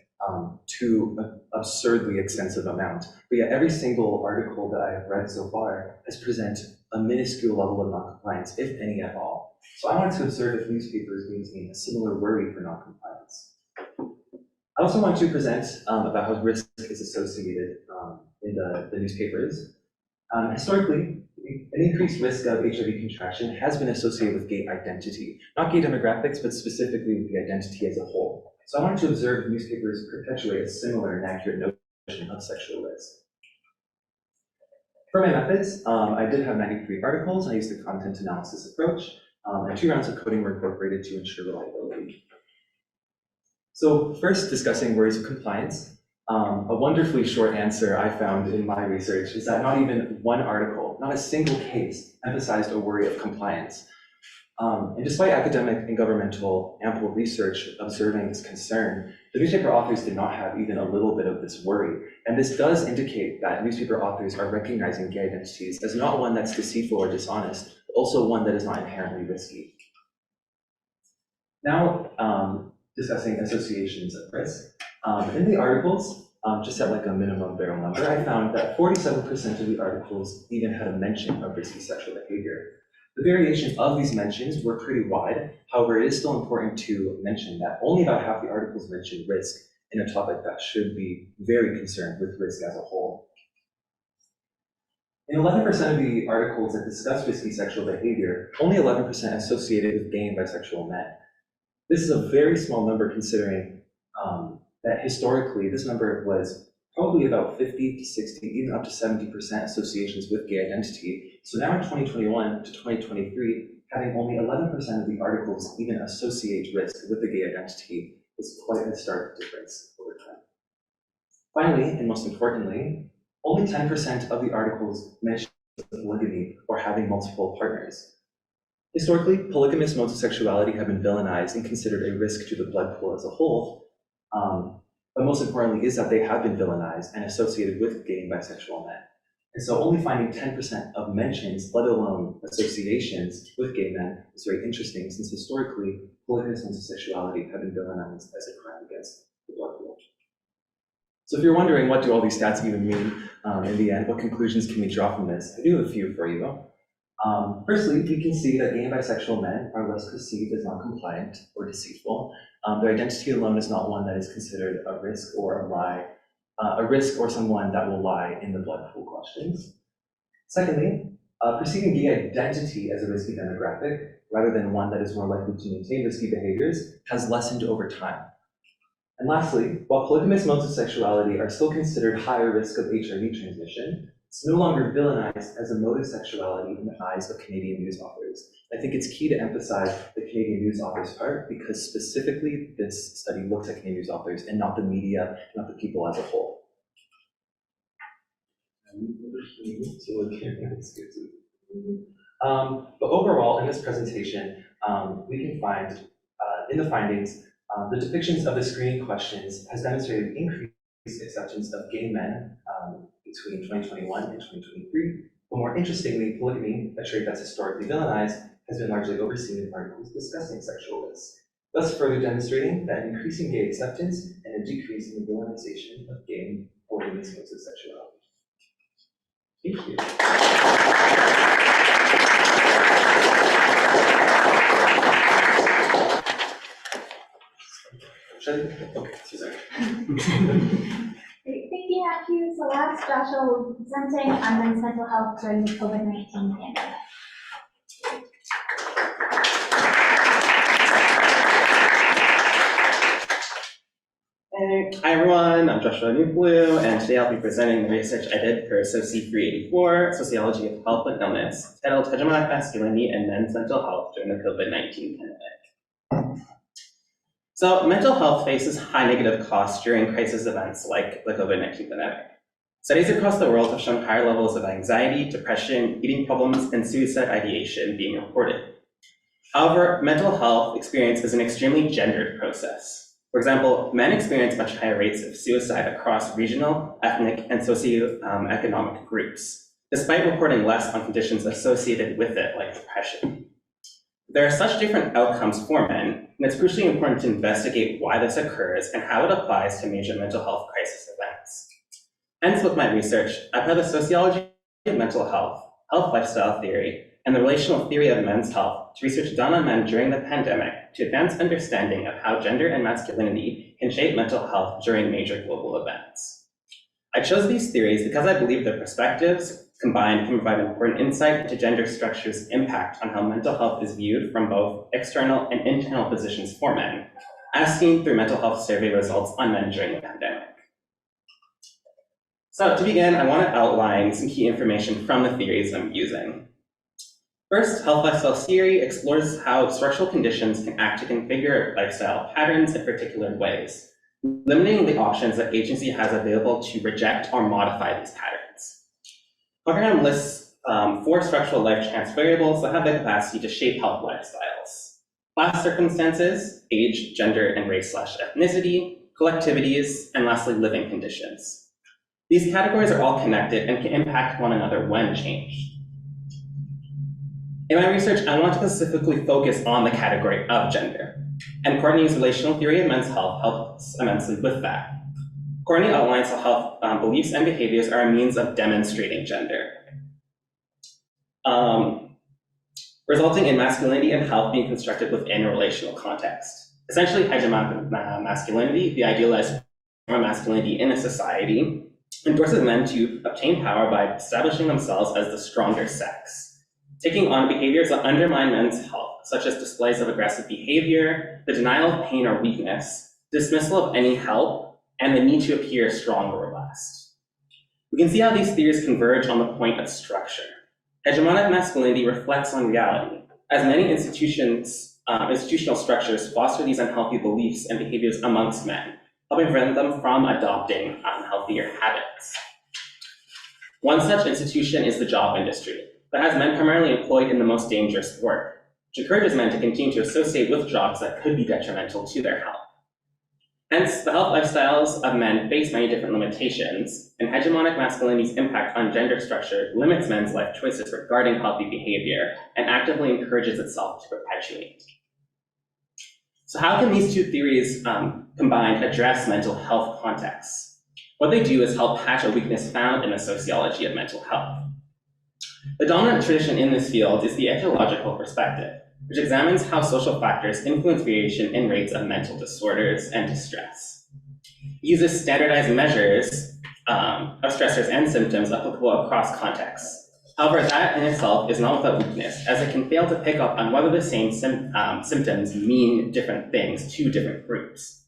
Speaker 18: to an absurdly extensive amount. But yet every single article that I have read so far has presented a minuscule level of non-compliance, if any at all. So I wanted to observe if newspapers maintain a similar worry for non-compliance. I also want to present about how risk is associated in the newspapers. Historically, an increased risk of HIV contraction has been associated with gay identity, not gay demographics, but specifically with the identity as a whole. So I wanted to observe if newspapers perpetuate a similar and accurate notion of sexual risk. For my methods, I did have 93 articles. I used the content analysis approach, and 2 rounds of coding were incorporated to ensure reliability. So first, discussing worries of compliance. A wonderfully short answer I found in my research is that not even one article, not a single case, emphasized a worry of compliance. And despite academic and governmental ample research observing this concern, the newspaper authors did not have even a little bit of this worry. And this does indicate that newspaper authors are recognizing gay identities as not one that's deceitful or dishonest, but also one that is not inherently risky. Now, discussing associations of risk. In the articles, just at like a minimum barrel number, I found that 47% of the articles even had a mention of risky sexual behavior. The variation of these mentions were pretty wide. However, it is still important to mention that only about half the articles mention risk in a topic that should be very concerned with risk as a whole. In 11% of the articles that discuss risky sexual behavior, only 11% associated with gay and bisexual men. This is a very small number considering that historically this number was probably about 50 to 60, even up to 70% associations with gay identity. So now in 2021 to 2023, having only 11% of the articles even associate risk with the gay identity is quite a stark difference over time. Finally, and most importantly, only 10% of the articles mention polygamy or having multiple partners. Historically, polygamous modes of sexuality have been villainized and considered a risk to the blood pool as a whole. But most importantly is that they have been villainized and associated with gay and bisexual men. And so only finding 10% of mentions, let alone associations with gay men, is very interesting, since historically, polygamous modes of sexuality have been villainized as a crime against the blood pool. So if you're wondering what do all these stats even mean in the end, what conclusions can we draw from this, I do have a few for you. Firstly, we can see that gay and bisexual men are less perceived as non-compliant or deceitful. Their identity alone is not one that is considered a risk or a lie, a risk or someone that will lie in the blood pool questions. Secondly, perceiving gay identity as a risky demographic, rather than one that is more likely to maintain risky behaviors, has lessened over time. And lastly, while polygamous modes of sexuality are still considered higher risk of HIV transmission, it's no longer villainized as a mode of sexuality in the eyes of Canadian news authors. I think it's key to emphasize the Canadian news authors part, because specifically this study looks at Canadian news authors and not the media, not the people as a whole. But overall, in this presentation, we can find in the findings, the depictions of the screening questions has demonstrated increased acceptance of gay men between 2021 and 2023. But more interestingly, polygamy, a trait that's historically villainized, has been largely overseen in articles discussing sexual risk, thus further demonstrating that increasing gay acceptance and a decrease in the villainization of gay and polygamous modes of sexuality. Thank you. Okay, Suzanne.
Speaker 19: Great, thank you, Matthew. So last, Joshua will be presenting on men's mental health during the COVID-19 pandemic.
Speaker 20: Hi everyone, I'm Joshua Newblue, and today I'll be presenting the research I did for SOC 384, Sociology of Health and Illness, titled Hegemonic Masculinity and Men's Mental Health During the COVID-19 Pandemic. So mental health faces high negative costs during crisis events like the COVID-19 pandemic. Studies across the world have shown higher levels of anxiety, depression, eating problems, and suicide ideation being reported. However, mental health experience is an extremely gendered process. For example, men experience much higher rates of suicide across regional, ethnic, and socioeconomic groups, despite reporting less on conditions associated with it, like depression. There are such different outcomes for men, and it's crucially important to investigate why this occurs and how it applies to major mental health crisis events. Hence, with my research, I've had the sociology of mental health, health lifestyle theory, and the relational theory of men's health to research done on men during the pandemic to advance understanding of how gender and masculinity can shape mental health during major global events. I chose these theories because I believe their perspectives combined can provide important insight into gender structure's impact on how mental health is viewed from both external and internal positions for men, as seen through mental health survey results on men during the pandemic. So to begin, I want to outline some key information from the theories I'm using. First, health lifestyle theory explores how structural conditions can act to configure lifestyle patterns in particular ways, limiting the options that agency has available to reject or modify these patterns. The program lists 4 structural life chance variables that have the capacity to shape health lifestyles: class circumstances, age, gender, and race/ethnicity, collectivities, and lastly, living conditions. These categories are all connected and can impact one another when changed. In my research, I want to specifically focus on the category of gender, and Courtney's relational theory of men's health helps immensely with that. Courtney outlines how health beliefs and behaviors are a means of demonstrating gender, resulting in masculinity and health being constructed within a relational context. Essentially, hegemonic masculinity, the idealized form of masculinity in a society, endorses men to obtain power by establishing themselves as the stronger sex, taking on behaviors that undermine men's health, such as displays of aggressive behavior, the denial of pain or weakness, dismissal of any help, and the need to appear strong or robust. We can see how these theories converge on the point of structure. Hegemonic masculinity reflects on reality, as many institutional structures foster these unhealthy beliefs and behaviors amongst men, helping prevent them from adopting healthier habits. One such institution is the job industry, that has men primarily employed in the most dangerous work, which encourages men to continue to associate with jobs that could be detrimental to their health. Hence, the health lifestyles of men face many different limitations, and hegemonic masculinity's impact on gender structure limits men's life choices regarding healthy behavior and actively encourages itself to perpetuate. So how can these two theories combined address mental health contexts? What they do is help patch a weakness found in the sociology of mental health. The dominant tradition in this field is the etiological perspective, which examines how social factors influence variation in rates of mental disorders and distress. It uses standardized measures of stressors and symptoms applicable across contexts. However, that in itself is not without weakness, as it can fail to pick up on whether the same symptoms mean different things to different groups.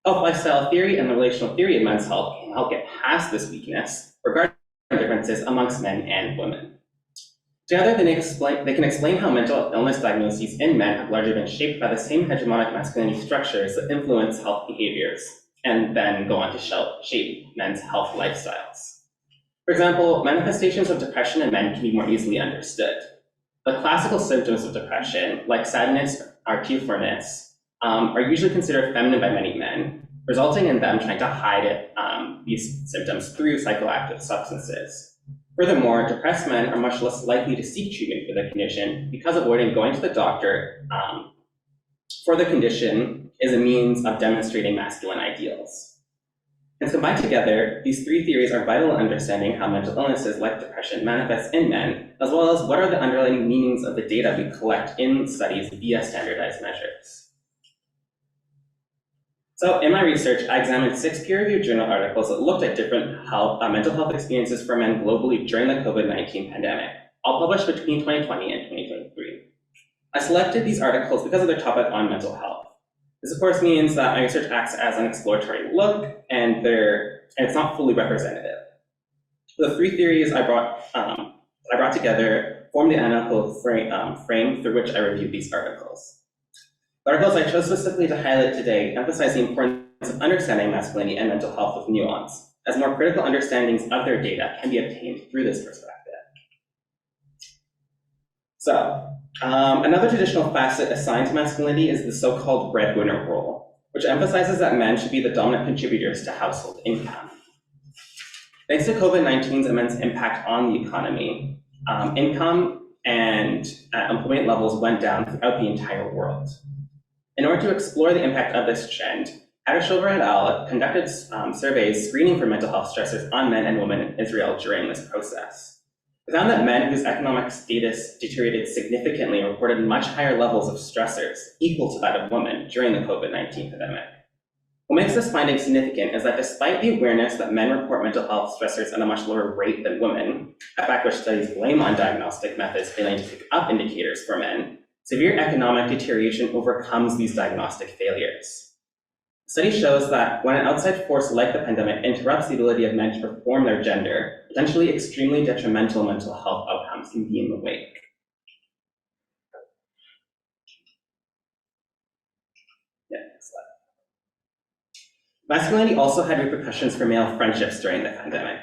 Speaker 20: Health lifestyle theory and the relational theory of men's health can help get past this weakness regarding differences amongst men and women. Together, they can explain how mental illness diagnoses in men have largely been shaped by the same hegemonic masculinity structures that influence health behaviors, and then go on to shape men's health lifestyles. For example, manifestations of depression in men can be more easily understood. The classical symptoms of depression, like sadness or tearfulness, are usually considered feminine by many men, resulting in them trying to hide these symptoms through psychoactive substances. Furthermore, depressed men are much less likely to seek treatment for the condition because avoiding going to the doctor for the condition is a means of demonstrating masculine ideals. And combined together, these three theories are vital in understanding how mental illnesses like depression manifest in men, as well as what are the underlying meanings of the data we collect in studies via standardized measures. So in my research, I examined 6 peer-reviewed journal articles that looked at different mental health experiences for men globally during the COVID-19 pandemic, all published between 2020 and 2023. I selected these articles because of their topic on mental health. This, of course, means that my research acts as an exploratory look, and it's not fully representative. The 3 theories I brought together form the analytical frame through which I reviewed these articles. The articles I chose specifically to highlight today emphasize the importance of understanding masculinity and mental health with nuance, as more critical understandings of their data can be obtained through this perspective. So, another traditional facet assigned to masculinity is the so-called breadwinner role, which emphasizes that men should be the dominant contributors to household income. Thanks to COVID-19's immense impact on the economy, income and employment levels went down throughout the entire world. In order to explore the impact of this trend, Adeshover et al. Conducted surveys screening for mental health stressors on men and women in Israel during this process. They found that men whose economic status deteriorated significantly reported much higher levels of stressors equal to that of women during the COVID-19 pandemic. What makes this finding significant is that despite the awareness that men report mental health stressors at a much lower rate than women, a fact which studies blame on diagnostic methods failing to pick up indicators for men, severe economic deterioration overcomes these diagnostic failures. The study shows that when an outside force like the pandemic interrupts the ability of men to perform their gender, potentially extremely detrimental mental health outcomes can be in the wake. Next slide. Masculinity also had repercussions for male friendships during the pandemic.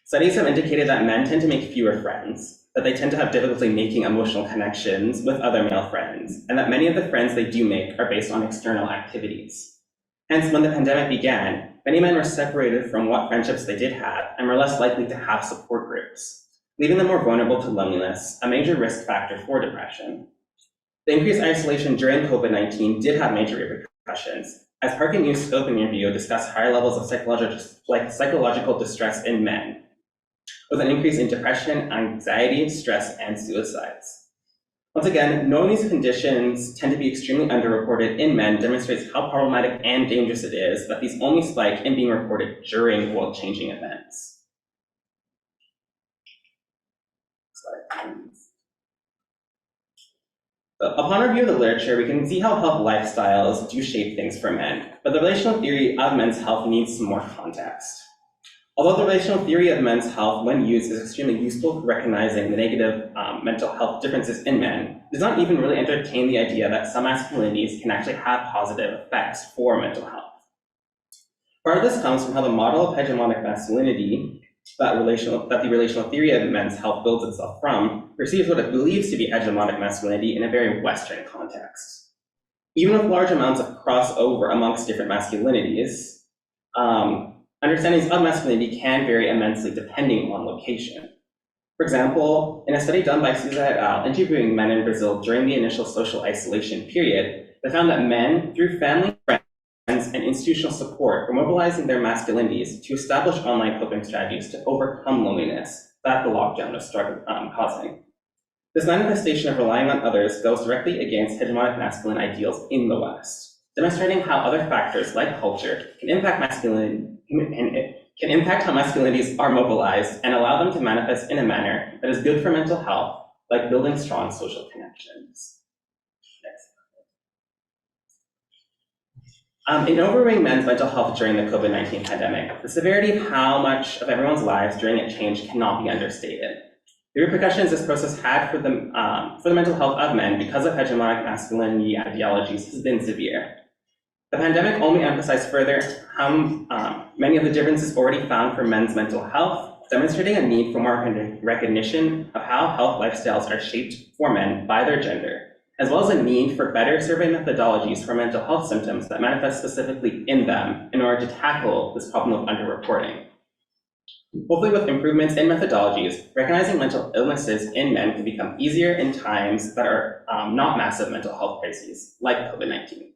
Speaker 20: Studies have indicated that men tend to make fewer friends, that they tend to have difficulty making emotional connections with other male friends, and that many of the friends they do make are based on external activities. Hence, when the pandemic began, many men were separated from what friendships they did have and were less likely to have support groups, leaving them more vulnerable to loneliness, a major risk factor for depression. The increased isolation during COVID-19 did have major repercussions, as Park New's scope and review discussed higher levels of psychological distress in men, with an increase in depression, anxiety, stress, and suicides. Once again, knowing these conditions tend to be extremely underreported in men demonstrates how problematic and dangerous it is that these only spike in being reported during world-changing events. Upon review of the literature, we can see how health lifestyles do shape things for men, but the relational theory of men's health needs some more context. Although the relational theory of men's health, when used, is extremely useful for recognizing the negative mental health differences in men, it does not even really entertain the idea that some masculinities can actually have positive effects for mental health. Part of this comes from how the model of hegemonic masculinity that the relational theory of men's health builds itself from perceives what it believes to be hegemonic masculinity in a very Western context. Even with large amounts of crossover amongst different masculinities, understandings of masculinity can vary immensely depending on location. For example, in a study done by Souza et al. Interviewing men in Brazil during the initial social isolation period, they found that men, through family, friends, and institutional support, were mobilizing their masculinities to establish online coping strategies to overcome loneliness that the lockdown was causing. This manifestation of relying on others goes directly against hegemonic masculine ideals in the West, demonstrating how other factors like culture can impact how masculinities are mobilized and allow them to manifest in a manner that is good for mental health, like building strong social connections. In overviewing men's mental health during the COVID-19 pandemic, the severity of how much of everyone's lives during it changed cannot be understated. The repercussions this process had for the mental health of men because of hegemonic masculinity ideologies has been severe. The pandemic only emphasized further how many of the differences already found for men's mental health, demonstrating a need for more recognition of how health lifestyles are shaped for men by their gender, as well as a need for better survey methodologies for mental health symptoms that manifest specifically in them in order to tackle this problem of underreporting. Hopefully with improvements in methodologies, recognizing mental illnesses in men can become easier in times that are not massive mental health crises, like COVID-19.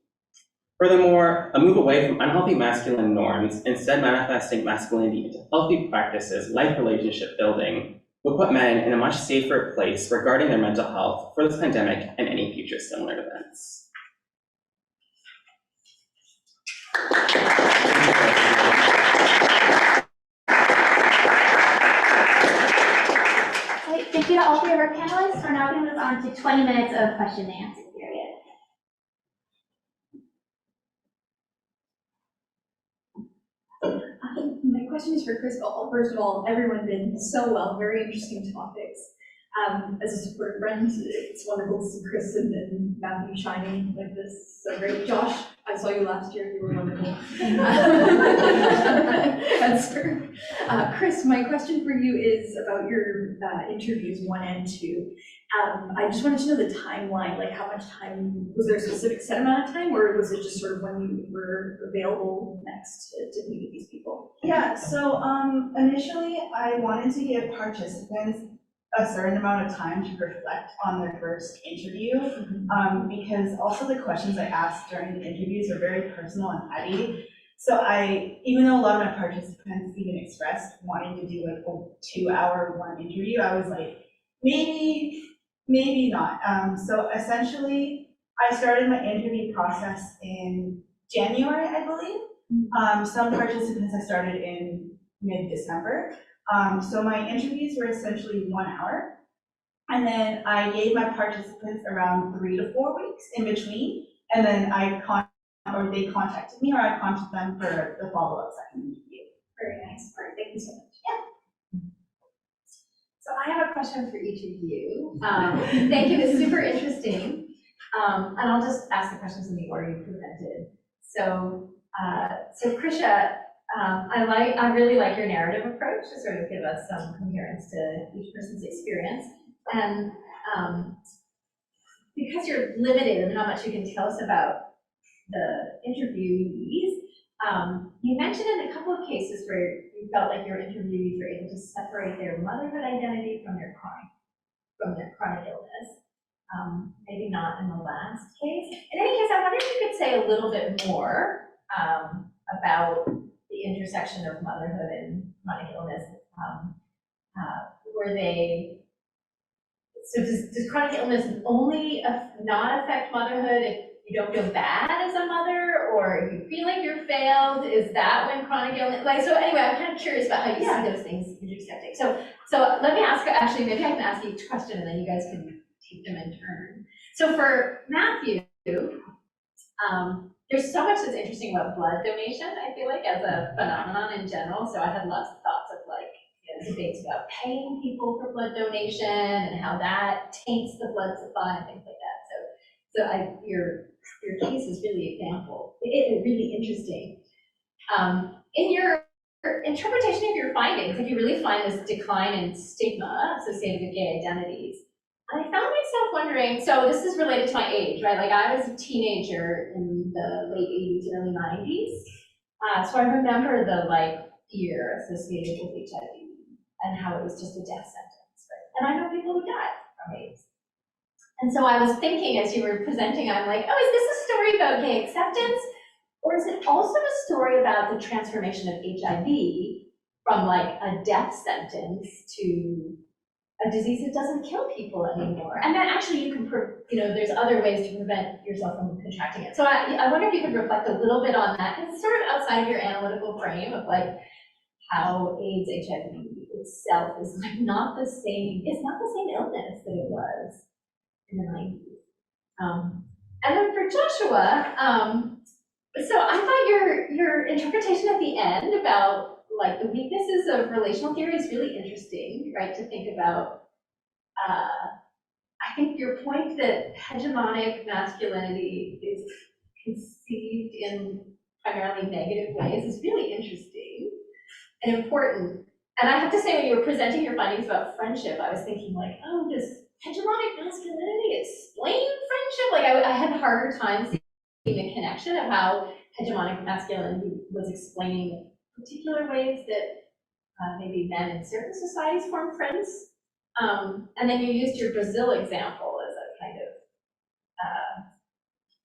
Speaker 20: Furthermore, a move away from unhealthy masculine norms, instead manifesting masculinity into healthy practices like relationship building, will put men in a much safer place regarding their mental health for this pandemic and any future similar events.
Speaker 19: Thank you to all three of our panelists. We're now going to move on to 20 minutes of question and answer period.
Speaker 21: My question is for Chris. First of all, everyone did so well, very interesting topics. As a supportive friend, it's wonderful to see Chris and Matthew shining like this. So great. Josh, I saw you last year, you were wonderful. And SURC. Chris, my question for you is about your interviews 1 and 2. I just wanted to know the timeline, like how much time, was there a specific set amount of time, or was it just sort of when you were available next to meet with these people?
Speaker 17: Yeah, so initially I wanted to give participants a certain amount of time to reflect on their first interview, because also the questions I asked during the interviews were very personal and heady. So even though a lot of my participants even expressed wanting to do like a 2-hour one interview, I was like, maybe not. So essentially, I started my interview process in January, I believe. Some participants I started in mid-December. So my interviews were essentially 1 hour. And then I gave my participants around 3 to 4 weeks in between. And then they contacted me, or I contacted them for the follow-up second interview.
Speaker 21: Very nice. All right, thank you so much.
Speaker 17: Yeah.
Speaker 5: So I have a question for each of you. Thank you, it's super interesting. And I'll just ask the questions in the order you presented. So Krisha, I really like your narrative approach to sort of give us some coherence to each person's experience. And because you're limited in how much you can tell us about the interviewees, you mentioned in a couple of cases where you felt like your interviewees were able to separate their motherhood identity from their chronic illness. Maybe not in the last case. In any case, I wonder if you could say a little bit more about the intersection of motherhood and chronic illness. Does chronic illness only not affect motherhood if you don't feel bad as a mother, or you feel like you're failed? Is that when chronic illness, so anyway, I'm kind of curious about how you see those things intersecting. So let me ask, actually, maybe I can ask each question and then you guys can take them in turn. So for Matthew, there's so much that's interesting about blood donation, I feel like, as a phenomenon in general. So I had lots of thoughts of like, debates about paying people for blood donation and how that taints the blood supply and things like that. So your case is really really interesting. In your interpretation of your findings, if you really find this decline in stigma associated with gay identities, I found myself wondering, so this is related to my age, right? Like I was a teenager in the late 80s, early 90s. So I remember the fear associated with HIV and how it was just a death sentence, right? And I know people who died from AIDS. And so I was thinking as you were presenting, I'm like, oh, is this a story about gay acceptance? Or is it also a story about the transformation of HIV from a death sentence to a disease that doesn't kill people anymore? And then actually you can, there's other ways to prevent yourself from contracting it. So I wonder if you could reflect a little bit on that, because it's sort of outside of your analytical frame of how AIDS, HIV itself is not the same, it's not the same illness that it was in the 90s. And then for Joshua, so I thought your interpretation at the end about the weaknesses of relational theory is really interesting, right? To think about, I think your point that hegemonic masculinity is conceived in primarily negative ways is really interesting and important. And I have to say, when you were presenting your findings about friendship, I was thinking oh, does hegemonic masculinity explain friendship? I had a harder time seeing the connection of how hegemonic masculinity was explaining particular ways that maybe men in certain societies form friends. And then you used your Brazil example as a kind of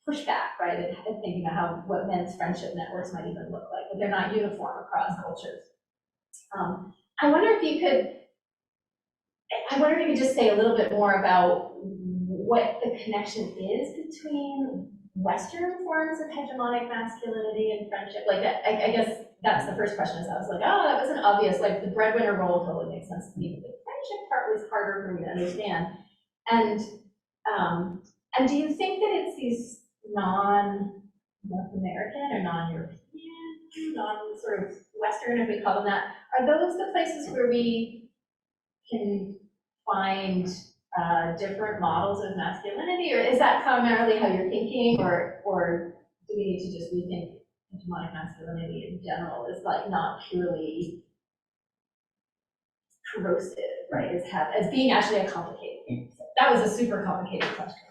Speaker 5: pushback, right? And thinking about what men's friendship networks might even look like, but they're not uniform across cultures. I wonder if you could just say a little bit more about what the connection is between Western forms of hegemonic masculinity and friendship. I guess that's the first question. Is I was oh, that wasn't obvious. The breadwinner role totally makes sense to me, but the friendship part was harder for me to understand. And do you think that it's these non-North American or non-European, non-sort of Western, if we call them that, are those the places where we can find different models of masculinity, or is that primarily how you're thinking, or do we need to just rethink hegemonic masculinity in general as not purely corrosive, right? As being actually a complicated thing. So that was a super complicated question.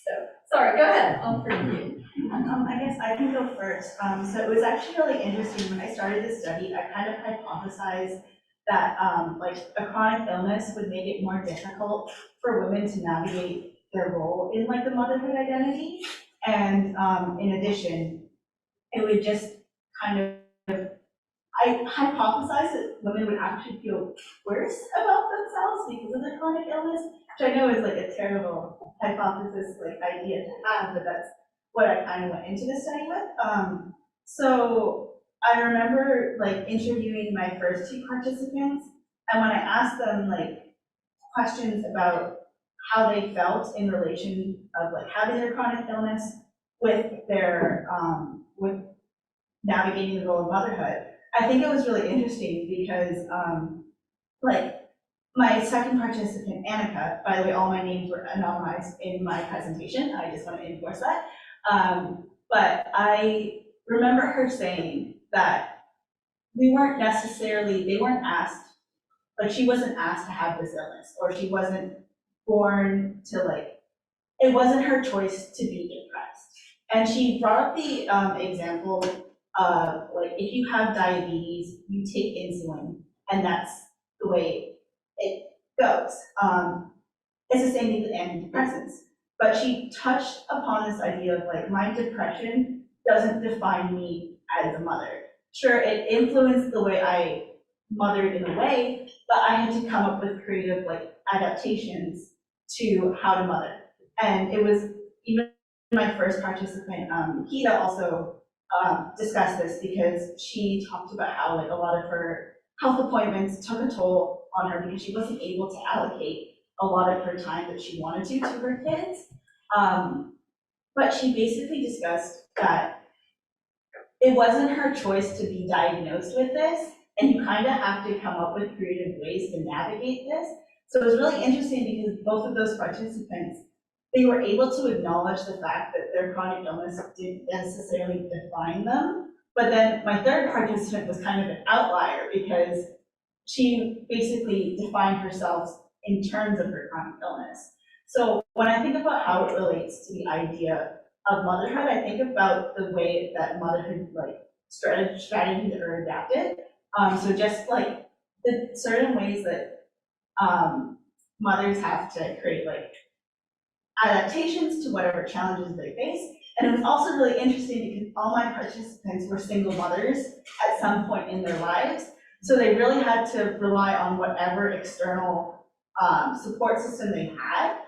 Speaker 5: So sorry, go ahead. I'll forgive you.
Speaker 17: I guess I can go first. So it was actually really interesting when I started this study. I kind of hypothesized that a chronic illness would make it more difficult for women to navigate their role in the motherhood identity. And in addition, it would just kind of, I hypothesized that women would actually feel worse about themselves because of their chronic illness, which I know is a terrible hypothesis idea to have, but that's what I kind of went into the study with. So I remember interviewing my first two participants, and when I asked them questions about how they felt in relation of having their chronic illness with their with navigating the role of motherhood, I think it was really interesting because my second participant, Annika, by the way, all my names were anonymized in my presentation. I just want to enforce that. But I remember her saying that they weren't asked, she wasn't asked to have this illness, or she wasn't born to it wasn't her choice to be depressed. And she brought up the example of if you have diabetes, you take insulin, and that's the way it goes. It's the same thing with antidepressants. But she touched upon this idea of my depression doesn't define me as a mother. Sure, it influenced the way I mothered in a way, but I had to come up with creative adaptations to how to mother. And it was even my first participant, Kita, also discussed this because she talked about how a lot of her health appointments took a toll on her because she wasn't able to allocate a lot of her time that she wanted to her kids. But she basically discussed that it wasn't her choice to be diagnosed with this, and you kind of have to come up with creative ways to navigate this. So it was really interesting because both of those participants, they were able to acknowledge the fact that their chronic illness didn't necessarily define them. But then my third participant was kind of an outlier because she basically defined herself in terms of her chronic illness. So when I think about how it relates to the idea of motherhood, I think about the way that motherhood strategies are adapted. So just like the certain ways that mothers have to create adaptations to whatever challenges they face. And it was also really interesting because all my participants were single mothers at some point in their lives. So they really had to rely on whatever external support system they had.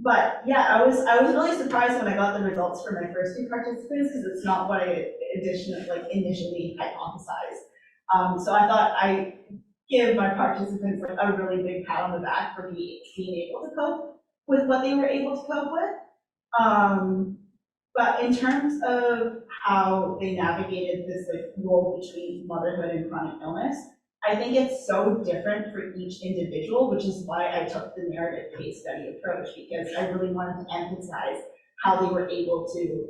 Speaker 17: But yeah, I was really surprised when I got the results for my first two participants because it's not what I initially hypothesized. So I thought I give my participants a really big pat on the back for being able to cope with what they were able to cope with. But in terms of how they navigated this role between motherhood and chronic illness, I think it's so different for each individual, which is why I took the narrative case study approach, because I really wanted to emphasize how they were able to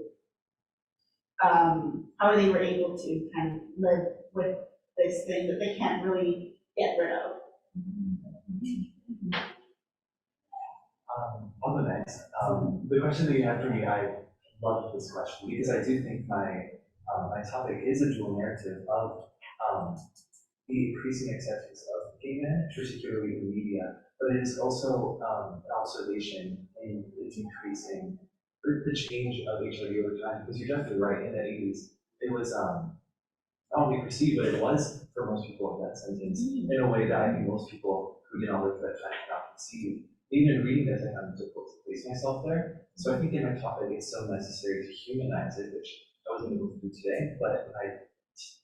Speaker 17: kind of live with this thing that they can't really get rid of.
Speaker 18: I'll go next. The question that you had for me, I love this question because I do think my topic is a dual narrative of the increasing acceptance of gay men, particularly in the media, but it is also an observation in the decreasing, or the change of HIV over time, because you're definitely right, in the 80s, it was not only perceived, but it was for most people in that sentence, in a way that I think most people who did not live that time cannot conceive. Even reading this, I found it difficult to place myself there. So I think in my topic, it's so necessary to humanize it, which I wasn't able to do today,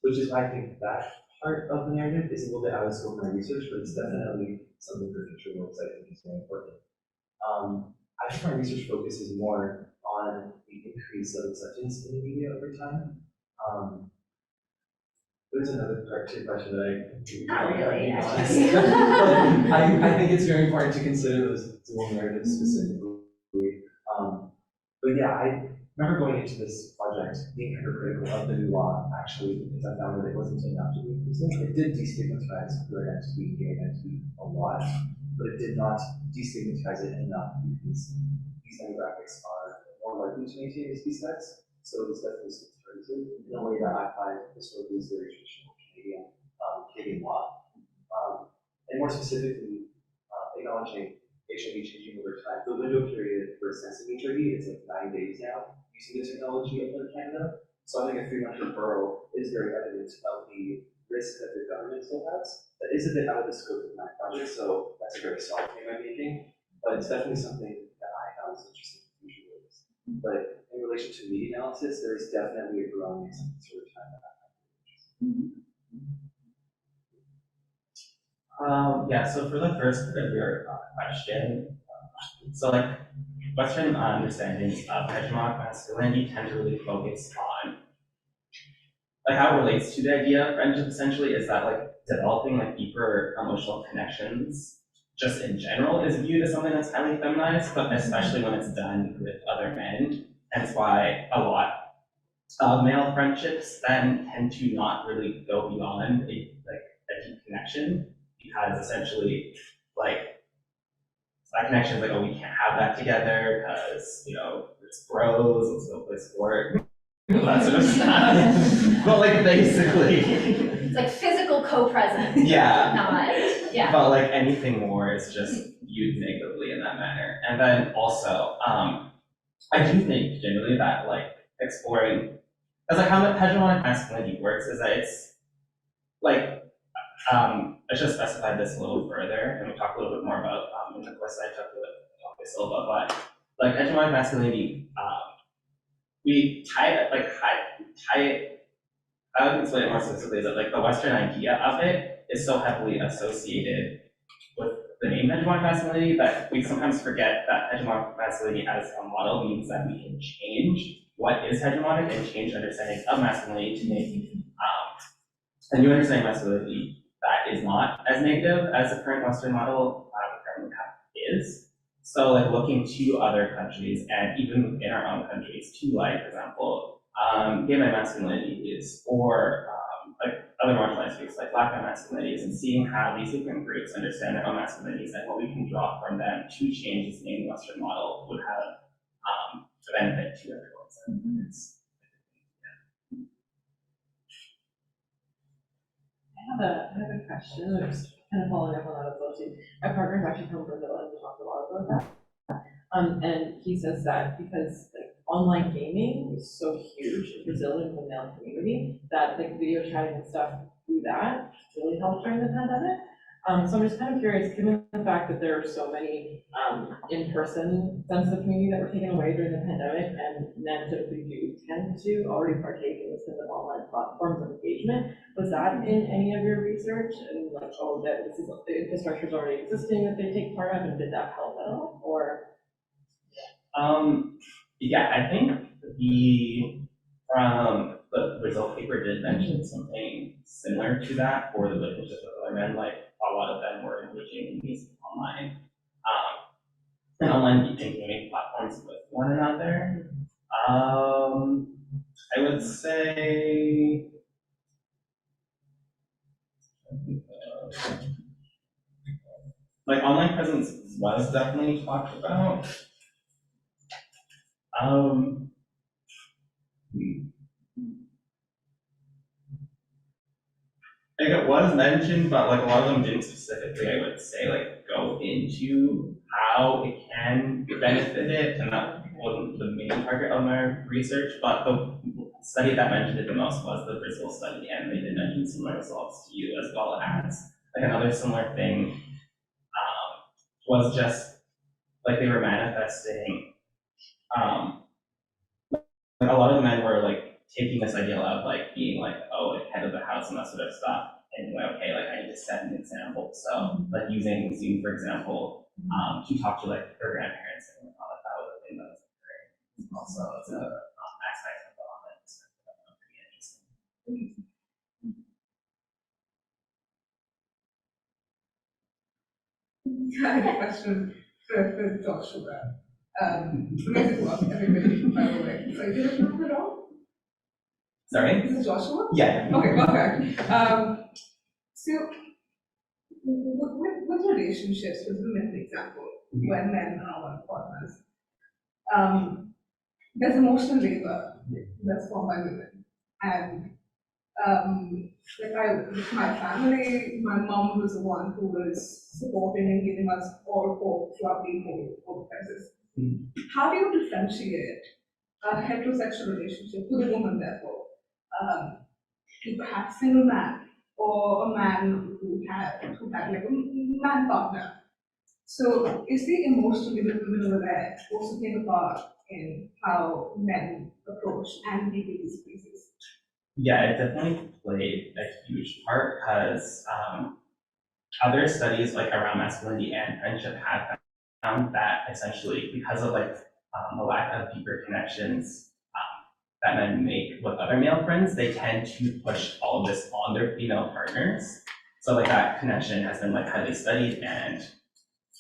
Speaker 18: which is why I think that part of the narrative is a little bit out of scope of my research, but it's definitely something for future works I think is very important. I think my research focuses more on the increase of acceptance in the media over time. There's another part to your question that I think it's very important to consider those dual narratives specifically. But yeah, I remember going into this project being hypercritical of the new law, actually, because I found that it wasn't enough to be inclusive. It did destigmatize queer identity, gay identity a lot, but it did not destigmatize it enough because these demographics are more likely to maintain a sex. So it's definitely alternative in a way that I find historically is very traditional Canadian law. And more specifically, acknowledging HIV changing over time. The window period for assessing HIV is 9 days now using the technology up in Canada. So I think a 3-month referral is very evident of the risk that the government still has. That is a bit out of the scope of my project, so that's a very soft claim I'm making, but it's definitely something that I found is interesting in future works. But in relation to media analysis, there's definitely a growing acceptance over time that I find interesting.
Speaker 20: Yeah, so for the first part of your question, so Western understandings of hegemonic masculinity tend to really focus on how it relates to the idea of friendship essentially is that developing deeper emotional connections just in general is viewed as something that's highly feminized, but especially when it's done with other men. Hence why a lot of male friendships then tend to not really go beyond a deep connection. Because essentially, that connection is oh, we can't have that together because, it's bros, let's go play sport, that sort of stuff. But basically.
Speaker 5: It's physical co-presence.
Speaker 20: Yeah.
Speaker 5: Not, yeah.
Speaker 20: But anything more is just viewed negatively in that manner. And then also, I do think generally that exploring, because how hegemonic masculinity works is that it's I should have specified this a little further, and we'll talk a little bit more about in the course I took with Silva, but hegemonic masculinity, we tie it, I would explain it more specifically, that the Western idea of it is so heavily associated with the name hegemonic masculinity, but we sometimes forget that hegemonic masculinity as a model means that we can change what is hegemonic and change understanding of masculinity to make a new understanding of masculinity that is not as negative as the current Western model currently is. So like looking to other countries and even in our own countries to like, for example, gay masculinities or like other marginalized groups like Black masculinities, and seeing how these different groups understand their own masculinities and what we can draw from them to change this main Western model would have a benefit to everyone.
Speaker 7: I have a question. I'm just kind of following up on that as well too. My partner's actually from Brazil and we talked a lot about that. And he says that because like online gaming is so huge in Brazil and the male community that like video chatting and stuff through that really helped during the pandemic. So I'm just kind of curious, given the fact that there are so many in-person sense of community that were taken away during the pandemic, and men typically do tend to already partake in this kind of online platforms of engagement, was that in any of your research? And like, oh, that this is the infrastructure is already existing that they take part of, and did that help at all? Or
Speaker 20: yeah, I think the Brazil paper did mention something similar to that for the relationship with other men. Like a lot of them were engaging in these online and online gaming platforms with one another. I would say like online presence was definitely talked about. Like it was mentioned, but like a lot of them didn't specifically, I would say, like go into how it can benefit it, and that wasn't the main target of my research. But the study that mentioned it the most was the Brazil study, and they did mention similar results to you, as well as like another similar thing was just like they were manifesting. Like a lot of the men were like taking this idea of like being like, oh, like head of the house and that sort of stuff, and like, okay, like I need to set an example. So like using Zoom, for example, to talk to like their grandparents and whatnot, that was a thing that was very also it's another aspect of the online perspective that was pretty interesting.
Speaker 8: I have a question for Joshua. Amazing work, everybody, by the way. So, did you remember it all?
Speaker 20: Sorry?
Speaker 8: This is Joshua?
Speaker 20: Yeah.
Speaker 8: Okay, perfect. So, with relationships, with women, for example, when men are on partners, there's emotional labor that's formed by women. And with my family, my mom was the one who was supporting and giving us all hope throughout the whole crisis. How do you differentiate a heterosexual relationship with a woman, therefore, to perhaps a single man or a man who had like a man partner? So is the emotional labor of women over there also playing a part in how men approach and navigate these spaces?
Speaker 20: Yeah, it definitely played a huge part because other studies like around masculinity and friendship have found that essentially because of like the lack of deeper connections that men make with other male friends, they tend to push all of this on their female partners. So like that connection has been like highly studied, and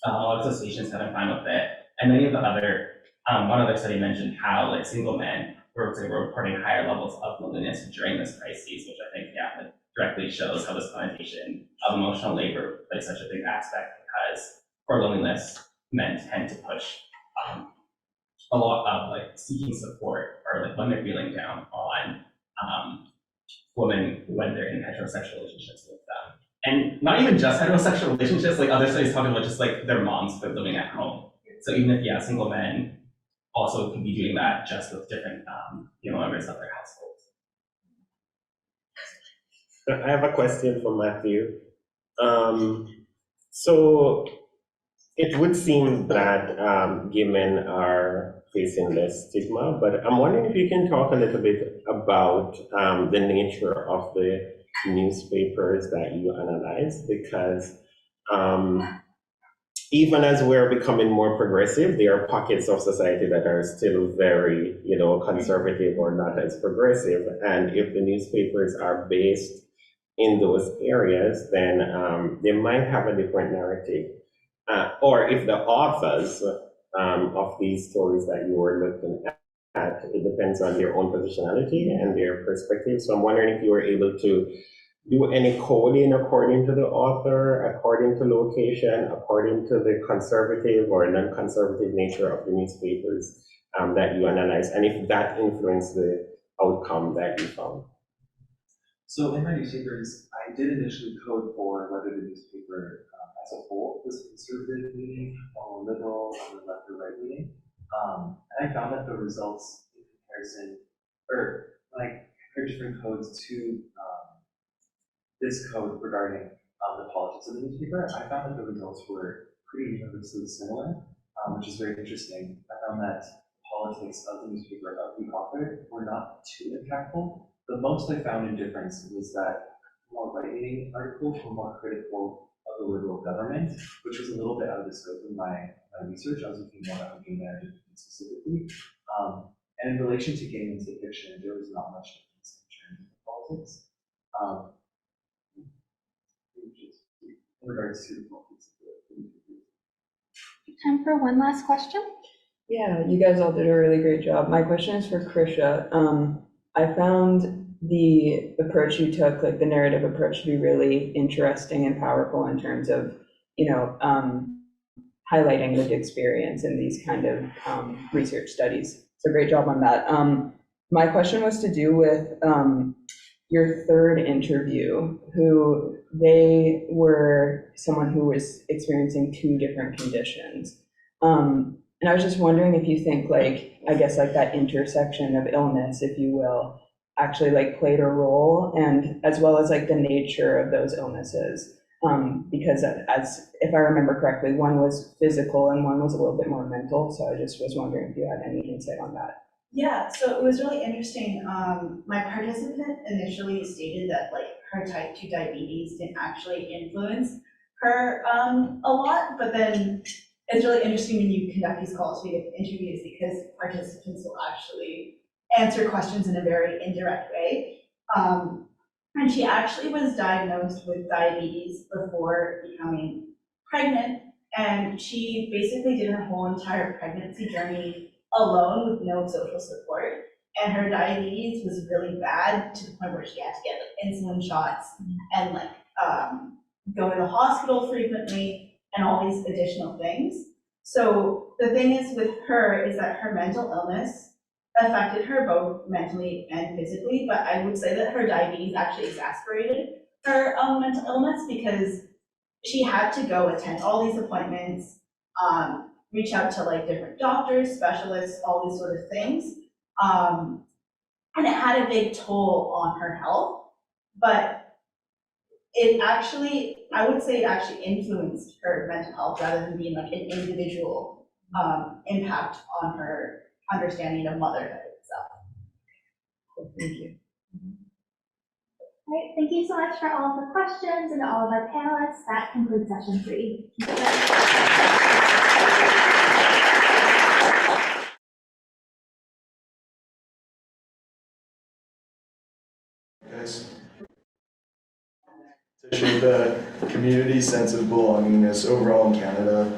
Speaker 20: a lot of associations have been fine with it. And many of the other, one other study mentioned how like single men were reporting higher levels of loneliness during this crisis, which I think, yeah, like, directly shows how this connotation of emotional labor plays such a big aspect, because for loneliness, men tend to push a lot of like seeking support, or like when they're feeling down on women when they're in heterosexual relationships with them. And not even just heterosexual relationships, like other studies talk about just like their moms who are living at home. So even if, yeah, single men also could be doing that just with different members of their households.
Speaker 11: I have a question for Matthew. So it would seem that gay men are facing less stigma, but I'm wondering if you can talk a little bit about the nature of the newspapers that you analyze, because even as we're becoming more progressive, there are pockets of society that are still very, conservative or not as progressive. And if the newspapers are based in those areas, then they might have a different narrative. Or if the authors of these stories that you were looking at, it depends on their own positionality and their perspective. So I'm wondering if you were able to do any coding according to the author, according to location, according to the conservative or non-conservative nature of the newspapers that you analyze, and if that influenced the outcome that you found.
Speaker 18: So in my newspapers, I did initially code for whether the newspaper as a whole was conservative leaning or liberal on the left or right leaning. And I found that the results in comparison, or like compared different codes to this code regarding the politics of the newspaper, I found that the results were pretty universally similar, which is very interesting. I found that politics of the newspaper of the author were not too impactful. The most I found in difference was that more right-leaning articles were more critical of the liberal government, which was a little bit out of the scope of my research. I was looking more at gay marriage specifically. And in relation to gay men's fiction, there was not much difference in terms of politics. In regards to the politics of the
Speaker 12: Time for one last question.
Speaker 9: Yeah, you guys all did a really great job. My question is for Krisha. I found the approach you took, like the narrative approach, to be really interesting and powerful in terms of, highlighting lived experience in these kind of research studies. So great job on that. My question was to do with your third interview, who they were someone who was experiencing two different conditions. And I was just wondering if you think that intersection of illness, if you will, actually played a role, and as well as the nature of those illnesses. Because as if I remember correctly, one was physical and one was a little bit more mental. So I just was wondering if you had any insight on that.
Speaker 17: Yeah, so it was really interesting. My participant initially stated that her type 2 diabetes didn't actually influence her a lot, but then it's really interesting when you conduct these qualitative interviews because participants will actually answer questions in a very indirect way. And she actually was diagnosed with diabetes before becoming pregnant, and she basically did her whole entire pregnancy journey alone with no social support. And her diabetes was really bad to the point where she had to get insulin shots and go to the hospital frequently and all these additional things. So the thing is with her is that her mental illness affected her both mentally and physically, but I would say that her diabetes actually exacerbated her mental illness because she had to go attend all these appointments, reach out to different doctors, specialists, all these sort of things. And it had a big toll on her health, but it actually, I would say it actually influenced her mental health rather than being an individual impact on her understanding of motherhood itself.
Speaker 9: Thank you.
Speaker 19: All right, thank you so much for all of the questions and all of our panelists. That concludes session 3.
Speaker 2: Guys, to show the community sense of belongingness overall in Canada.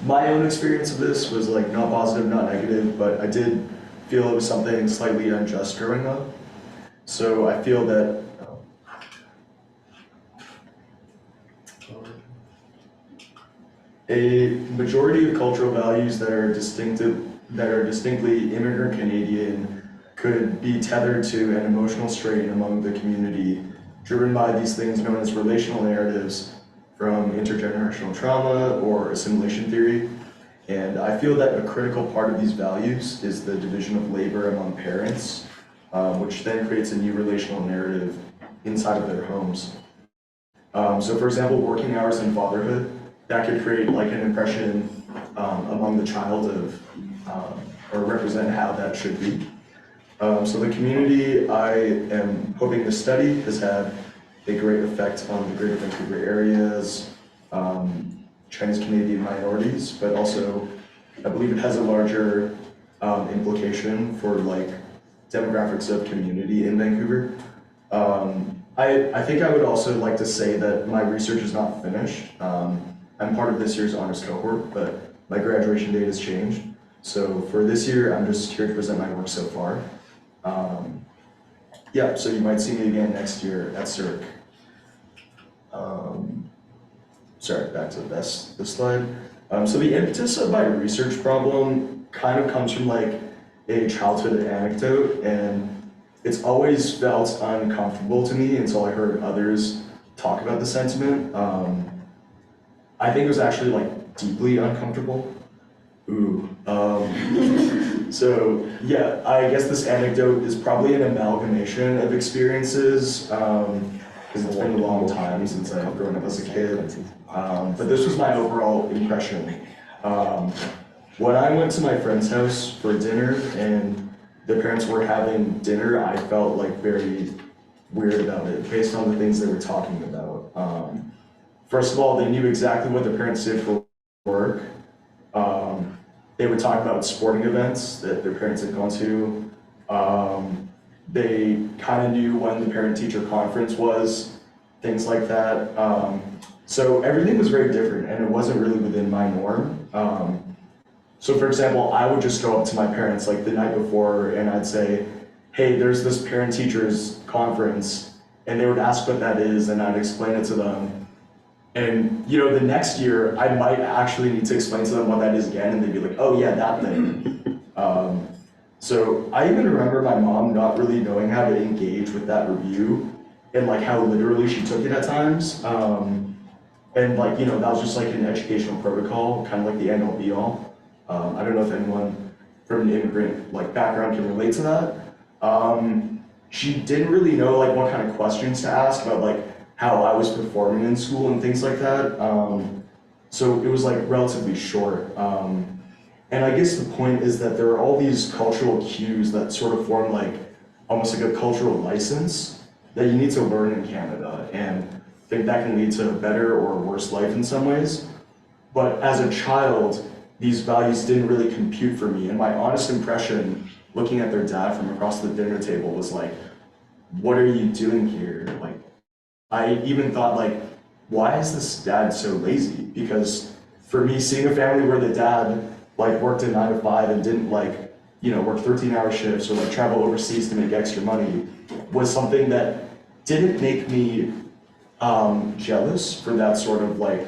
Speaker 2: My own experience of this was not positive, not negative, but I did feel it was something slightly unjust growing up. So I feel that a majority of cultural values that are distinctly immigrant Canadian could be tethered to an emotional strain among the community, driven by these things known as relational narratives from intergenerational trauma or assimilation theory. And I feel that a critical part of these values is the division of labor among parents, which then creates a new relational narrative inside of their homes. So for example, working hours and fatherhood, that could create an impression among the child of, or represent how that should be. So the community I am hoping to study has had a great effect on the Greater Vancouver areas, Chinese Canadian minorities, but also I believe it has a larger implication for like demographics of community in Vancouver. I think I would also like to say that my research is not finished. I'm part of this year's honors cohort, but my graduation date has changed. So for this year, I'm just here to present my work so far. Yeah, so you might see me again next year at SURC. Sorry, back to this slide. So the impetus of my research problem kind of comes from like a childhood anecdote, and it's always felt uncomfortable to me until I heard others talk about the sentiment. I think it was actually like deeply uncomfortable. Ooh. So yeah, I guess this anecdote is probably an amalgamation of experiences, because it's been a long time since I've grown up as a kid. But this was my overall impression. When I went to my friend's house for dinner and the parents were having dinner, I felt like very weird about it based on the things they were talking about. First of all, they knew exactly what the parents did for work. They would talk about sporting events that their parents had gone to. They kind of knew when the parent-teacher conference was, things like that. So everything was very different, and it wasn't really within my norm. So for example, I would just go up to my parents like the night before, and I'd say, hey, there's this parent-teachers conference, and they would ask what that is, and I'd explain it to them. And you know, the next year, I might actually need to explain to them what that is again, and they'd be like, oh yeah, that thing. So I even remember my mom not really knowing how to engage with that review, and like how literally she took it at times. And like, you know, that was just like an educational protocol, kind of like the end all be all. I don't know if anyone from an immigrant like background can relate to that. She didn't really know like what kind of questions to ask about like how I was performing in school and things like that. So it was like relatively short. And I guess the point is that there are all these cultural cues that sort of form like almost like a cultural license that you need to learn in Canada, and I think that can lead to a better or worse life in some ways. But as a child, these values didn't really compute for me, and my honest impression looking at their dad from across the dinner table was like, what are you doing here? Like, I even thought like, why is this dad so lazy? Because for me, seeing a family where the dad like worked a 9 to 5 and didn't like, you know, work 13-hour shifts or like travel overseas to make extra money was something that didn't make me jealous for that sort of like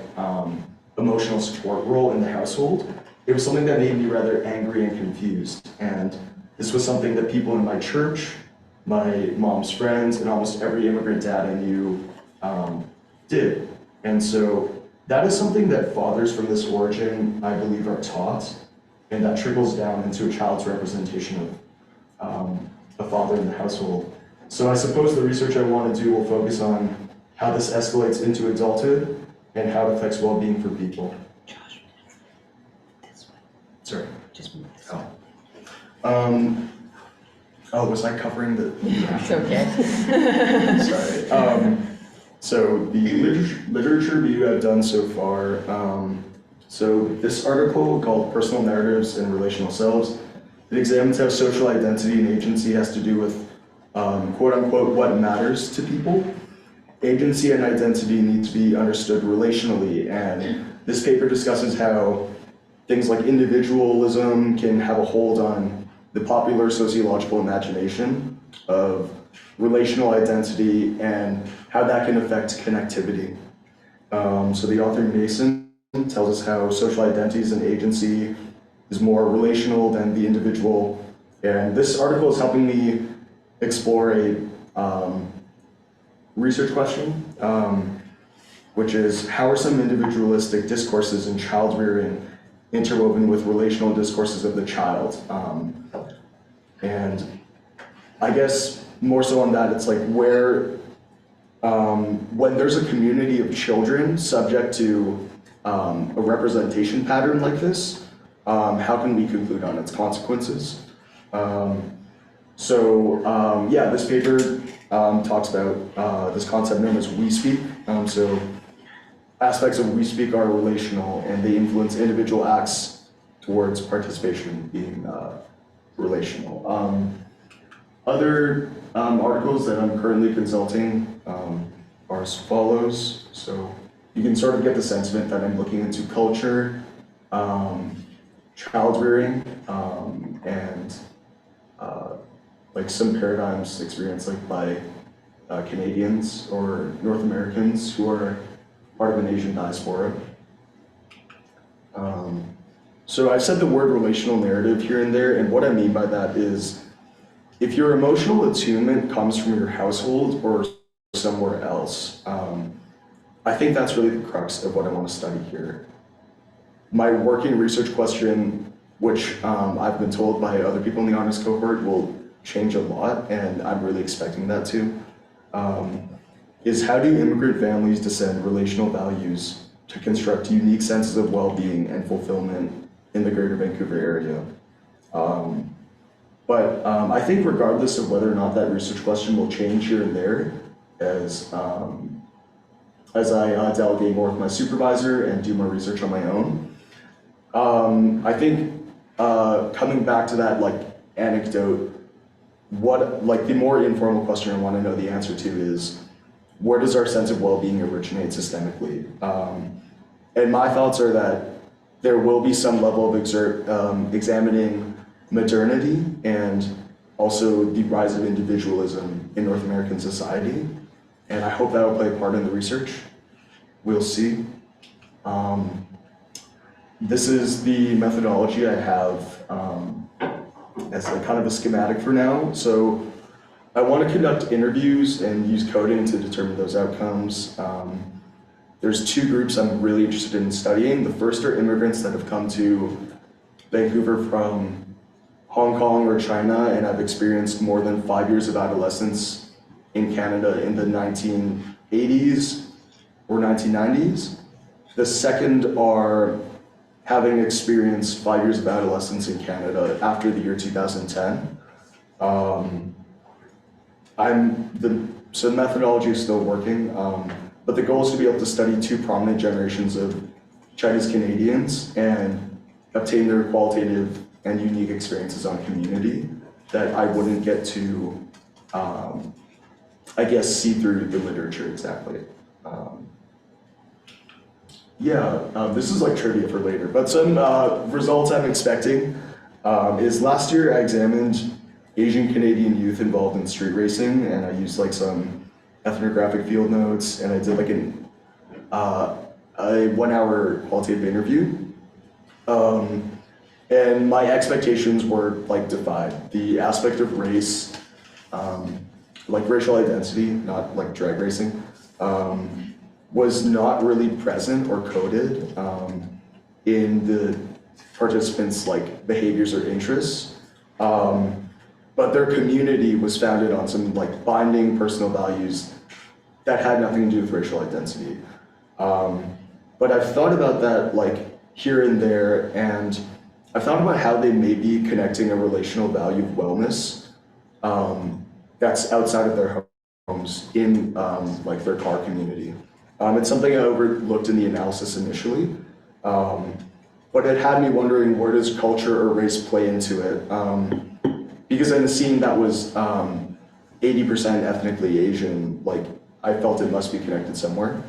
Speaker 2: emotional support role in the household. It was something that made me rather angry and confused. And this was something that people in my church, my mom's friends, and almost every immigrant dad I knew did. And so that is something that fathers from this origin, I believe, are taught, and that trickles down into a child's representation of a father in the household. So I suppose the research I want to do will focus on how this escalates into adulthood and how it affects well-being for people. Sorry. Oh, was I covering the?
Speaker 9: It's okay.
Speaker 2: Sorry. So the literature review I've done so far. So this article called Personal Narratives and Relational Selves, it examines how social identity and agency has to do with quote unquote what matters to people. Agency and identity need to be understood relationally, and this paper discusses how things like individualism can have a hold on the popular sociological imagination of relational identity and how that can affect connectivity. So the author Mason tells us how social identities and agency is more relational than the individual, and this article is helping me explore a research question, which is how are some individualistic discourses in child rearing interwoven with relational discourses of the child? And I guess more so on that, it's like where, when there's a community of children subject to a representation pattern like this, how can we conclude on its consequences? Yeah, this paper talks about this concept known as we speak. So aspects of we speak are relational, and they influence individual acts towards participation being relational. Other articles that I'm currently consulting are as follows. So you can sort of get the sentiment that I'm looking into culture, child rearing, and like some paradigms experienced like by Canadians or North Americans who are part of an Asian diaspora. So I've said the word relational narrative here and there, and what I mean by that is if your emotional attunement comes from your household or somewhere else, I think that's really the crux of what I want to study here. My working research question, which I've been told by other people in the honors cohort will change a lot, and I'm really expecting that to, is how do immigrant families descend relational values to construct unique senses of well-being and fulfillment in the greater Vancouver area. But I think regardless of whether or not that research question will change here and there, as I delegate more with my supervisor and do more research on my own, I think coming back to that like anecdote, the more informal question I want to know the answer to is, where does our sense of well-being originate systemically? And my thoughts are that there will be some level of examining modernity and also the rise of individualism in North American society. And I hope that will play a part in the research. We'll see. This is the methodology I have as a kind of a schematic for now. So I want to conduct interviews and use coding to determine those outcomes. There's two groups I'm really interested in studying. The first are immigrants that have come to Vancouver from Hong Kong or China, and I've experienced more than 5 years of adolescence in Canada in the 1980s or 1990s. The second are having experienced 5 years of adolescence in Canada after the year 2010. So the methodology is still working, but the goal is to be able to study two prominent generations of Chinese Canadians and obtain their qualitative and unique experiences on community that I wouldn't get to, I guess, see through the literature exactly. This is like trivia for later, but some results I'm expecting is last year I examined Asian Canadian youth involved in street racing, and I used like some ethnographic field notes, and I did like a 1 hour qualitative interview. And my expectations were like defied. The aspect of race, like racial identity, not like drag racing, was not really present or coded in the participants' like behaviors or interests. But their community was founded on some like binding personal values that had nothing to do with racial identity. But I've thought about that like here and there, and I've thought about how they may be connecting a relational value of wellness that's outside of their homes in like their car community. It's something I overlooked in the analysis initially, but it had me wondering, where does culture or race play into it? Because in a scene that was 80% ethnically Asian, like I felt it must be connected somewhere.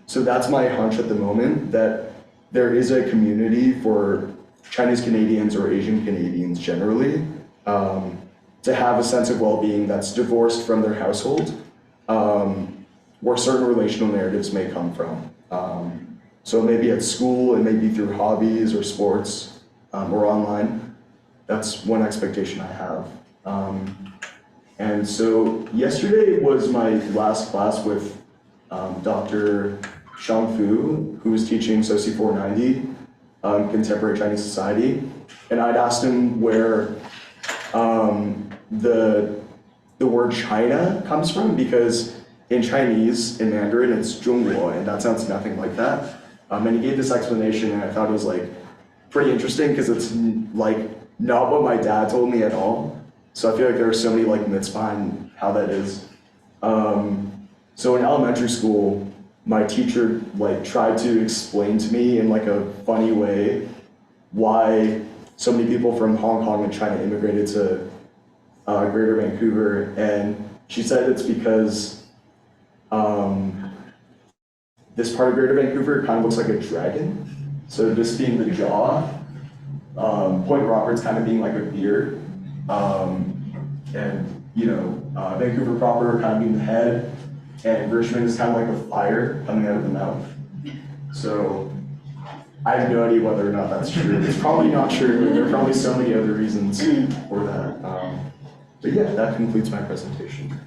Speaker 2: So that's my hunch at the moment, that there is a community for Chinese Canadians or Asian Canadians generally to have a sense of well-being that's divorced from their household, where certain relational narratives may come from. So maybe at school, it may be through hobbies or sports or online. That's one expectation I have. And so yesterday was my last class with Dr. Shang Fu, who was teaching Soci 490, Contemporary Chinese Society. And I'd asked him where the word China comes from, because in Chinese, in Mandarin, it's Zhongguo, and that sounds nothing like that. And he gave this explanation, and I thought it was like pretty interesting, because it's like not what my dad told me at all. So I feel like there are so many like myths behind how that is. So in elementary school, my teacher like tried to explain to me in like a funny way why so many people from Hong Kong and China immigrated to Greater Vancouver, and she said it's because this part of Greater Vancouver kind of looks like a dragon. So this being the jaw, Point Roberts kind of being like a beard, and Vancouver proper kind of being the head, and Richmond is kind of like a fire coming out of the mouth. So I have no idea whether or not that's true. It's probably not true. There are probably so many other reasons for that. But yeah, that concludes my presentation.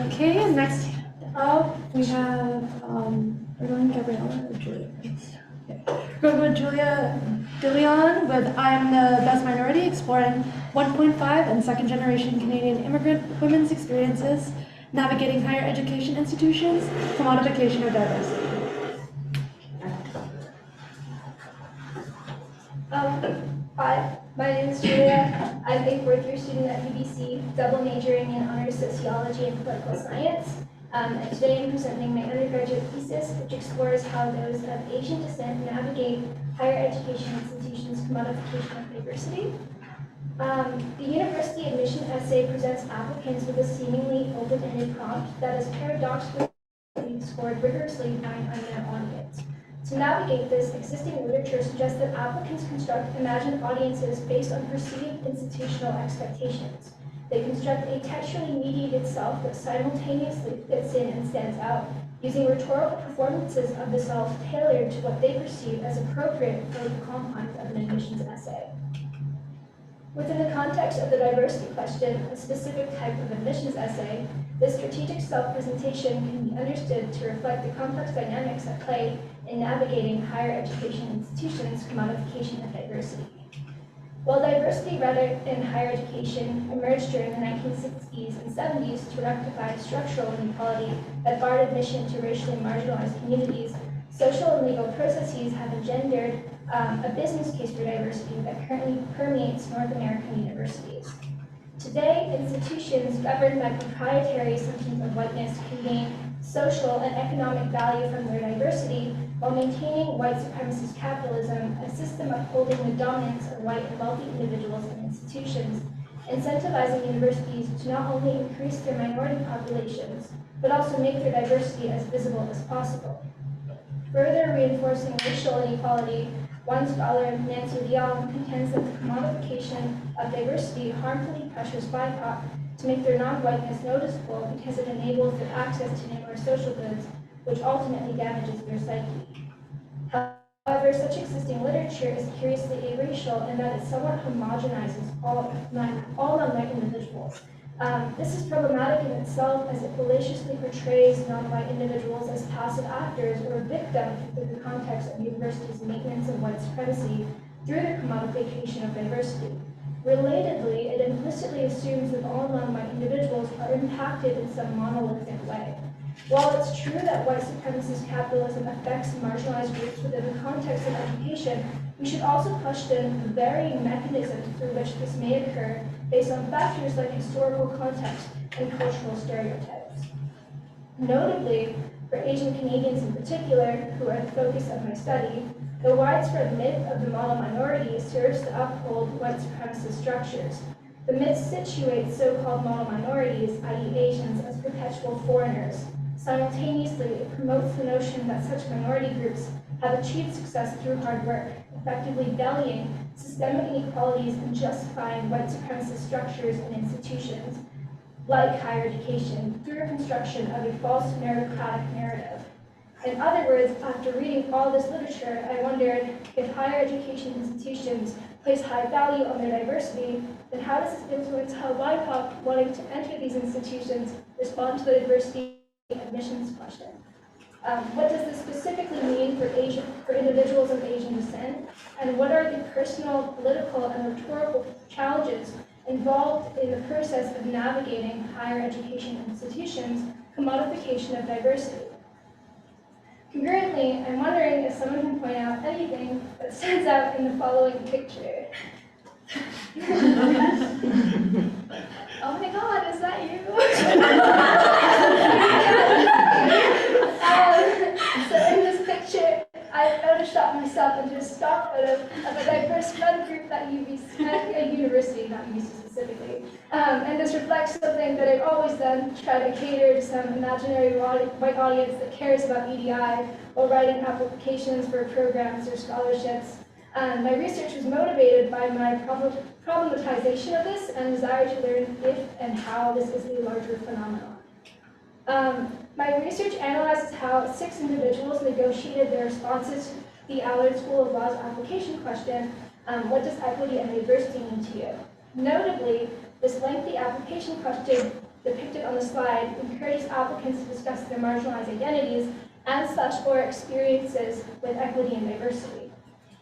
Speaker 4: Okay, and next up we have, we're going Gabriella or Julia? Okay. We're going with Julia DeLeon with I Am the Best Minority, exploring 1.5 and second generation Canadian immigrant women's experiences, navigating higher education institutions, commodification of diversity.
Speaker 19: Hi, my name is Julia. I'm a fourth-year student at UBC, double majoring in honors sociology and political science. And today I'm presenting my undergraduate thesis, which explores how those of Asian descent navigate higher education institutions' commodification of diversity. The university admission essay presents applicants with a seemingly open-ended prompt that is paradoxically scored rigorously by an unmet audience. To navigate this, existing literature suggests that applicants construct imagined audiences based on perceived institutional expectations. They construct a textually mediated self that simultaneously fits in and stands out, using rhetorical performances of the self tailored to what they perceive as appropriate for the confines of an admissions essay. Within the context of the diversity question, a specific type of admissions essay, this strategic self-presentation can be understood to reflect the complex dynamics at play in navigating higher education institutions' commodification of diversity. While diversity rhetoric in higher education emerged during the 1960s and 70s to rectify structural inequality that barred admission to racially marginalized communities, social and legal processes have engendered a business case for diversity that currently permeates North American universities. Today, institutions governed by proprietary assumptions of whiteness can gain social and economic value from their diversity while maintaining white supremacist capitalism, a system upholding the dominance of white and wealthy individuals and institutions, incentivizing universities to not only increase their minority populations, but also make their diversity as visible as possible. Further reinforcing racial inequality, one scholar, Nancy Leong, contends that the commodification of diversity harmfully pressures BIPOC to make their non-whiteness noticeable because it enables their access to numerous social goods, which ultimately damages their psyche. However, such existing literature is curiously aracial in that it somewhat homogenizes all non-white individuals. This is problematic in itself as it fallaciously portrays non-white individuals as passive actors or victims within the context of universities' maintenance of white supremacy through the commodification of diversity. Relatedly, it implicitly assumes that all non-white individuals are impacted in some monolithic way. While it's true that white supremacist capitalism affects marginalized groups within the context of education, we should also question the varying mechanisms through which this may occur based on factors like historical context and cultural stereotypes. Notably, for Asian Canadians in particular, who are the focus of my study, the widespread myth of the model minority serves to uphold white supremacist structures. The myth situates so-called model minorities, i.e. Asians, as perpetual foreigners. Simultaneously, it promotes the notion that such minority groups have achieved success through hard work, effectively bellying systemic inequalities and justifying white supremacist structures and institutions, like higher education, through a construction of a false meritocratic narrative. In other words, after reading all this literature, I wondered if higher education institutions place high value on their diversity, then how does this influence how BIPOC wanting to enter these institutions respond to the diversity admissions question? What does this specifically mean for individuals of Asian descent? And what are the personal, political, and rhetorical challenges involved in the process of navigating higher education institutions' commodification of diversity? Concurrently, I'm wondering if someone can point out any anything that stands out in the following picture. Oh my God, is that you? So in this picture, I photoshopped myself into a stock photo of a diverse friend group at UBC, at a university, not UBC specifically. And this reflects something that I've always done, try to cater to some imaginary white audience that cares about EDI while writing applications for programs or scholarships. My research was motivated by my problematization of this and desire to learn if and how this is a larger phenomenon. My research analyzes how 6 individuals negotiated their responses to the Allard School of Law's application question, what does equity and diversity mean to you? Notably, this lengthy application question depicted on the slide encourages applicants to discuss their marginalized identities and or experiences with equity and diversity.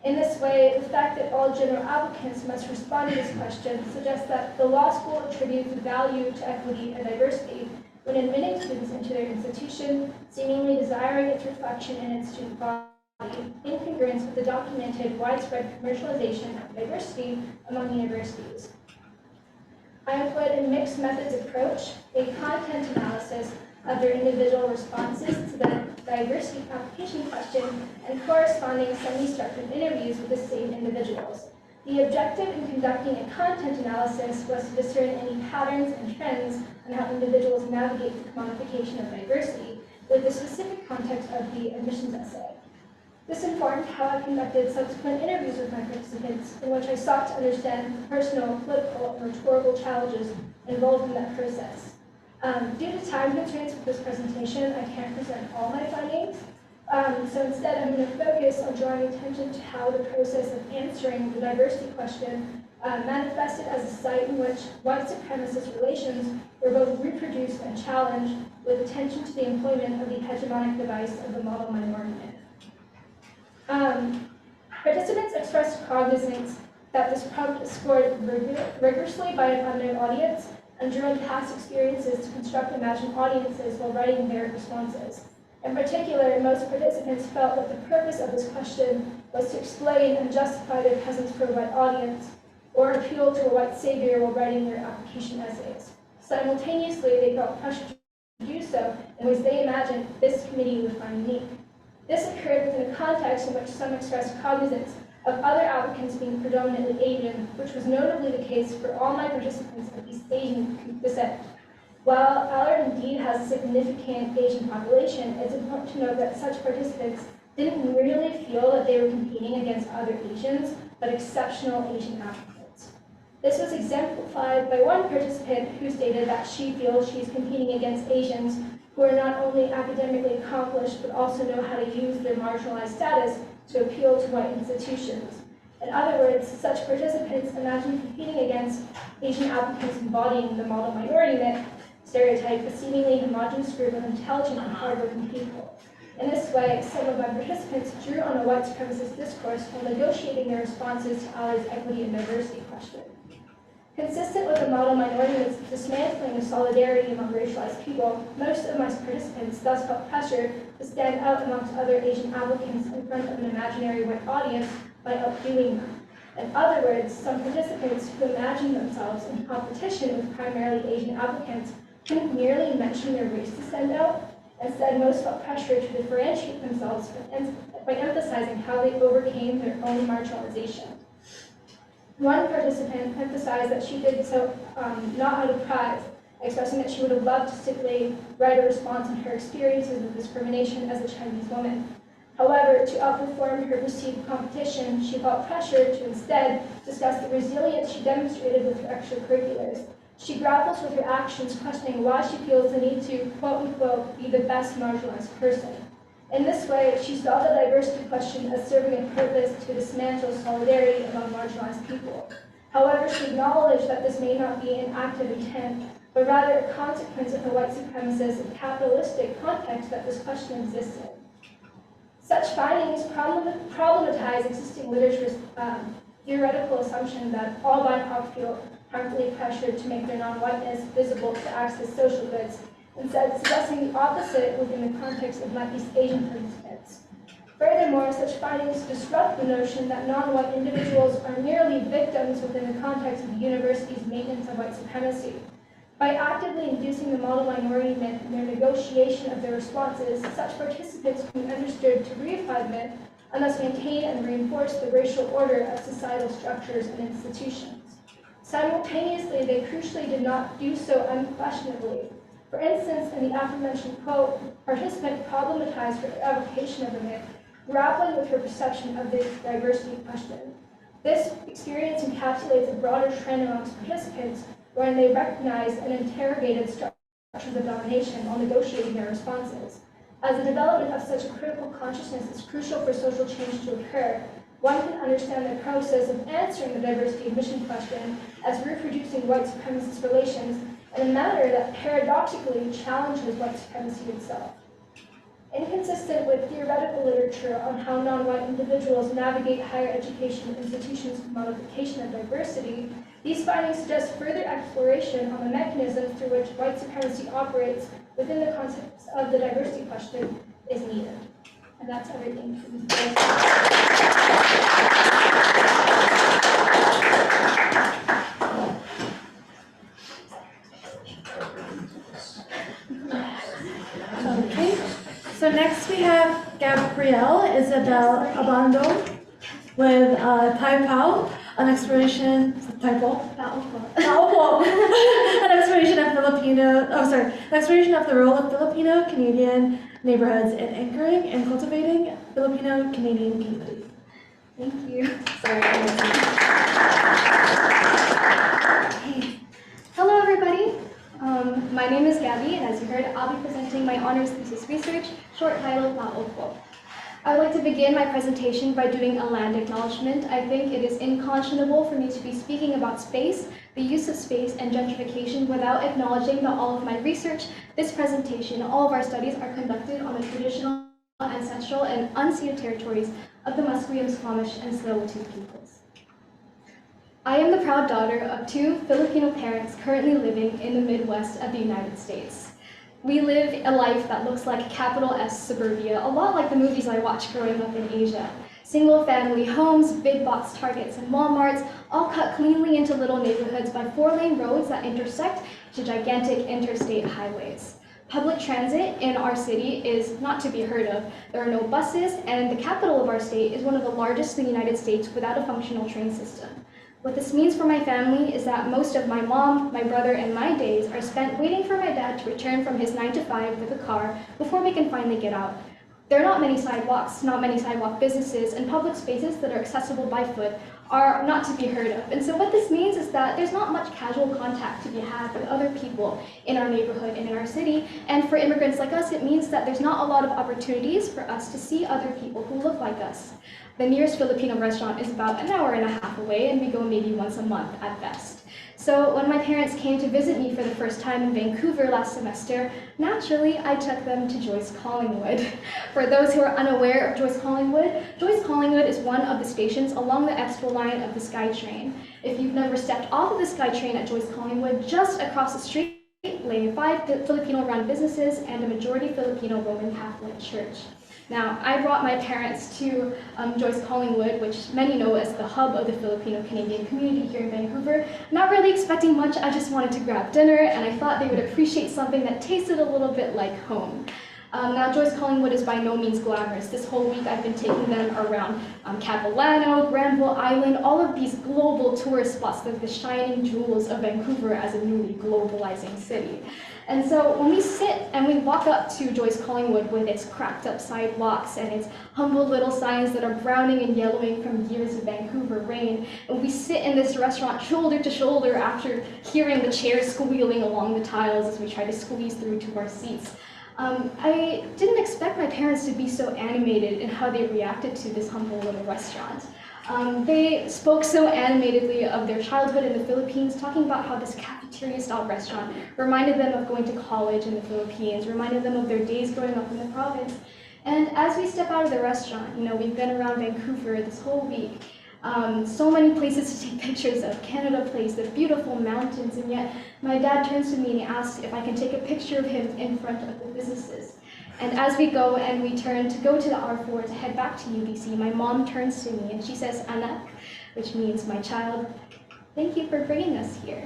Speaker 19: In this way, the fact that all general applicants must respond to this question suggests that the law school attributes value to equity and diversity when admitting students into their institution, seemingly desiring its reflection in its student body, in congruence with the documented widespread commercialization of diversity among universities. I employed a mixed methods approach, a content analysis of their individual responses to the diversity application question, and corresponding semi-structured interviews with the same individuals. The objective in conducting a content analysis was to discern any patterns and trends on how individuals navigate the commodification of diversity with the specific context of the admissions essay. This informed how I conducted subsequent interviews with my participants, in which I sought to understand the personal, political, and rhetorical challenges involved in that process. Due to time constraints with this presentation, I can't present all my findings. So instead, I'm going to focus on drawing attention to how the process of answering the diversity question manifested as a site in which white supremacist relations were both reproduced and challenged, with attention to the employment of the hegemonic device of the model minority myth. Participants expressed cognizance that this prompt is scored rigorously by an unknown audience and drew on past experiences to construct imagined audiences while writing their responses. In particular, most participants felt that the purpose of this question was to explain and justify their presence for a white audience, or appeal to a white savior while writing their application essays. Simultaneously, they felt pressure to do so in ways they imagined this committee would find unique. This occurred within a context in which some expressed cognizance of other applicants being predominantly Asian, which was notably the case for all my participants of East Asian descent. While Allard indeed has a significant Asian population, it's important to note that such participants didn't really feel that they were competing against other Asians, but exceptional Asian applicants. This was exemplified by one participant who stated that she feels she's competing against Asians who are not only academically accomplished, but also know how to use their marginalized status to appeal to white institutions. In other words, such participants imagine competing against Asian applicants embodying the model minority myth stereotype, a seemingly homogeneous group of intelligent and hardworking people. In this way, some of my participants drew on a white supremacist discourse while negotiating their responses to Allard's equity and diversity question. Consistent with the model minority myth's dismantling of solidarity among racialized people, most of my participants thus felt pressure to stand out amongst other Asian applicants in front of an imaginary white audience by outdoing them. In other words, some participants who imagined themselves in competition with primarily Asian applicants couldn't merely mention their race to stand out. Instead, most felt pressure to differentiate themselves by emphasizing how they overcame their own marginalization. One participant emphasized that she did so not out of pride, expressing that she would have loved to simply write a response on her experiences of discrimination as a Chinese woman. However, to outperform her perceived competition, she felt pressure to instead discuss the resilience she demonstrated with her extracurriculars. She grapples with her actions, questioning why she feels the need to, quote-unquote, be the best marginalized person. In this way, she saw the diversity question as serving a purpose to dismantle solidarity among marginalized people. However, she acknowledged that this may not be an act of intent, but rather a consequence of the white supremacist and capitalistic context that this question exists in. Such findings problematize existing literature's theoretical assumption that all BIPOC feel harmfully pressured to make their non-whiteness visible to access social goods, instead suggesting the opposite within the context of East Asian participants. Furthermore, such findings disrupt the notion that non-white individuals are merely victims within the context of the university's maintenance of white supremacy. By actively inducing the model minority myth in their negotiation of their responses, such participants can be understood to reify the myth and thus maintain and reinforce the racial order of societal structures and institutions. Simultaneously, they crucially did not do so unquestionably. For instance, in the aforementioned quote, participant problematized her application of the myth, grappling with her perception of the diversity question. This experience encapsulates a broader trend amongst participants when they recognized and interrogated structures of domination while negotiating their responses. As the development of such a critical consciousness is crucial for social change to occur, one can understand the process of answering the diversity admission question as reproducing white supremacist relations in a manner that paradoxically challenges white supremacy itself. Inconsistent with theoretical literature on how non-white individuals navigate higher education institutions' commodification of diversity, these findings suggest further exploration on the mechanisms through which white supremacy operates within the context of the diversity question is needed. And that's everything from me.
Speaker 4: Okay, so next we have Gabrielle Isabel Abando with Taipao, an exploration, Taipao? An exploration of an exploration of the role of Filipino-Canadian neighborhoods in anchoring and cultivating Filipino-Canadian communities.
Speaker 12: Thank you. Sorry. Hey. Hello, everybody. My name is Gabby, and as you heard, I'll be presenting my honors thesis research, short titled Ma'opo. I would like to begin my presentation by doing a land acknowledgement. I think it is unconscionable for me to be speaking about space, the use of space, and gentrification without acknowledging that all of my research, this presentation, all of our studies are conducted on the traditional, ancestral, and unceded territories of the Musqueam, Squamish, and Tsleil-Waututh peoples. I am the proud daughter of two Filipino parents currently living in the Midwest of the United States. We live a life that looks like capital S suburbia, a lot like the movies I watched growing up in Asia. Single family homes, big box Targets and Walmarts, all cut cleanly into little neighborhoods by 4-lane roads that intersect to gigantic interstate highways. Public transit in our city is not to be heard of. There are no buses, and the capital of our state is one of the largest in the United States without a functional train system. What this means for my family is that most of my mom, my brother, and my days are spent waiting for my dad to return from his 9-to-5 with a car before we can finally get out. There are not many sidewalks, not many sidewalk businesses, and public spaces that are accessible by foot are not to be heard of. And so what this means is that there's not much casual contact to be had with other people in our neighborhood and in our city. And for immigrants like us, it means that there's not a lot of opportunities for us to see other people who look like us. The nearest Filipino restaurant is about an hour and a half away, and we go maybe once a month at best. So when my parents came to visit me for the first time in Vancouver last semester, naturally I took them to Joyce Collingwood. For those who are unaware of Joyce Collingwood is one of the stations along the expo line of the SkyTrain. If you've never stepped off of the SkyTrain at Joyce Collingwood, just across the street lay 5 Filipino-run businesses and a majority Filipino Roman Catholic church. Now, I brought my parents to Joyce Collingwood, which many know as the hub of the Filipino-Canadian community here in Vancouver. Not really expecting much, I just wanted to grab dinner, and I thought they would appreciate something that tasted a little bit like home. Now, Joyce Collingwood is by no means glamorous. This whole week I've been taking them around Capilano, Granville Island, all of these global tourist spots, like the shining jewels of Vancouver as a newly globalizing city. And so when we sit and we walk up to Joyce Collingwood with its cracked up sidewalks and its humble little signs that are browning and yellowing from years of Vancouver rain, and we sit in this restaurant shoulder to shoulder after hearing the chairs squealing along the tiles as we try to squeeze through to our seats, I didn't expect my parents to be so animated in how they reacted to this humble little restaurant. They spoke so animatedly of their childhood in the Philippines, talking about how this cafeteria-style restaurant reminded them of going to college in the Philippines, reminded them of their days growing up in the province. And as we step out of the restaurant, we've been around Vancouver this whole week, so many places to take pictures of. Canada Place, the beautiful mountains, and yet my dad turns to me and he asks if I can take a picture of him in front of the businesses. And as we go and we turn to go to the R4 to head back to UBC, my mom turns to me and she says, "Anak," which means my child, "thank you for bringing us here."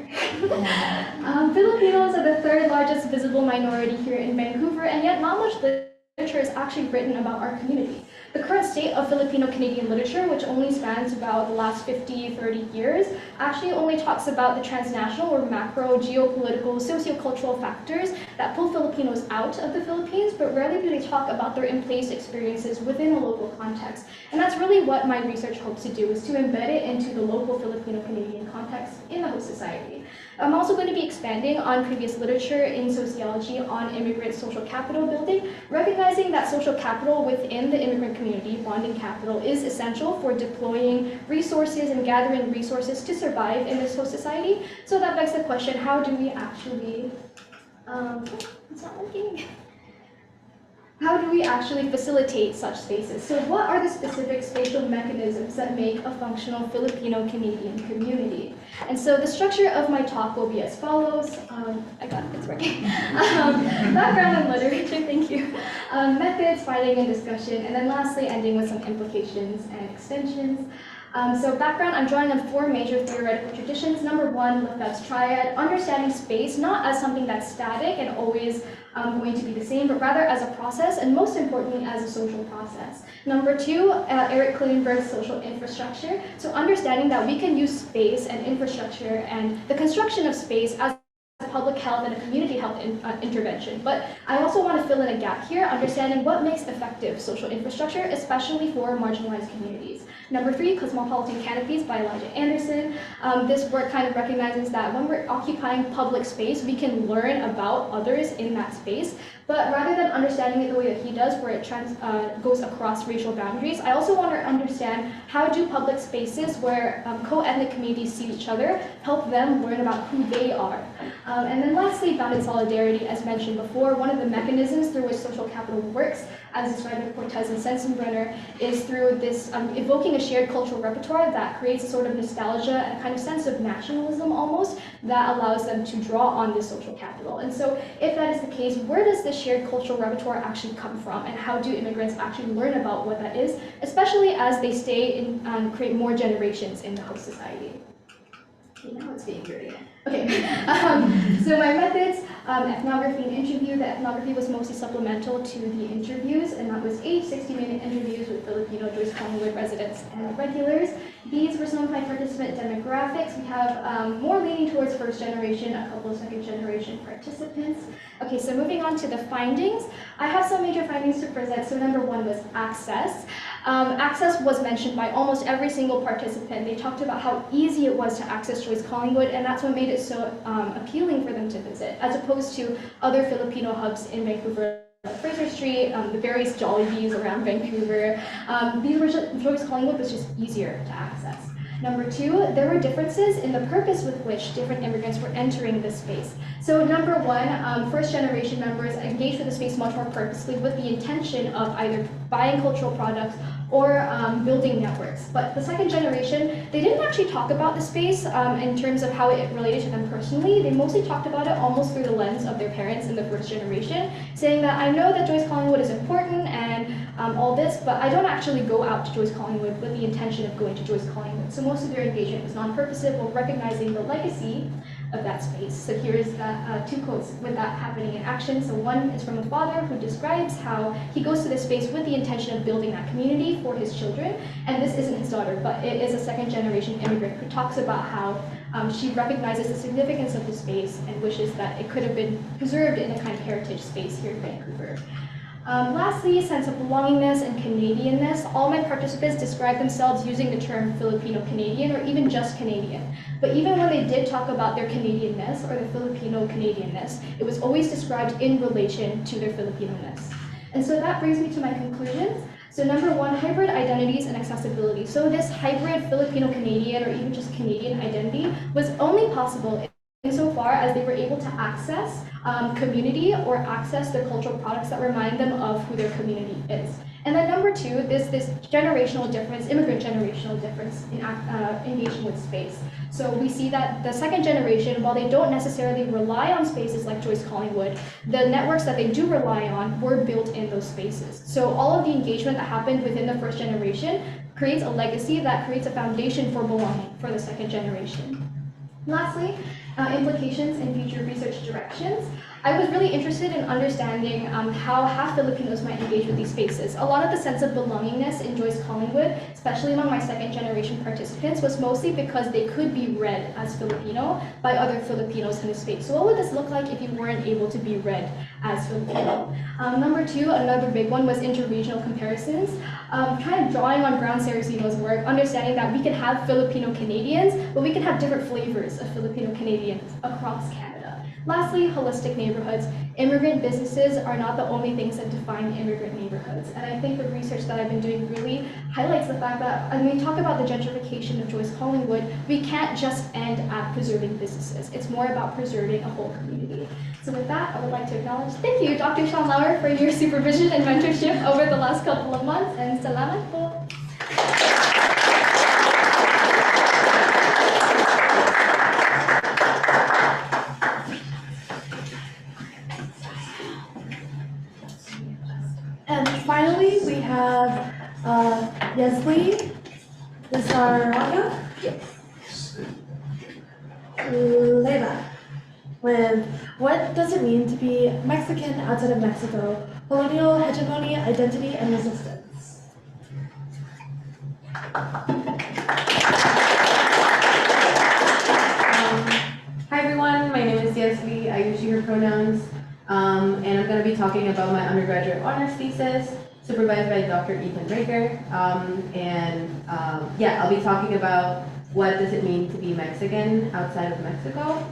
Speaker 12: Filipinos are the third largest visible minority here in Vancouver, and yet not much literature is actually written about our community. The current state of Filipino-Canadian literature, which only spans about the last 50-30 years, actually only talks about the transnational or macro geopolitical, sociocultural factors that pull Filipinos out of the Philippines, but rarely do they talk about their in-place experiences within a local context. And that's really what my research hopes to do, is to embed it into the local Filipino-Canadian context in the host society. I'm also going to be expanding on previous literature in sociology on immigrant social capital building, recognizing that social capital within the immigrant community, bonding capital, is essential for deploying resources and gathering resources to survive in this host society. So that begs the question, how do we actually, it's not working. How do we actually facilitate such spaces? So what are the specific spatial mechanisms that make a functional Filipino-Canadian community? And so the structure of my talk will be as follows. I got it, it's working. Background and literature, thank you. Methods, finding and discussion, and then lastly ending with some implications and extensions. So background, I'm drawing on 4 major theoretical traditions. Number 1, Lefebvre's triad, understanding space not as something that's static and always going to be the same, but rather as a process, and most importantly, as a social process. Number 2, Eric Klinenberg's social infrastructure. So understanding that we can use space and infrastructure and the construction of space as public health and a community health intervention. But I also want to fill in a gap here, understanding what makes effective social infrastructure, especially for marginalized communities. Number 3, Cosmopolitan Canopies by Elijah Anderson. This work kind of recognizes that when we're occupying public space, we can learn about others in that space. But rather than understanding it the way that he does, where it goes across racial boundaries, I also want to understand how do public spaces where co-ethnic communities see each other help them learn about who they are. And then lastly, bounded solidarity, as mentioned before, one of the mechanisms through which social capital works, as described by Cortez and Sensenbrenner, is through this evoking a shared cultural repertoire that creates a sort of nostalgia and a kind of sense of nationalism almost that allows them to draw on this social capital. And so if that is the case, where does this shared cultural repertoire actually come from, and how do immigrants actually learn about what that is, especially as they stay and create more generations in the host society? Okay, now it's being dirty. Okay, so my methods, ethnography and interview. The ethnography was mostly supplemental to the interviews, and that was 8 60-minute interviews with Filipino Joyce Collingwood residents and regulars. These were some of my participant demographics. We have more leaning towards first generation, a couple of second generation participants. Okay, so moving on to the findings. I have some major findings to present. So number 1 was access. Access was mentioned by almost every single participant. They talked about how easy it was to access Joyce Collingwood, and that's what made it so appealing for them to visit, as opposed to other Filipino hubs in Vancouver, like Fraser Street, the various Jollibees around Vancouver. Joyce Collingwood was just easier to access. Number 2, there were differences in the purpose with which different immigrants were entering this space. So number 1, first generation members engaged with the space much more purposely with the intention of either buying cultural products or building networks. But the second generation, they didn't actually talk about the space in terms of how it related to them personally. They mostly talked about it almost through the lens of their parents in the first generation, saying that I know that Joyce Collingwood is important and all this, but I don't actually go out to Joyce Collingwood with the intention of going to Joyce Collingwood. So most of their engagement was non-purposive or recognizing the legacy of that space. So here's 2 quotes with that happening in action. So one is from a father who describes how he goes to this space with the intention of building that community for his children. And this isn't his daughter, but it is a second generation immigrant who talks about how she recognizes the significance of the space and wishes that it could have been preserved in a kind of heritage space here in Vancouver. Lastly, sense of belongingness and Canadianness. All my participants describe themselves using the term Filipino-Canadian or even just Canadian. But even when they did talk about their Canadianness or the Filipino-Canadianness, it was always described in relation to their Filipino-ness. And so that brings me to my conclusions. So number 1, hybrid identities and accessibility. So this hybrid Filipino-Canadian or even just Canadian identity was only possible insofar as they were able to access community or access the cultural products that remind them of who their community is. And then number two, there's this generational difference, immigrant generational difference in engaging with space. So we see that the second generation, while they don't necessarily rely on spaces like Joyce Collingwood, the networks that they do rely on were built in those spaces. So all of the engagement that happened within the first generation creates a legacy that creates a foundation for belonging for the second generation. Lastly, implications and future research directions. I was really interested in understanding how half Filipinos might engage with these spaces. A lot of the sense of belongingness in Joyce Collingwood, especially among my second generation participants, was mostly because they could be read as Filipino by other Filipinos in the space. So what would this look like if you weren't able to be read as Filipino? Number two, another big one was interregional comparisons. Kind of drawing on Brown Saraceno's work, understanding that we can have Filipino Canadians, but we can have different flavors of Filipino Canadians across Canada. Lastly, holistic neighborhoods. Immigrant businesses are not the only things that define immigrant neighborhoods. And I think the research that I've been doing really highlights the fact that when we talk about the gentrification of Joyce Collingwood, we can't just end at preserving businesses. It's more about preserving a whole community. So with that, I would like to acknowledge, thank you, Dr. Sean Lauer, for your supervision and mentorship over the last couple of months, and salamat po.
Speaker 4: And finally, we have Yesli Lizarraga Leva with What Does It Mean to Be Mexican Outside of Mexico? Colonial Hegemony, Identity, and Resistance.
Speaker 14: Hi everyone, my name is Yesli. I use she, her pronouns. And I'm going to be talking about my undergraduate honors thesis, supervised by Dr. Ethan Raker. Yeah, I'll be talking about what does it mean to be Mexican outside of Mexico.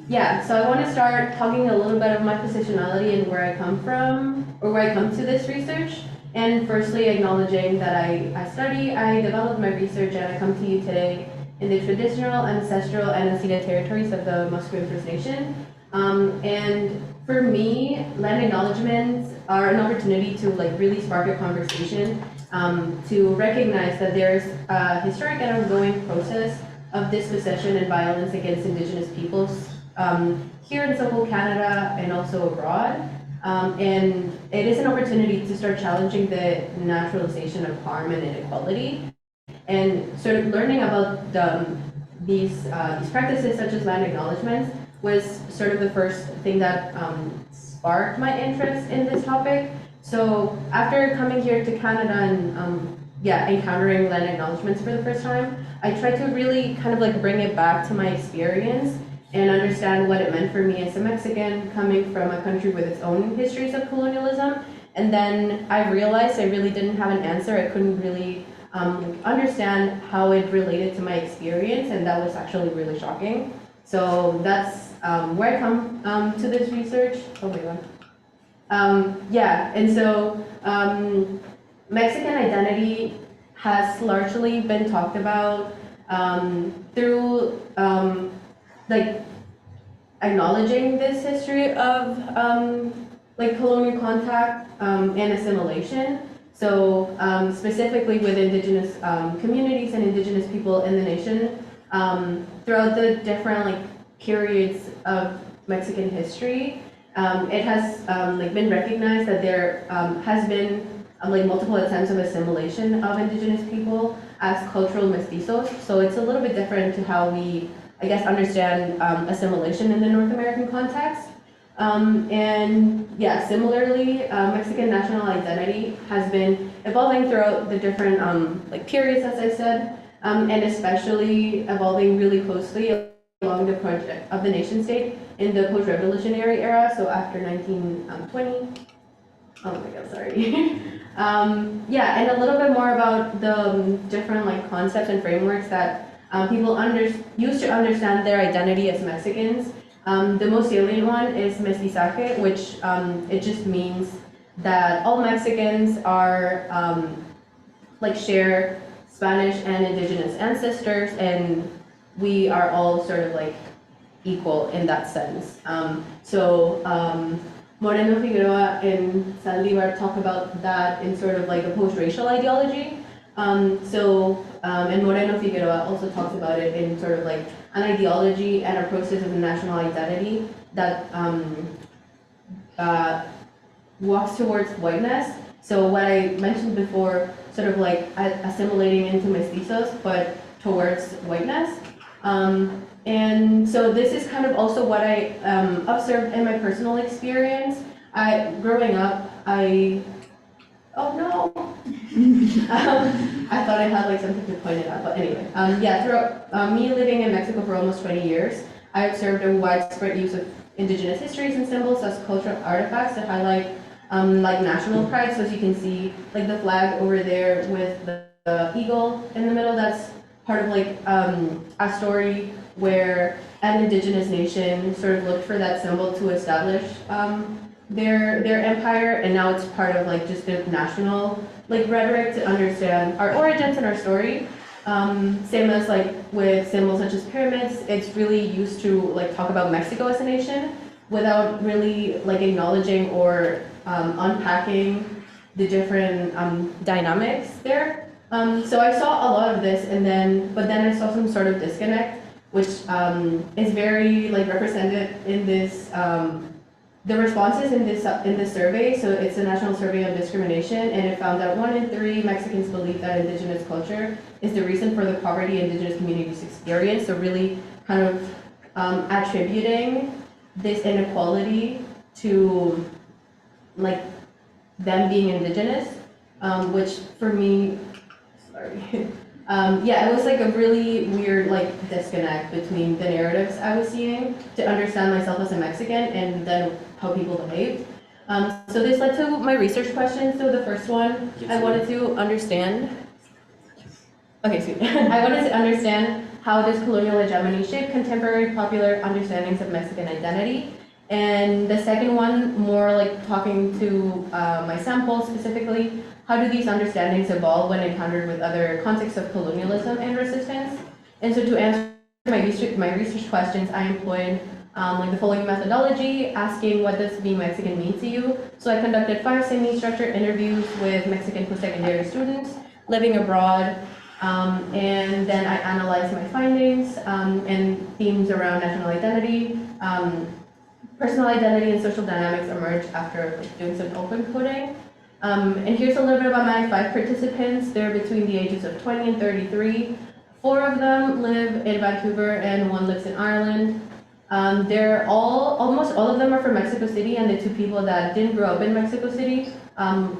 Speaker 14: Yeah, so I want to start talking a little bit of my positionality and where I come from, or where I come to this research. And firstly, acknowledging that I developed my research, and I come to you today in the traditional, ancestral, and unceded territories of the Musqueam First Nation. And for me, land acknowledgements are an opportunity to really spark a conversation, to recognize that there's a historic and ongoing process of dispossession and violence against Indigenous peoples here in Southern Canada and also abroad. And it is an opportunity to start challenging the naturalization of harm and inequality, and sort of learning about these practices such as land acknowledgements was sort of the first thing that sparked my interest in this topic. So after coming here to Canada and encountering land acknowledgements for the first time, I tried to really kind of bring it back to my experience and understand what it meant for me as a Mexican coming from a country with its own histories of colonialism. And then I realized I really didn't have an answer. I couldn't really understand how it related to my experience, and that was actually really shocking. So that's where I come to this research. Oh my god. And so Mexican identity has largely been talked about through acknowledging this history of colonial contact and assimilation. So specifically with Indigenous communities and Indigenous people in the nation, throughout the different periods of Mexican history, it has been recognized that there has been multiple attempts of assimilation of Indigenous people as cultural mestizos. So it's a little bit different to how we, I guess, understand assimilation in the North American context. Similarly, Mexican national identity has been evolving throughout the different periods, as I said, and especially evolving really closely along the project of the nation state in the post-revolutionary era, so after 1920. Oh my god, sorry. And a little bit more about the different concepts and frameworks that people use to understand their identity as Mexicans. The most salient one is mestizaje, which it just means that all Mexicans are share Spanish and Indigenous ancestors, and we are all sort of equal in that sense. Moreno Figueroa and Saldívar talk about that in sort of like a post-racial ideology. And Moreno Figueroa also talks about it in sort of like an ideology and a process of national identity that walks towards whiteness. So what I mentioned before, sort of like assimilating into mestizos, but towards whiteness. And so this is kind of also what I observed in my personal experience. Growing up, I thought I had like something to point it out, but anyway. Throughout me living in Mexico for almost 20 years, I observed a widespread use of indigenous histories and symbols as cultural artifacts that highlight like national pride. So as you can see, like the flag over there with the eagle in the middle, that's part of like a story where an indigenous nation sort of looked for that symbol to establish their empire, and now it's part of like just the national like rhetoric to understand our origins and our story. Same as like with symbols such as pyramids, it's really used to like talk about Mexico as a nation without really like acknowledging or unpacking the different dynamics there. So I saw a lot of this, but then I saw some sort of disconnect, which is very like represented in this the responses in this survey. So it's a national survey on discrimination, and it found that 1 in 3 Mexicans believe that indigenous culture is the reason for the poverty indigenous communities experience. So really kind of attributing this inequality to like them being indigenous, which for me, it was like a really weird like disconnect between the narratives I was seeing to understand myself as a Mexican and then how people behaved. So this led to my research questions. So the first one, I wanted to understand. Okay, sweet. I wanted to understand how does colonial hegemony shape contemporary popular understandings of Mexican identity. And the second one, more like talking to my sample specifically, how do these understandings evolve when encountered with other contexts of colonialism and resistance? And so to answer my research questions, I employed like the following methodology, asking what does being Mexican mean to you? So I conducted 5 semi-structured interviews with Mexican post-secondary students living abroad, and then I analyzed my findings and themes around national identity, personal identity and social dynamics emerged after like, doing some open coding. And here's a little bit about my 5 participants. They're between the ages of 20 and 33. 4 of them live in Vancouver and 1 lives in Ireland. Almost all of them are from Mexico City, and the 2 people that didn't grow up in Mexico City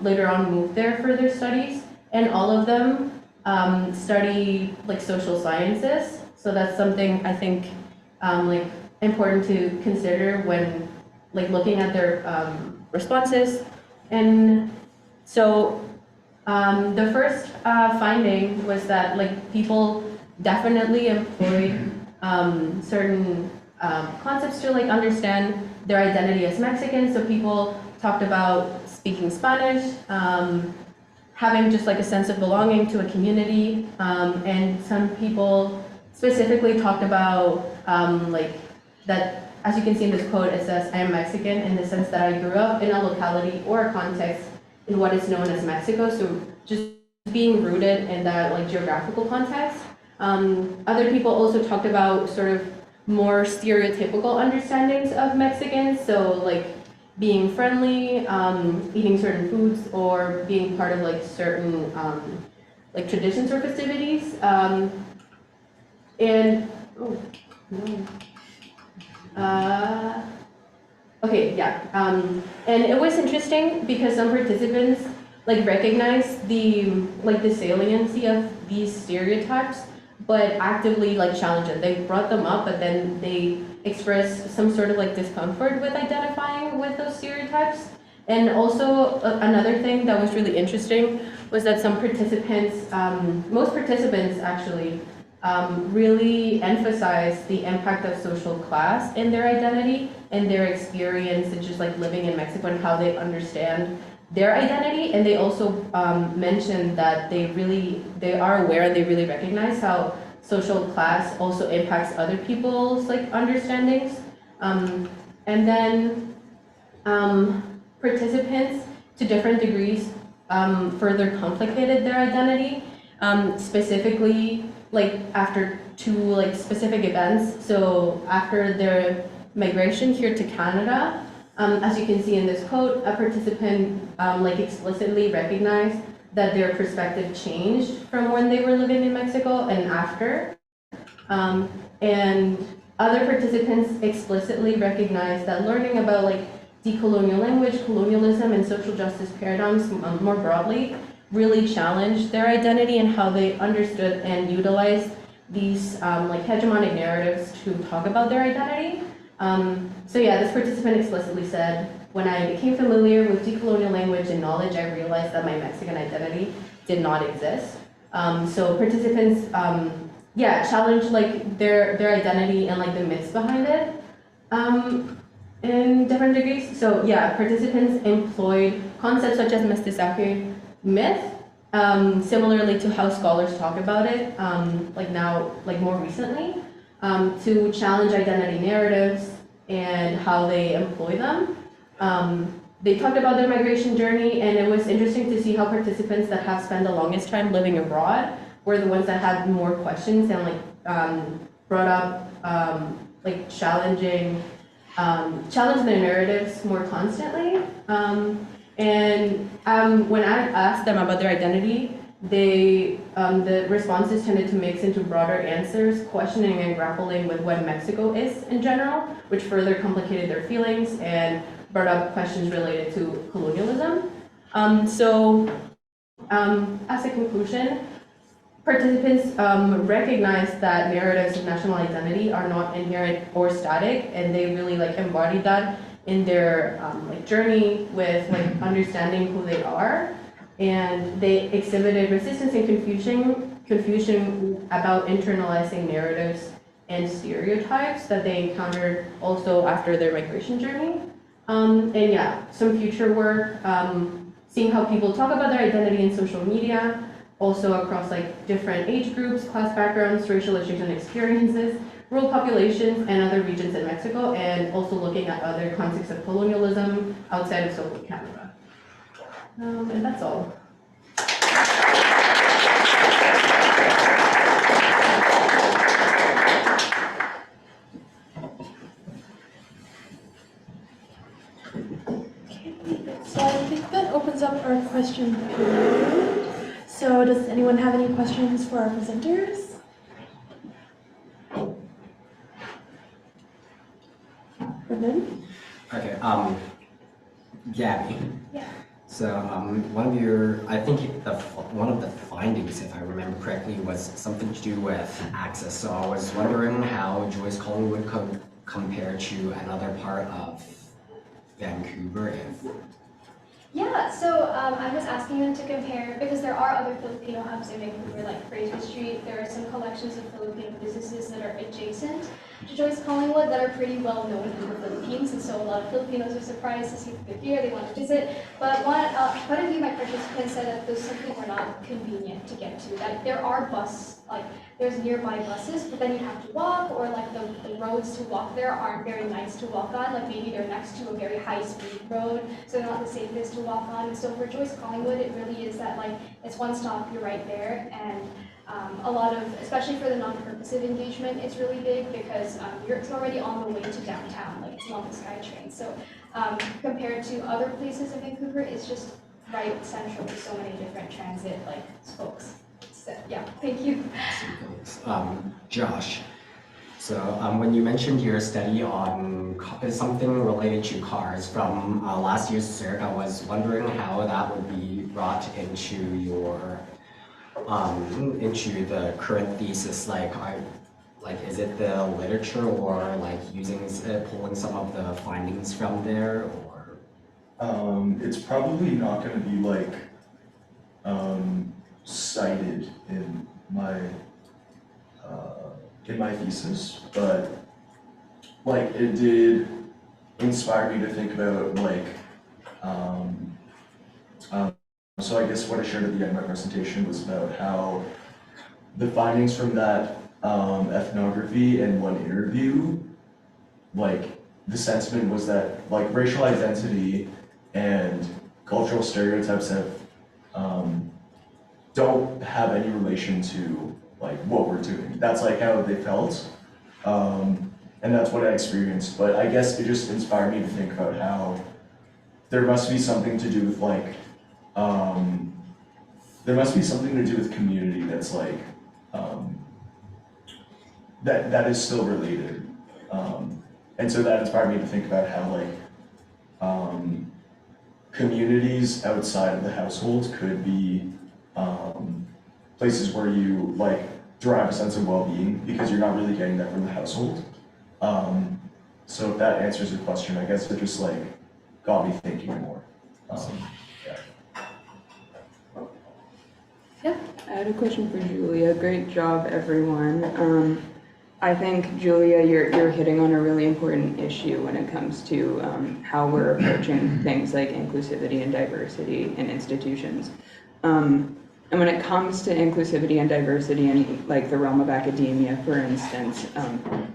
Speaker 14: later on moved there for their studies. And all of them study like social sciences. So that's something I think like important to consider when like looking at their responses. And so the first finding was that like people definitely employed certain concepts to like understand their identity as Mexican. So people talked about speaking Spanish, having just like a sense of belonging to a community, and some people specifically talked about like that, as you can see in this quote, it says, I am Mexican in the sense that I grew up in a locality or a context in what is known as Mexico. So just being rooted in that like geographical context. Other people also talked about sort of more stereotypical understandings of Mexicans. So like being friendly, eating certain foods, or being part of like certain like traditions or festivities. And it was interesting because some participants like recognized the saliency of these stereotypes, but actively like challenged it. They brought them up, but then they expressed some sort of like discomfort with identifying with those stereotypes. And also another thing that was really interesting was that some participants, most participants actually, really emphasize the impact of social class in their identity and their experience in just like living in Mexico and how they understand their identity. And they also mentioned that they are aware and they really recognize how social class also impacts other people's like understandings. And then participants to different degrees further complicated their identity, specifically like after two like specific events. So after their migration here to Canada, as you can see in this quote, a participant like explicitly recognized that their perspective changed from when they were living in Mexico and after. And other participants explicitly recognized that learning about like decolonial language, colonialism, and social justice paradigms more broadly really challenged their identity and how they understood and utilized these like hegemonic narratives to talk about their identity. So yeah, this participant explicitly said, when I became familiar with decolonial language and knowledge, I realized that my Mexican identity did not exist. So participants, yeah, challenged like their identity and like the myths behind it in different degrees. So yeah, participants employed concepts such as mestizaje myth, similarly to how scholars talk about it, like now, like more recently, to challenge identity narratives and how they employ them. They talked about their migration journey, and it was interesting to see how participants that have spent the longest time living abroad were the ones that had more questions and like brought up like challenging their narratives more constantly. And when I asked them about their identity, they the responses tended to mix into broader answers, questioning and grappling with what Mexico is in general, which further complicated their feelings and brought up questions related to colonialism. As a conclusion, participants recognized that narratives of national identity are not inherent or static, and they really like embodied that in their like journey with like understanding who they are. And they exhibited resistance and confusion about internalizing narratives and stereotypes that they encountered also after their migration journey. And yeah, some future work, seeing how people talk about their identity in social media, also across like different age groups, class backgrounds, racial issues and experiences, rural populations and other regions in Mexico, and also looking at other contexts of colonialism outside of Soviet Canada. And that's all.
Speaker 4: So I think that opens up our question period. So does anyone have any questions for our presenters? Brendan?
Speaker 3: Okay, Gabby.
Speaker 4: Yeah.
Speaker 3: So I think one of the findings, if I remember correctly, was something to do with access. So I was wondering how Joyce Collingwood could compare to another part of Vancouver.
Speaker 12: Yeah, so I was asking them to compare, because there are other Filipino hubs in Vancouver, like Fraser Street. There are some collections of Filipino businesses that are adjacent to Joyce Collingwood that are pretty well known in the Philippines, and so a lot of Filipinos are surprised to see that they're here, they want to visit. But quite a few of my participants said that those simply were not convenient to get to, that there are there's nearby buses, but then you have to walk, or like the roads to walk there aren't very nice to walk on, like maybe they're next to a very high-speed road, so they're not the safest to walk on. And so for Joyce Collingwood, it really is that like, it's one stop, you're right there, and a lot of, especially for the non-purposive engagement, it's really big because it's already on the way to downtown, like it's along the SkyTrain. So compared to other places in Vancouver, it's just right central with so many different transit like spokes. So, yeah, thank you.
Speaker 3: Josh, so when you mentioned your study on something related to cars from last year's SURC, I was wondering how that would be brought into your into the current thesis. Like is it the literature, or like pulling some of the findings from there, or?
Speaker 2: It's probably not going to be like cited in my thesis, but like it did inspire me to think about like so I guess what I shared at the end of my presentation was about how the findings from that ethnography and one interview, like the sentiment was that like racial identity and cultural stereotypes have don't have any relation to like what we're doing. That's like how they felt, and that's what I experienced. But I guess it just inspired me to think about how there must be something to do with like there must be something to do with community that's like that is still related, and so that inspired me to think about how like communities outside of the household could be places where you like derive a sense of well-being because you're not really getting that from the household. So if that answers your question, I guess it just like got me thinking more.
Speaker 9: Yeah, I had a question for Julia. Great job, everyone. I think, Julia, you're hitting on a really important issue when it comes to how we're approaching things like inclusivity and diversity in institutions. And when it comes to inclusivity and diversity in like the realm of academia, for instance,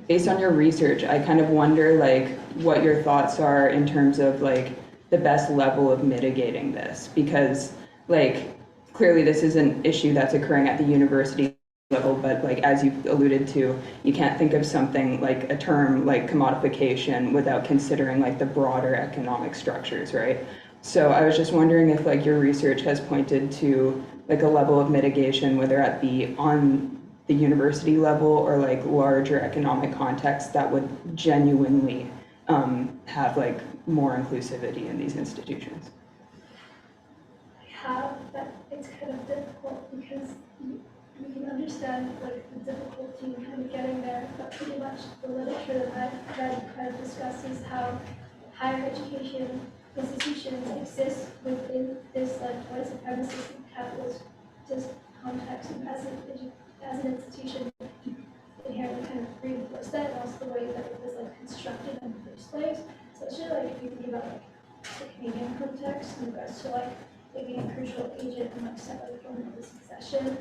Speaker 9: based on your research, I kind of wonder like what your thoughts are in terms of like the best level of mitigating this, because like clearly this is an issue that's occurring at the university level, but like as you've alluded to, you can't think of something like a term like commodification without considering like the broader economic structures, right? So I was just wondering if like your research has pointed to like a level of mitigation, whether at the on the university level or like larger economic context that would genuinely have like more inclusivity in these institutions.
Speaker 19: But it's kind of difficult because we can understand like the difficulty in kind of getting there, but pretty much the literature that I've read kind of discusses how higher education institutions exist within this like white supremacist and capitalist context, and as an institution inherently kind of reinforce that, and also the way that it was like constructed in the first place. So it's really like if you think about like the Canadian context in regards to like being a crucial agent in like settling from the succession.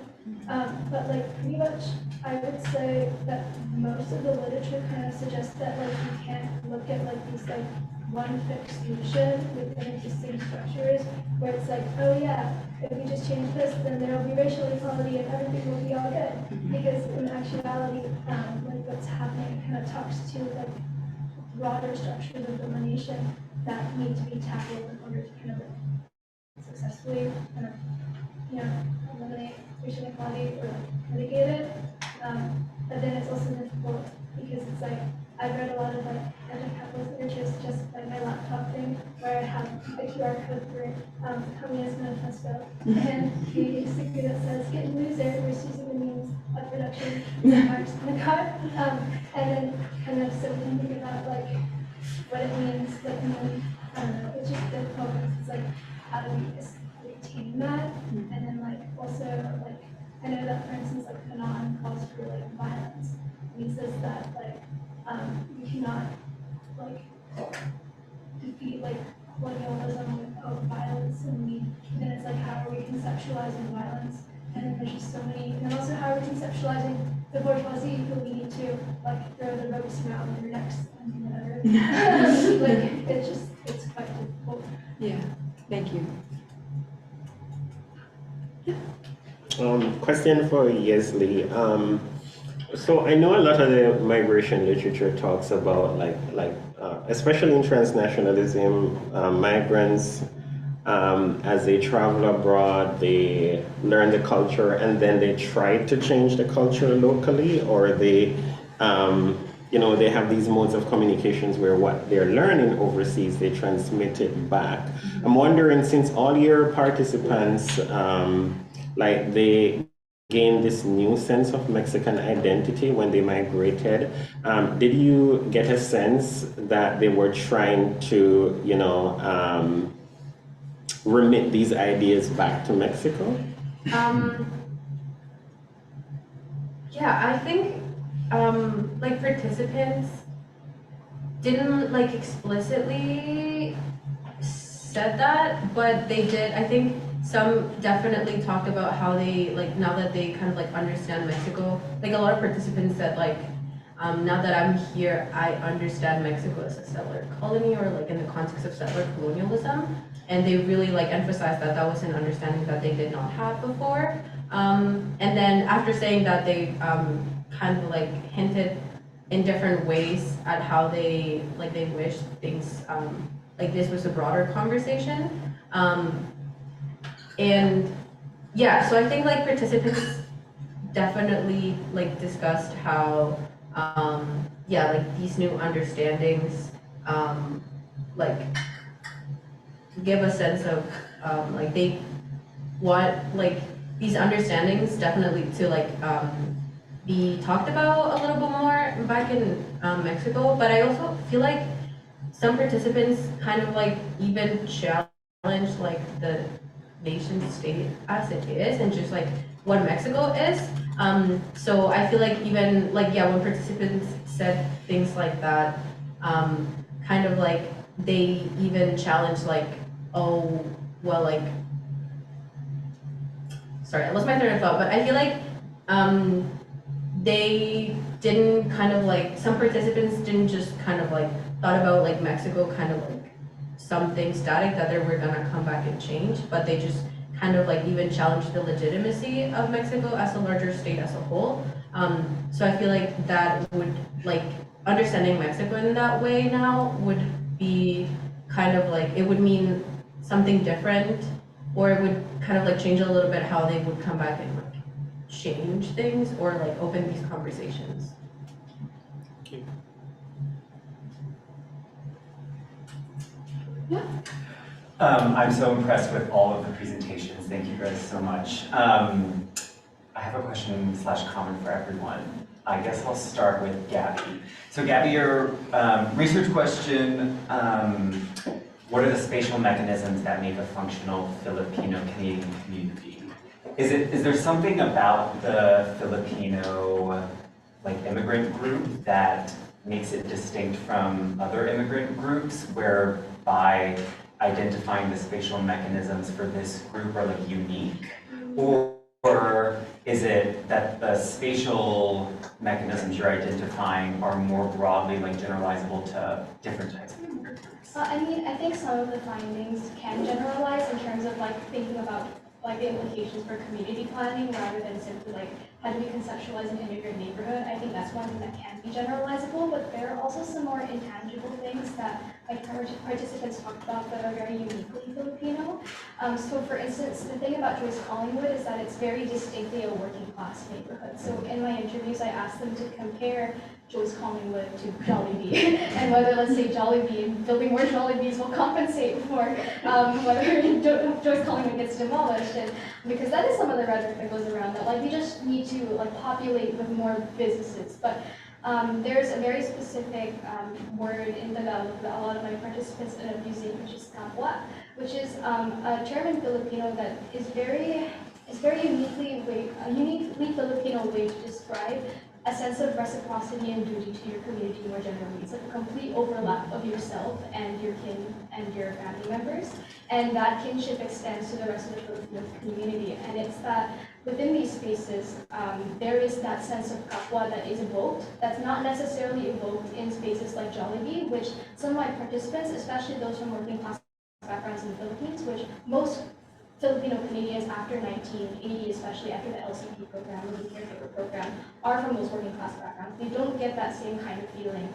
Speaker 19: But like pretty much I would say that most of the literature kind of suggests that like you can't look at like these like one fixed solution within existing structures where it's like, oh yeah, if we just change this, then there will be racial equality and everything will be all good. Because in actuality, like what's happening kind of talks to like broader structures of domination that need to be tackled in order to kind of like successfully kind of, eliminate racial inequality or like mitigate it. But then it's also difficult because it's like, I've read a lot of like anti-capitalist literature, just like my laptop thing, where I have a QR code for Communist Manifesto, and the sticker that says, "Get loser," versus using the means of production, Marx and God. And then kind of so we can think about like what it means, like, and then, I don't know, it's just difficult because it's like, how do we just retain that? And then like also like, I know that for instance like Fanon calls for like violence. He says that like you cannot like defeat like colonialism without violence, and then it's like how are we conceptualizing violence? And then there's just so many, and then also how are we conceptualizing the bourgeoisie who we need to like throw the ropes around their necks and whatever. Like it's quite difficult.
Speaker 9: Yeah, thank you.
Speaker 11: Question for Yesley. So I know a lot of the migration literature talks about especially in transnationalism, migrants, as they travel abroad, they learn the culture and then they try to change the culture locally, or they, they have these modes of communications where what they're learning overseas, they transmit it back. I'm wondering, since all your participants, they gained this new sense of Mexican identity when they migrated, did you get a sense that they were trying to, remit these ideas back to Mexico?
Speaker 14: Yeah, I think participants didn't explicitly said that, but they did. I think some definitely talked about how they, like, now that they kind of like understand Mexico, like a lot of participants said like, now that I'm here, I understand Mexico as a settler colony, or like in the context of settler colonialism. And they really like emphasized that that was an understanding that they did not have before. And then after saying that, they kind of like hinted in different ways at how they wish things like this was a broader conversation. And yeah, so I think like participants definitely like discussed how yeah, like these new understandings like give a sense of like they want like these understandings definitely to like be talked about a little bit more back in Mexico. But I also feel like some participants kind of like even challenge like the nation state as it is and just like what Mexico is. So I feel like even like, yeah, when participants said things like that, kind of like they even challenge like, oh, well, like, sorry, I lost my train of thought, but I feel like they didn't kind of like, some participants didn't just kind of like thought about like Mexico kind of like something static that they were gonna come back and change, but they just kind of like even challenged the legitimacy of Mexico as a larger state as a whole. So I feel like that would like understanding Mexico in that way now would be kind of like, it would mean something different, or it would kind of like change a little bit how they would come back and like change things or like open these conversations.
Speaker 15: I'm so impressed with all of the presentations. Thank you guys so much. I have a question / comment for everyone. I guess I'll start with Gabby. So Gabby, your research question, what are the spatial mechanisms that make a functional Filipino-Canadian community? Is there something about the Filipino like immigrant group that makes it distinct from other immigrant groups, whereby identifying the spatial mechanisms for this group are like unique? Or is it that the spatial mechanisms you're identifying are more broadly like generalizable to different types of immigrant groups?
Speaker 12: I mean, I think some of the findings can generalize in terms of like thinking about like the implications for community planning rather than simply like how do we conceptualize an immigrant neighborhood. I think that's one thing that can be generalizable, but there are also some more intangible things that like participants talked about that are very uniquely Filipino. So for instance, the thing about Joyce Collingwood is that it's very distinctly a working class neighborhood. So in my interviews, I asked them to compare Joyce Collingwood to Jollibee and whether, let's say, Jollibee, building more Jollibees will compensate for whether Joyce Collingwood gets demolished. And because that is some of the rhetoric that goes around that, like, we just need to like populate with more businesses. But there's a very specific word in Tagalog that a lot of my participants end up using, which is kapwa, which is a term in Filipino that is very uniquely Filipino way to describe a sense of reciprocity and duty to your community more generally. It's like a complete overlap of yourself and your kin and your family members. And that kinship extends to the rest of the Filipino community. And it's that within these spaces, there is that sense of kapwa that is evoked, that's not necessarily evoked in spaces like Jollibee, which some of my participants, especially those from working class backgrounds in the Philippines, which most Filipino Canadians after 1980, especially after the LCP program, the caregiver program, are from those working class backgrounds. They don't get that same kind of feeling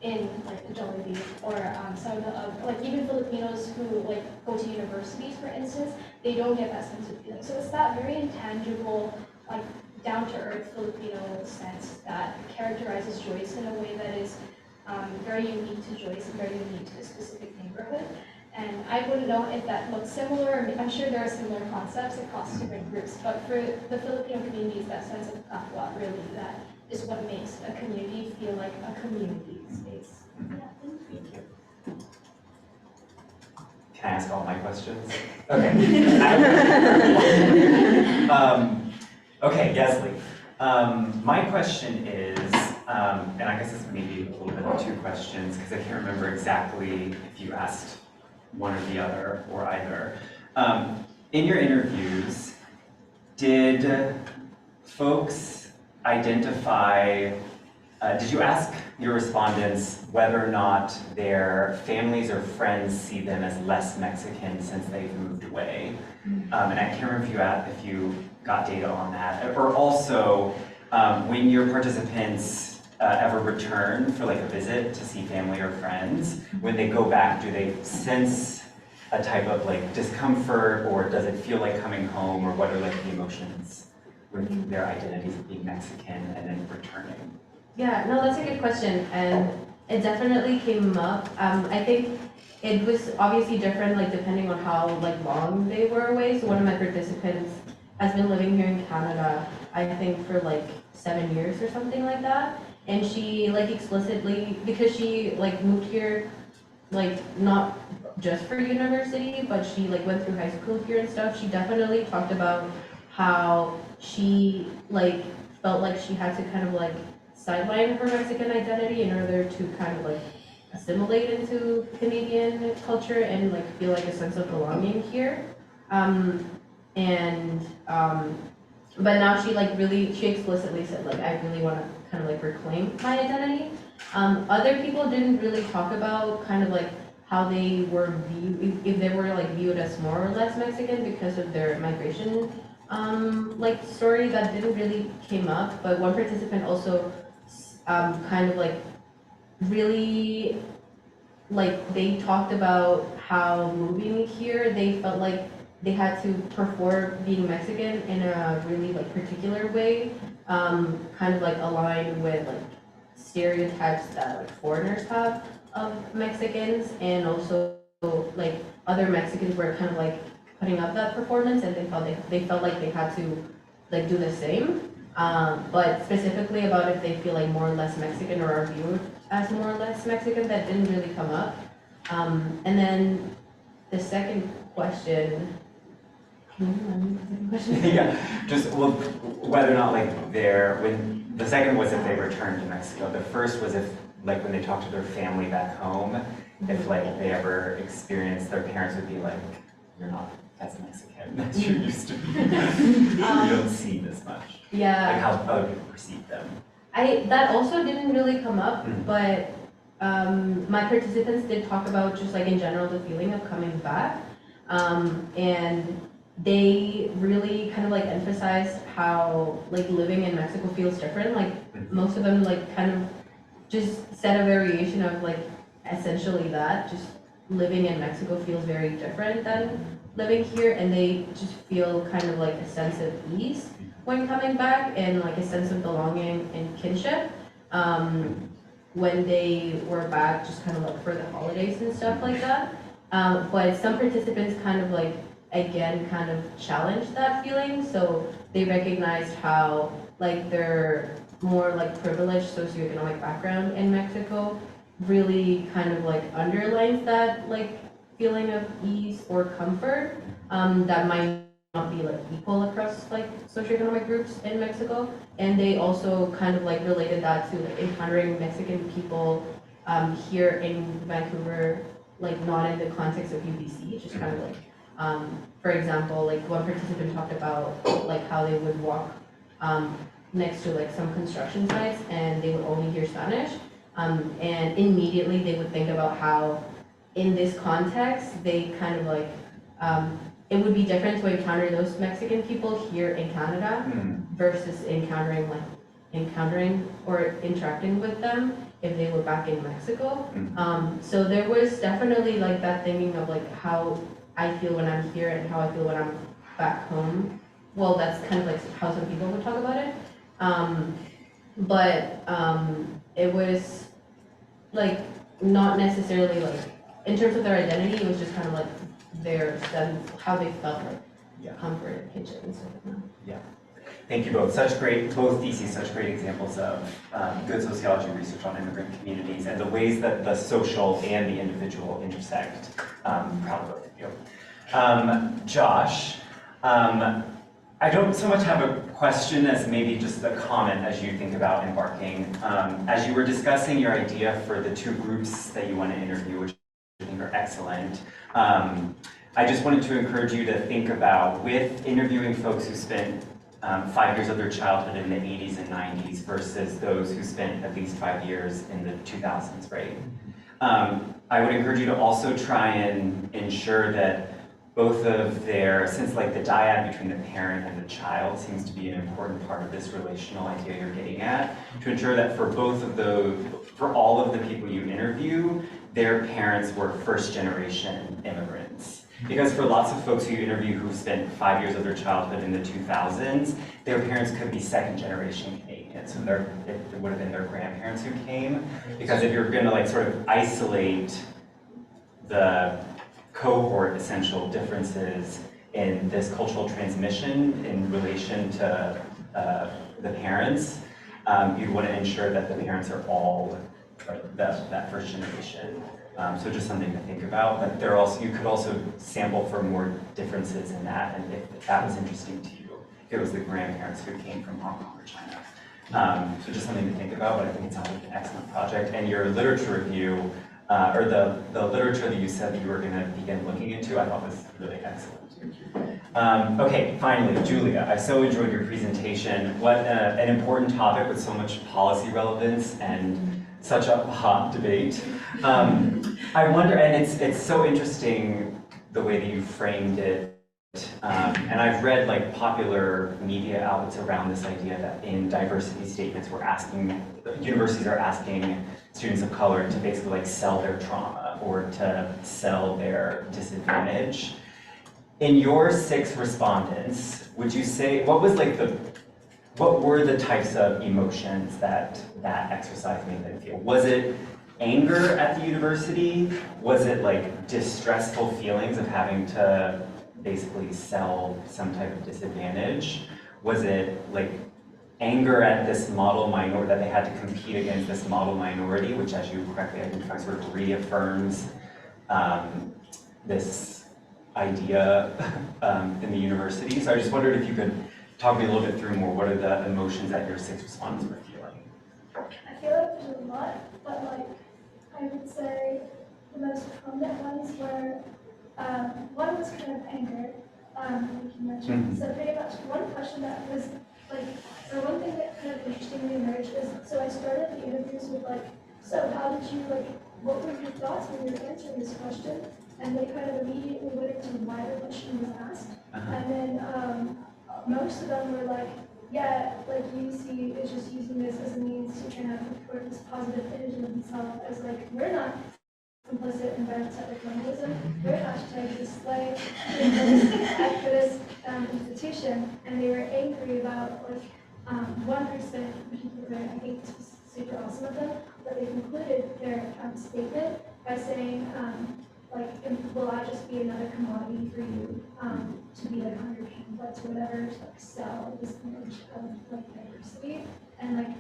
Speaker 12: in like the Jollibee or some of the like even Filipinos who like go to universities, for instance, they don't get that sense of feeling. So it's that very intangible, like down to earth Filipino sense that characterizes Joyce in a way that is very unique to Joyce and very unique to a specific neighborhood. And I wouldn't know if that looks similar. I'm sure there are similar concepts across different groups, but for the Filipino communities, that sense of kapwa, really, that is what makes a community feel like a community space. Yeah, thank you.
Speaker 15: Can I ask all my questions? Okay. Okay, Yesley. My question is, and I guess this may be a little bit of two questions because I can't remember exactly if you asked one or the other or either. in your interviews, did folks identify, did you ask your respondents whether or not their families or friends see them as less Mexican since they've moved away? And I can't remember if you got data on that. Or also, when your participants ever return for like a visit to see family or friends, when they go back, do they sense a type of like discomfort, or does it feel like coming home, or what are like the emotions with their identities of being Mexican and then returning?
Speaker 14: Yeah, no, that's a good question, and it definitely came up. I think it was obviously different, like depending on how like long they were away. So one of my participants has been living here in Canada, I think for like 7 years or something like that, and she like explicitly, because she like moved here, like not just for university, but she like went through high school here and stuff. She definitely talked about how she like felt like she had to kind of like sideline her Mexican identity in order to kind of like assimilate into Canadian culture and like feel like a sense of belonging here. But now she like really, she explicitly said like, I really want to kind of like reclaim my identity. Other people didn't really talk about kind of like how they were viewed, if they were like viewed as more or less Mexican because of their migration like story. That didn't really came up, but one participant also kind of like really like they talked about how moving here they felt like they had to perform being Mexican in a really like particular way, kind of like aligned with like stereotypes that like foreigners have of Mexicans, and also like other Mexicans were kind of like putting up that performance, and they felt like they had to like do the same. But specifically about if they feel like more or less Mexican or are viewed as more or less Mexican, that didn't really come up. And then the second question, can you remind me the second question?
Speaker 15: Yeah, just well, whether or not like when the second was if they returned to Mexico. The first was if like when they talked to their family back home, if like they ever experienced their parents would be like, you're not as Mexican as you used to be. You don't see this much.
Speaker 14: Yeah.
Speaker 15: Like how other people perceive them.
Speaker 14: That also didn't really come up, but my participants did talk about just like in general the feeling of coming back, and they really kind of like emphasized how like living in Mexico feels different. Like most of them like kind of just said a variation of like essentially that just living in Mexico feels very different than living here, and they just feel kind of like a sense of ease when coming back and like a sense of belonging and kinship when they were back, just kind of like for the holidays and stuff like that. But some participants kind of like again kind of challenged that feeling, so they recognized how like their more like privileged socioeconomic background in Mexico really kind of like underlines that like feeling of ease or comfort that might not be like equal across like socioeconomic groups in Mexico. And they also kind of like related that to like encountering Mexican people here in Vancouver, like not in the context of UBC, just kind of like for example, like one participant talked about like how they would walk next to like some construction sites and they would only hear Spanish, and immediately they would think about how in this context they kind of like it would be different to encounter those Mexican people here in Canada versus encountering or interacting with them if they were back in Mexico. So there was definitely like that thinking of like how I feel when I'm here and how I feel when I'm back home. Well, that's kind of like how some people would talk about it. But it was like not necessarily like, in terms of their identity, it was just kind of like their sense, how they felt like comfort and kinship and stuff like that.
Speaker 15: Yeah. Thank you both. Both theses, such great examples of good sociology research on immigrant communities and the ways that the social and the individual intersect. Proud of both of you. Josh, I don't so much have a question as maybe just a comment as you think about embarking. As you were discussing your idea for the two groups that you want to interview, which I think are excellent, I just wanted to encourage you to think about, with interviewing folks who spent 5 years of their childhood in the 80s and 90s versus those who spent at least 5 years in the 2000s, right? I would encourage you to also try and ensure that both of their, since like the dyad between the parent and the child seems to be an important part of this relational idea you're getting at, to ensure that for both of those, for all of the people you interview, their parents were first-generation immigrants. Because for lots of folks who you interview who spent 5 years of their childhood in the 2000s, their parents could be second-generation Canadians. So it would have been their grandparents who came. Because if you're going to like sort of isolate the cohort essential differences in this cultural transmission in relation to the parents, you'd want to ensure that the parents are all that first generation. So just something to think about. But there also, you could also sample for more differences in that, and if that was interesting to you, if it was the grandparents who came from Hong Kong or China. So just something to think about, but I think it sounds like an excellent project. And your literature review, or the literature that you said that you were going to begin looking into, I thought was really excellent. Okay, finally, Julia, I so enjoyed your presentation. What an important topic with so much policy relevance and such a hot debate. I wonder, and it's so interesting the way that you framed it. And I've read like popular media outlets around this idea that in diversity statements universities are asking students of color to basically like sell their trauma or to sell their disadvantage. In your 6 respondents, would you say, what were the types of emotions that exercise made them feel? Was it anger at the university? Was it like distressful feelings of having to basically sell some type of disadvantage? Was it like anger at this model minority, that they had to compete against this model minority, which, as you correctly identify, sort of reaffirms this idea in the university? So I just wondered if you could talk me a little bit through more, what are the emotions that your 6 respondents were feeling?
Speaker 19: I feel like there's a lot, but like I would say the most prominent ones were, one was kind of anger, like you mentioned. So pretty much one question that was like, or one thing that kind of interestingly emerged is, so I started the interviews with like, so how did you like, what were your thoughts when you were answering this question? And they kind of immediately went into why the question was asked. And then most of them were like, yeah, like UBC is just using this as a means to kind of report this positive image of themselves as like, we're not complicit in biotech colonialism, we're hashtag display activist institution, and they were angry about like one person in particular, I think this was super awesome of them, but they concluded their statement by saying, like, will I just be another commodity for you to be like on your pamphlets or whatever, to like sell this image of like diversity? And like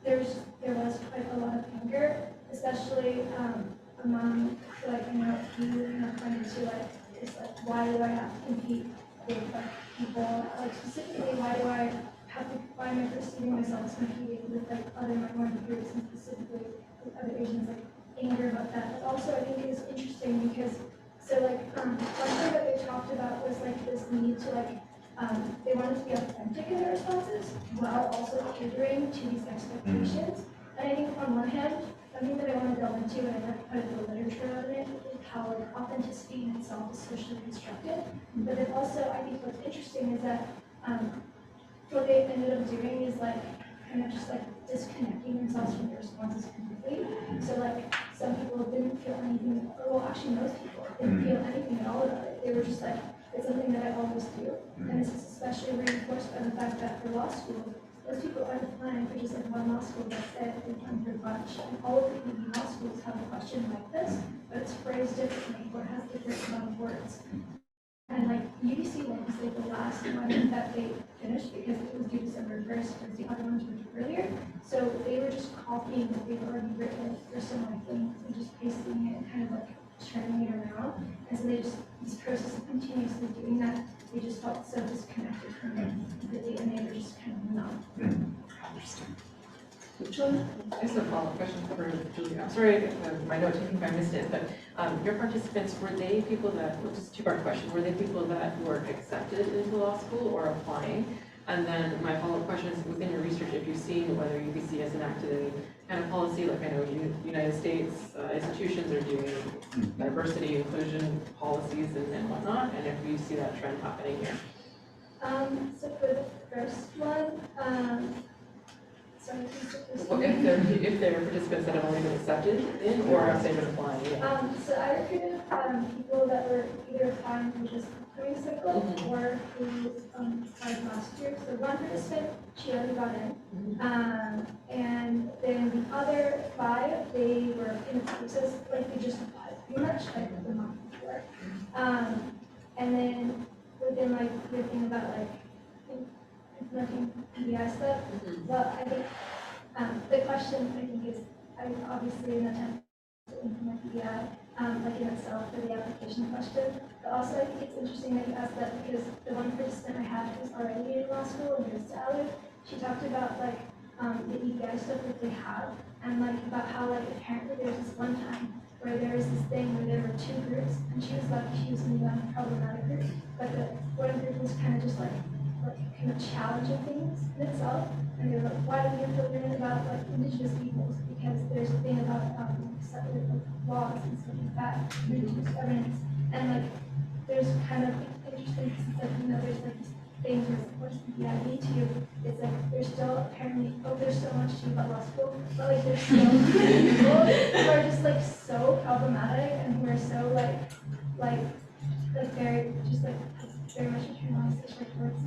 Speaker 19: there was quite a lot of anger, especially among like, you know, you kind of pointed to like, it's like, why do I have to compete with like people, like specifically why am I perceiving myself as competing with like other minority groups and specifically with other Asians, like anger about that. But also I think it was interesting because, so like one thing that they talked about was like this need to like, they wanted to be authentic in their responses while also catering to these expectations. And I think on one hand, something that I want to delve into, and I read quite a bit of literature on it, is how like authenticity in itself is socially constructed. But then also I think what's interesting is that what they ended up doing is like kind of just like disconnecting themselves from their responses completely. So like some people didn't feel anything, or well actually most people didn't feel anything at all about it. They were just like, it's something that I always do. And this is especially reinforced by the fact that for law school, most people aren't applying for just like one law school, that's it, they're applying for a bunch. And all of the UB law schools have a question like this, but it's phrased differently or has different amount of words. And like UBC one was like the last one that they finished because it was due December 1st, whereas the other ones were due earlier. So they were just copying what they've already written for similar things and just pasting it and kind of like turning it around. And so they just, this process of continuously doing that, they just felt so disconnected from it completely, and they were just kind of numb.
Speaker 7: Interesting. Julia? I just have a follow-up question for Julia. I'm sorry, my note taking if I missed it, but Your participants, were they people that, which is a two-part question, were they people that were accepted into law school or applying? And then my follow-up question is, within your research, if you've seen whether UBC has enacted any kind of policy, like I know United States institutions are doing diversity, inclusion policies and whatnot, and if you see that trend happening here.
Speaker 19: So for the first one, sorry,
Speaker 7: If there are participants that have only been accepted in, or have they been applying? Yeah.
Speaker 19: so I recruited people that were either applying for just coming cycle or who applied last year. So one participant, she already got in. And then the other 5, they were in the process, like they just applied pretty much like the month before. And then within like the thing about like implementing PBI stuff, well, I think the question I think is obviously an attempt to implement PBI like in itself for the application question. But also I think it's interesting that you asked that because the one participant I had who's already in law school and goes to Allard, she talked about like the EPI stuff that they have and like about how like apparently there was this one time where there was this thing where there were 2 groups and she was lucky she was in the problematic group, but the one group was kind of just like kind of challenging things in itself. And they were like, why do we have to learn about like indigenous peoples? Because there's a thing about separate like, laws and stuff like that, indigenous evidence. And like there's kind of interesting because like, you know, there's like these things where of course the idea to you, it's like there's still apparently, there's so much to you about law school, but like there's so many people who are just like so problematic and who are so like very just like very much internalized like words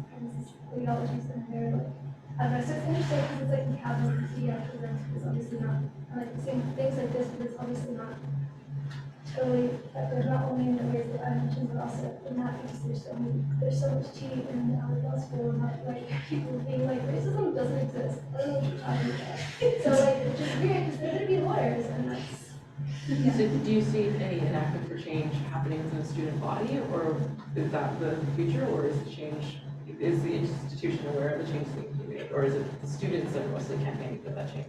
Speaker 19: ideologies and very like so it's interesting because it's like we have like the CDF programs, but it's obviously not like the same things like this, but it's obviously not totally there's not only in the ways that I mentioned, but also in that because there's so much tea in our law school and not like people being like racism doesn't exist. I don't know what you're talking about. So like it's just weird because they're gonna be lawyers and that's
Speaker 7: So do you see any enactment for change happening within the student body, or is that the future, or is the change, is the institution aware of the change that needs to be made, or is it the students that are mostly campaigning for that change?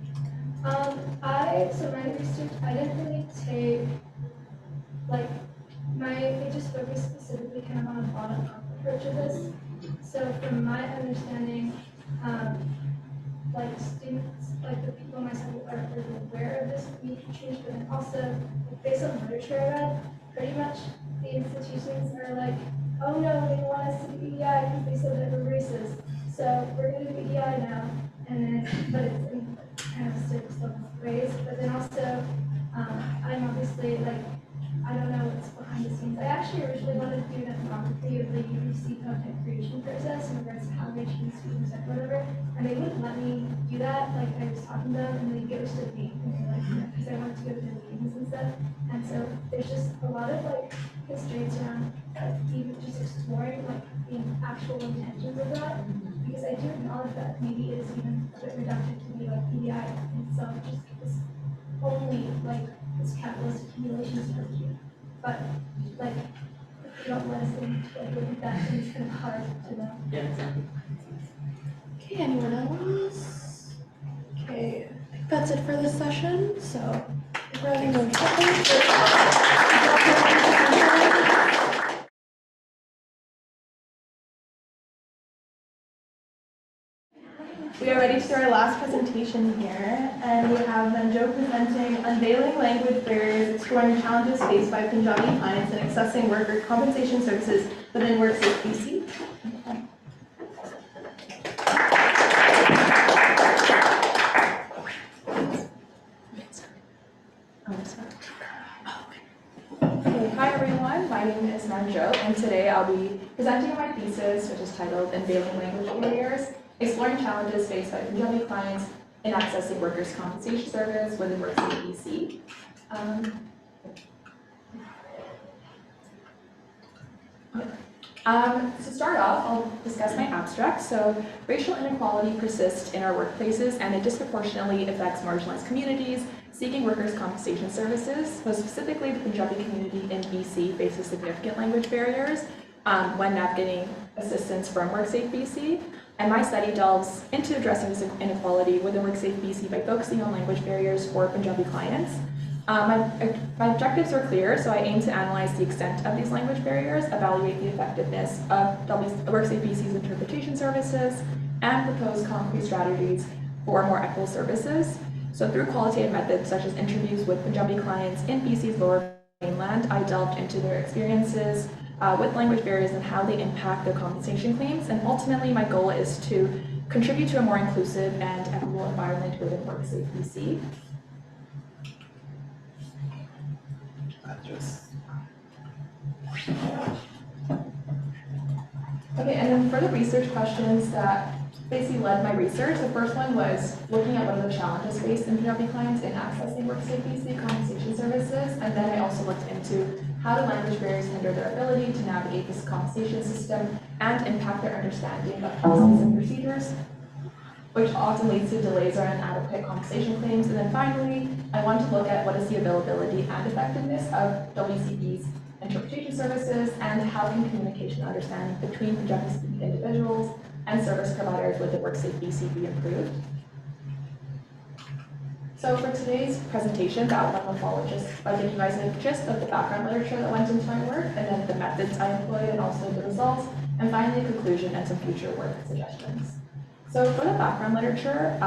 Speaker 19: So my research, I didn't really take, like, they just focused specifically kind of on a bottom-up approach of this. So from my understanding, like students, like the people in my study are aware of this need for change, but then also like, based on the literature I read, pretty much the institutions are like, oh no, they want us to do EDI because they said that we're racist, so we're going to do EDI now. And then, but it's in kind of surface level ways. But then also, I'm obviously like, I don't know what's behind the scenes. I actually originally wanted to do an ethnography of the UBC content creation process in regards to how they choose students and whatever, and they wouldn't let me do that. Like I was talking to them and they ghosted me, and they're like, because I wanted to go to their meetings and stuff. And so there's just a lot of like constraints around even just exploring like the actual intentions of that. Because I do acknowledge that maybe it is even a bit reductive to be like EDI in itself, just because only like this capitalist accumulation strategy. But like if you don't let us in like look at that, it's kind of hard to know.
Speaker 7: Yeah, exactly.
Speaker 4: Okay, anyone else? Okay, I think that's it for this session, so we're having a
Speaker 6: We are ready to do our last presentation here, and we have Manjo presenting Unveiling Language Barriers, Exploring Challenges Faced by Punjabi Clients and Accessing Worker Compensation Services within WorkSafe BC.
Speaker 22: Okay, hi everyone, my name is Manjo, and today I'll be presenting my thesis, which is titled Unveiling Language Barriers, Exploring Challenges Faced by Punjabi Clients in Accessing Workers' Compensation Service within WorkSafe BC. To start off, I'll discuss my abstract. So, racial inequality persists in our workplaces and it disproportionately affects marginalized communities seeking workers' compensation services. Most specifically, the Punjabi community in BC faces significant language barriers when navigating assistance from WorkSafe BC. And my study delves into addressing this inequality within WorkSafe BC by focusing on language barriers for Punjabi clients. My objectives are clear, so I aim to analyze the extent of these language barriers, evaluate the effectiveness of WorkSafe BC's interpretation services, and propose concrete strategies for more equitable services. So through qualitative methods such as interviews with Punjabi clients in BC's lower mainland, I delved into their experiences with language barriers and how they impact their compensation claims. And ultimately, my goal is to contribute to a more inclusive and equitable environment within WorkSafe BC. Okay, and then for the research questions that basically led my research, the first one was looking at what are the challenges faced in Punjabi clients in accessing WorkSafe BC compensation services, and then I also looked into how do language barriers hinder their ability to navigate this compensation system and impact their understanding of policies and procedures, which often leads to delays or inadequate compensation claims. And then finally, I want to look at what is the availability and effectiveness of WCB's interpretation services and how can communication and understanding between Punjabi-speaking individuals and service providers with the WorkSafe BC be improved. So for today's presentation, the outline will follow just by giving you guys a gist of the background literature that went into my work, and then the methods I employed and also the results, and finally a conclusion and some future work suggestions. So for the background literature,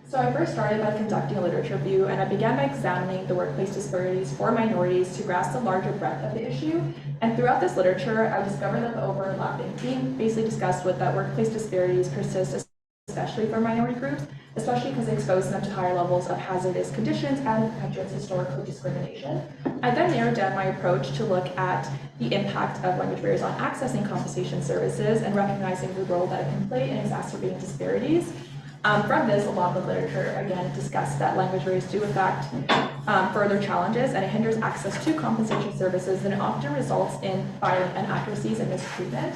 Speaker 22: so I first started by conducting a literature review, and I began by examining the workplace disparities for minorities to grasp the larger breadth of the issue. And throughout this literature, I discovered that the overlapping theme basically discussed with that workplace disparities persist, especially for minority groups, especially because they expose them to higher levels of hazardous conditions and perpetuates historical discrimination. I then narrowed down my approach to look at the impact of language barriers on accessing compensation services and recognizing the role that it can play in exacerbating disparities. From this, a lot of the literature, again, discussed that language barriers do affect further challenges, and it hinders access to compensation services, and it often results in violent inaccuracies and mistreatment.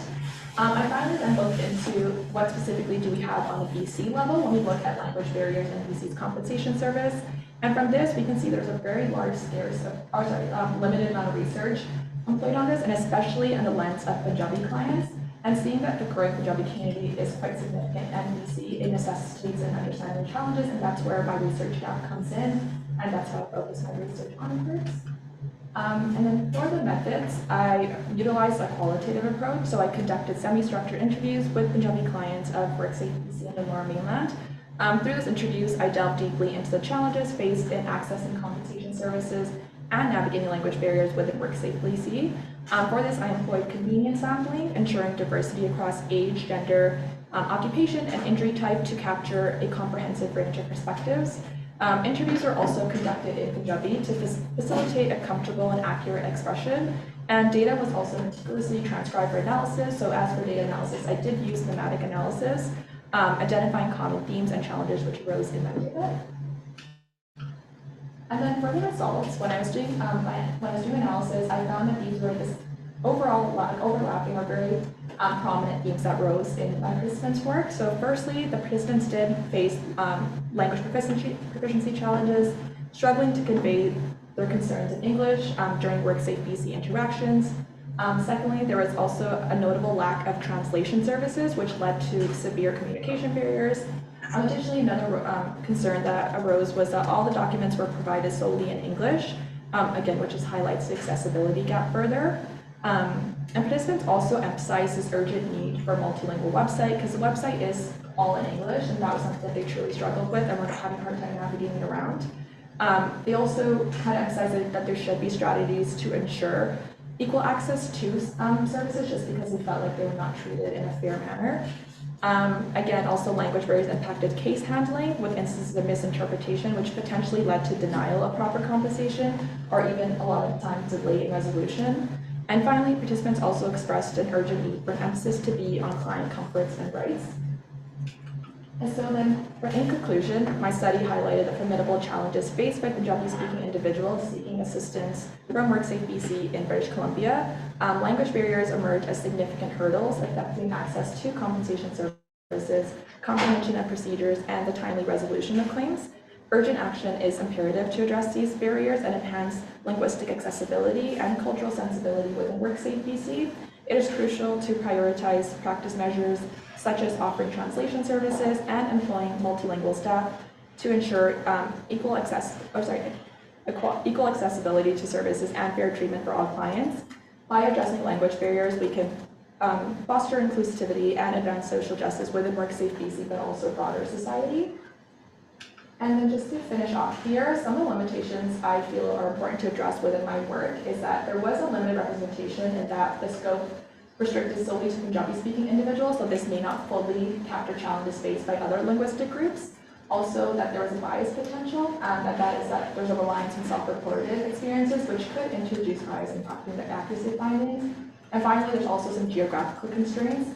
Speaker 22: I finally then looked into what specifically do we have on the BC level when we look at language barriers in BC's compensation service. And from this, we can see there's a very large limited amount of research employed on this, and especially in the lens of Punjabi clients. And seeing that the growing Punjabi community is quite significant in BC, it necessitates an understanding of challenges, and that's where my research gap comes in, and that's how I focus my research on first. And then for the methods, I utilized a qualitative approach. So I conducted semi-structured interviews with Punjabi clients of WorkSafe BC and the Lower Mainland. Through those interviews, I delved deeply into the challenges faced in accessing compensation services and navigating language barriers within WorkSafe BC. For this, I employed convenience sampling, ensuring diversity across age, gender, occupation, and injury type to capture a comprehensive range of perspectives. Interviews were also conducted in Punjabi to facilitate a comfortable and accurate expression, and data was also meticulously transcribed for analysis. So as for data analysis, I did use thematic analysis, identifying common themes and challenges which arose in that data. And then for the results, when I was doing analysis, I found that these were this overall overlapping or very prominent themes that rose in my participants' work. So firstly, the participants did face language proficiency challenges, struggling to convey their concerns in English during WorkSafe BC interactions. Secondly, there was also a notable lack of translation services, which led to severe communication barriers. Additionally, another concern that arose was that all the documents were provided solely in English, again, which just highlights the accessibility gap further. And participants also emphasized this urgent need for a multilingual website, because the website is all in English, and that was something that they truly struggled with and were having a hard time navigating around. They also kind of emphasized that there should be strategies to ensure equal access to services, just because they felt like they were not treated in a fair manner. Again, also language barriers impacted case handling with instances of misinterpretation, which potentially led to denial of proper compensation or even a lot of times delay in resolution. And finally, participants also expressed an urgent need for an emphasis to be on client comforts and rights. And so then, in conclusion, my study highlighted the formidable challenges faced by Punjabi-speaking individuals seeking assistance from WorkSafe BC in British Columbia. Language barriers emerge as significant hurdles affecting access to compensation services, comprehension of procedures, and the timely resolution of claims. Urgent action is imperative to address these barriers and enhance linguistic accessibility and cultural sensibility within WorkSafe BC. It is crucial to prioritize practice measures such as offering translation services and employing multilingual staff to ensure equal accessibility to services and fair treatment for all clients. By addressing language barriers, we can foster inclusivity and advance social justice within WorkSafe BC, but also broader society. And then just to finish off here, some of the limitations I feel are important to address within my work is that there was a limited representation in that the scope restricted solely to Punjabi-speaking individuals, so this may not fully capture challenges faced by other linguistic groups. Also, that there was a bias potential, and that is that there's a reliance on self-reported experiences, which could introduce bias impacting the accuracy of findings. And finally, there's also some geographical constraints.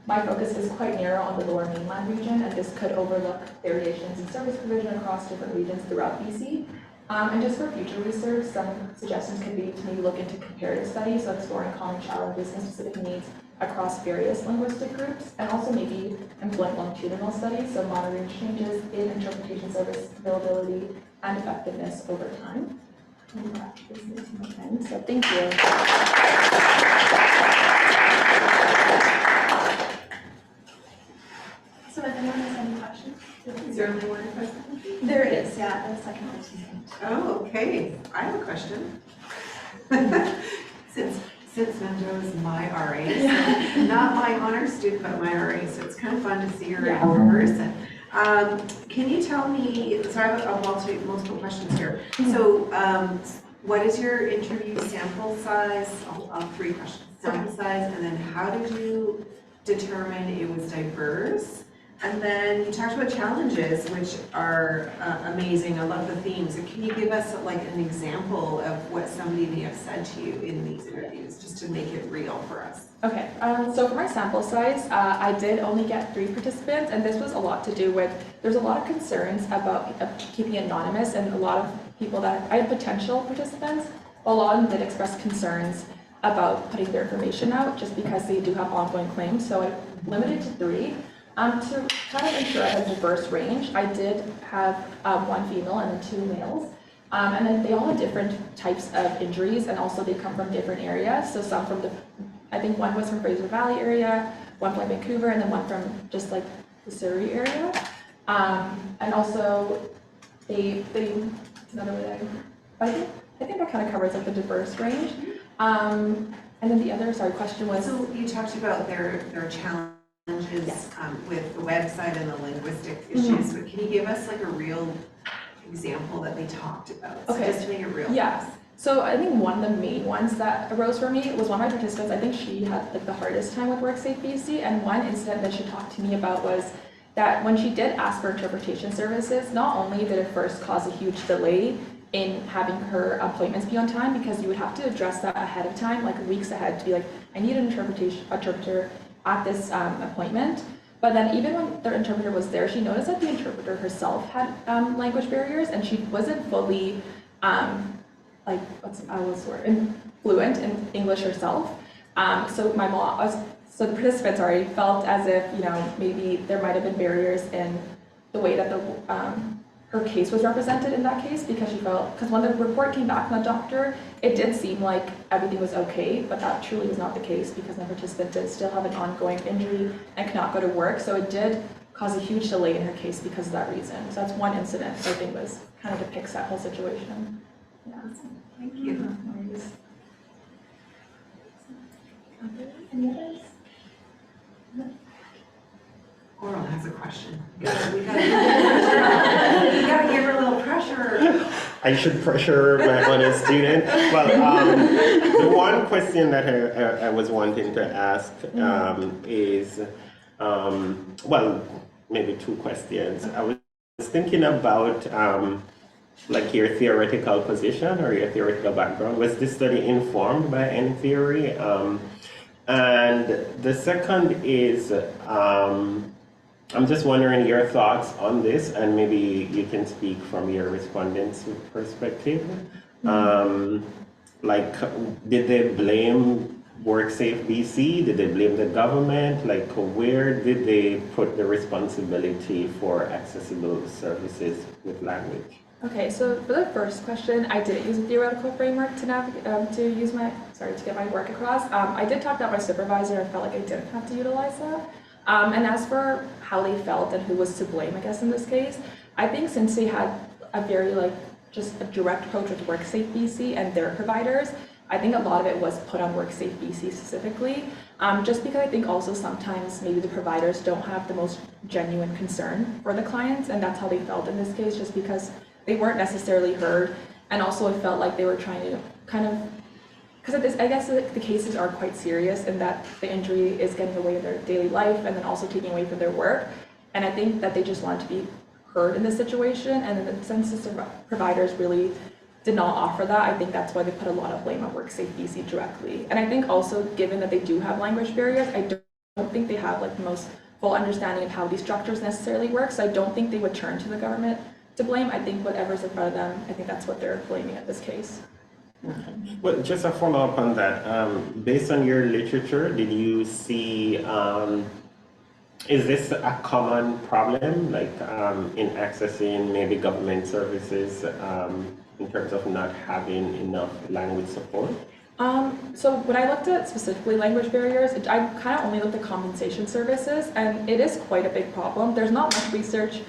Speaker 22: My focus is quite narrow on the lower mainland region, and this could overlook variations in service provision across different regions throughout BC. And just for future research, some suggestions could be to maybe look into comparative studies, so exploring common challenges and specific needs across various linguistic groups, and also maybe employing longitudinal studies, so monitoring changes in interpretation service availability and effectiveness over time. And that is me to my end, so thank you.
Speaker 6: So if anyone has any questions?
Speaker 10: Is there only one question?
Speaker 6: There is, yeah, the second person.
Speaker 10: Oh, okay. I have a question. Since Manjo is my RA, so not my honor student, but my RA, so it's kind of fun to see her in person. Can you tell me, so I have multiple questions here. So what is your interview sample size? I'll have 3 questions. Sample size, and then how did you determine it was diverse? And then you talked about challenges, which are amazing. I love the themes. And can you give us like an example of what somebody may have said to you in these interviews, just to make it real for us?
Speaker 22: Okay, so for my sample size, I did only get 3 participants, and this was a lot to do with, there's a lot of concerns about keeping it anonymous, and a lot of people that, I had potential participants, a lot of them did express concerns about putting their information out, just because they do have ongoing claims, so I limited to 3. To kind of ensure I had a diverse range, I did have 1 female and then 2 males. And then they all had different types of injuries, and also they come from different areas. So some from I think one was from Fraser Valley area, one from Vancouver, and then one from just like the Surrey area. And also another way I think that kind of covers like the diverse range. And then the other, question was.
Speaker 10: So you talked about their challenges. Yes. With the website and the linguistic issues, but can you give us like a real example that they talked about? So just to make it real.
Speaker 22: Yes. So I think one of the main ones that arose for me was one of my participants. I think she had like the hardest time with WorkSafe BC, and one incident that she talked to me about was that when she did ask for interpretation services, not only did it first cause a huge delay in having her appointments be on time, because you would have to address that ahead of time, like weeks ahead, to be like, I need an interpreter at this appointment. But then even when the interpreter was there, she noticed that the interpreter herself had language barriers, and she wasn't fully fluent in English herself. So the participants already felt as if, maybe there might have been barriers in the way that her case was represented in that case, because when the report came back from the doctor, it did seem like everything was okay, but that truly was not the case, because the participant did still have an ongoing injury and could not go to work. So it did cause a huge delay in her case because of that reason. So that's one incident I think was kind of depicts that whole situation. Yeah.
Speaker 10: Thank you.
Speaker 6: Any others?
Speaker 10: Coral has a question. We gotta give her a little pressure.
Speaker 11: I should pressure my honor student. Well, the one question that I was wanting to ask is, maybe 2 questions. I was thinking about like your theoretical position or your theoretical background. Was this study informed by any theory? And the second is, I'm just wondering your thoughts on this, and maybe you can speak from your respondents' perspective. Did they blame WorkSafe BC? Did they blame the government? Where did they put the responsibility for accessible services with language?
Speaker 22: Okay, so for the first question, I didn't use a theoretical framework to get my work across. I did talk about my supervisor and felt like I didn't have to utilize that. And as for how they felt and who was to blame, I guess in this case, I think since they had a very just a direct approach with WorkSafe BC and their providers, I think a lot of it was put on WorkSafe BC specifically, just because I think also sometimes maybe the providers don't have the most genuine concern for the clients, and that's how they felt in this case, just because they weren't necessarily heard, and also it felt like they were trying to kind of, because I guess the cases are quite serious in that the injury is getting away with their daily life and then also taking away from their work, and I think that they just wanted to be heard in this situation, and then since the providers really did not offer that, I think that's why they put a lot of blame on WorkSafe BC directly. And I think also, given that they do have language barriers, I don't think they have the most full understanding of how these structures necessarily work, so I don't think they would turn to the government to blame. I think whatever's in front of them, I think that's what they're blaming in this case.
Speaker 11: Well, just a follow-up on that. Based on your literature, did you see, is this a common problem, in accessing maybe government services in terms of not having enough language support?
Speaker 22: So when I looked at specifically language barriers, I kind of only looked at compensation services, and it is quite a big problem. There's not much research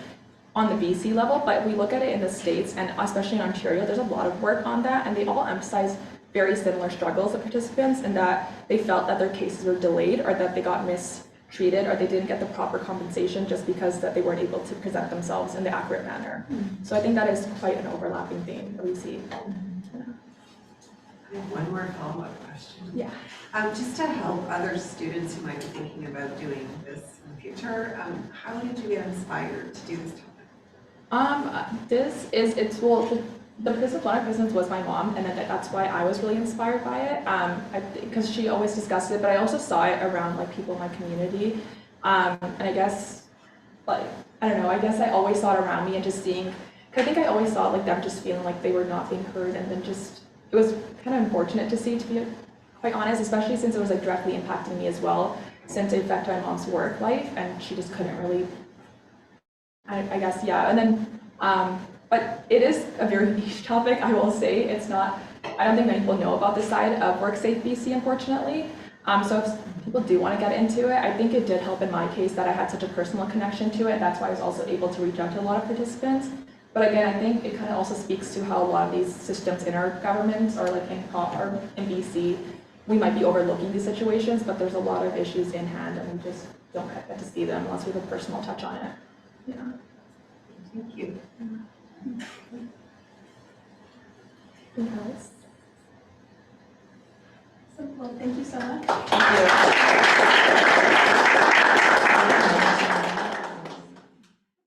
Speaker 22: on the BC level, but if we look at it in the States, and especially in Ontario, there's a lot of work on that, and they all emphasize very similar struggles of participants in that they felt that their cases were delayed, or that they got mistreated, or they didn't get the proper compensation just because that they weren't able to present themselves in the accurate manner. So I think that is quite an overlapping theme that we see.
Speaker 10: I have one more follow-up question.
Speaker 22: Yeah.
Speaker 10: Just to help other students who might be thinking about doing this in the future, how did you get inspired to do this topic? The participant, one of the participants was my mom, and then that's why I was really inspired by it, because she always discussed it, but I also saw it around people in my community, and I guess, I don't know, I guess I always saw it around me and just seeing, because I think I always saw them just feeling like they were not being heard, and then just, it was kind of unfortunate to see, to be quite honest, especially since it was directly impacting me as well, since it affected my mom's work life, and she just couldn't really, I guess, yeah, and then, but it is a very niche topic, I will say. It's not, I don't think many people know about this side of WorkSafe BC, unfortunately. So if people do want to get into it, I think it did help in my case that I had such a personal connection to it. That's why I was also able to reach out to a lot of participants. But again, I think it kind of also speaks to how a lot of these systems in our governments or in BC, we might be overlooking these situations, but there's a lot of issues in hand and we just don't get to see them unless we have a personal touch on it. Yeah. Thank you.
Speaker 22: Anything else?
Speaker 6: Well, thank you so much.
Speaker 22: Thank you.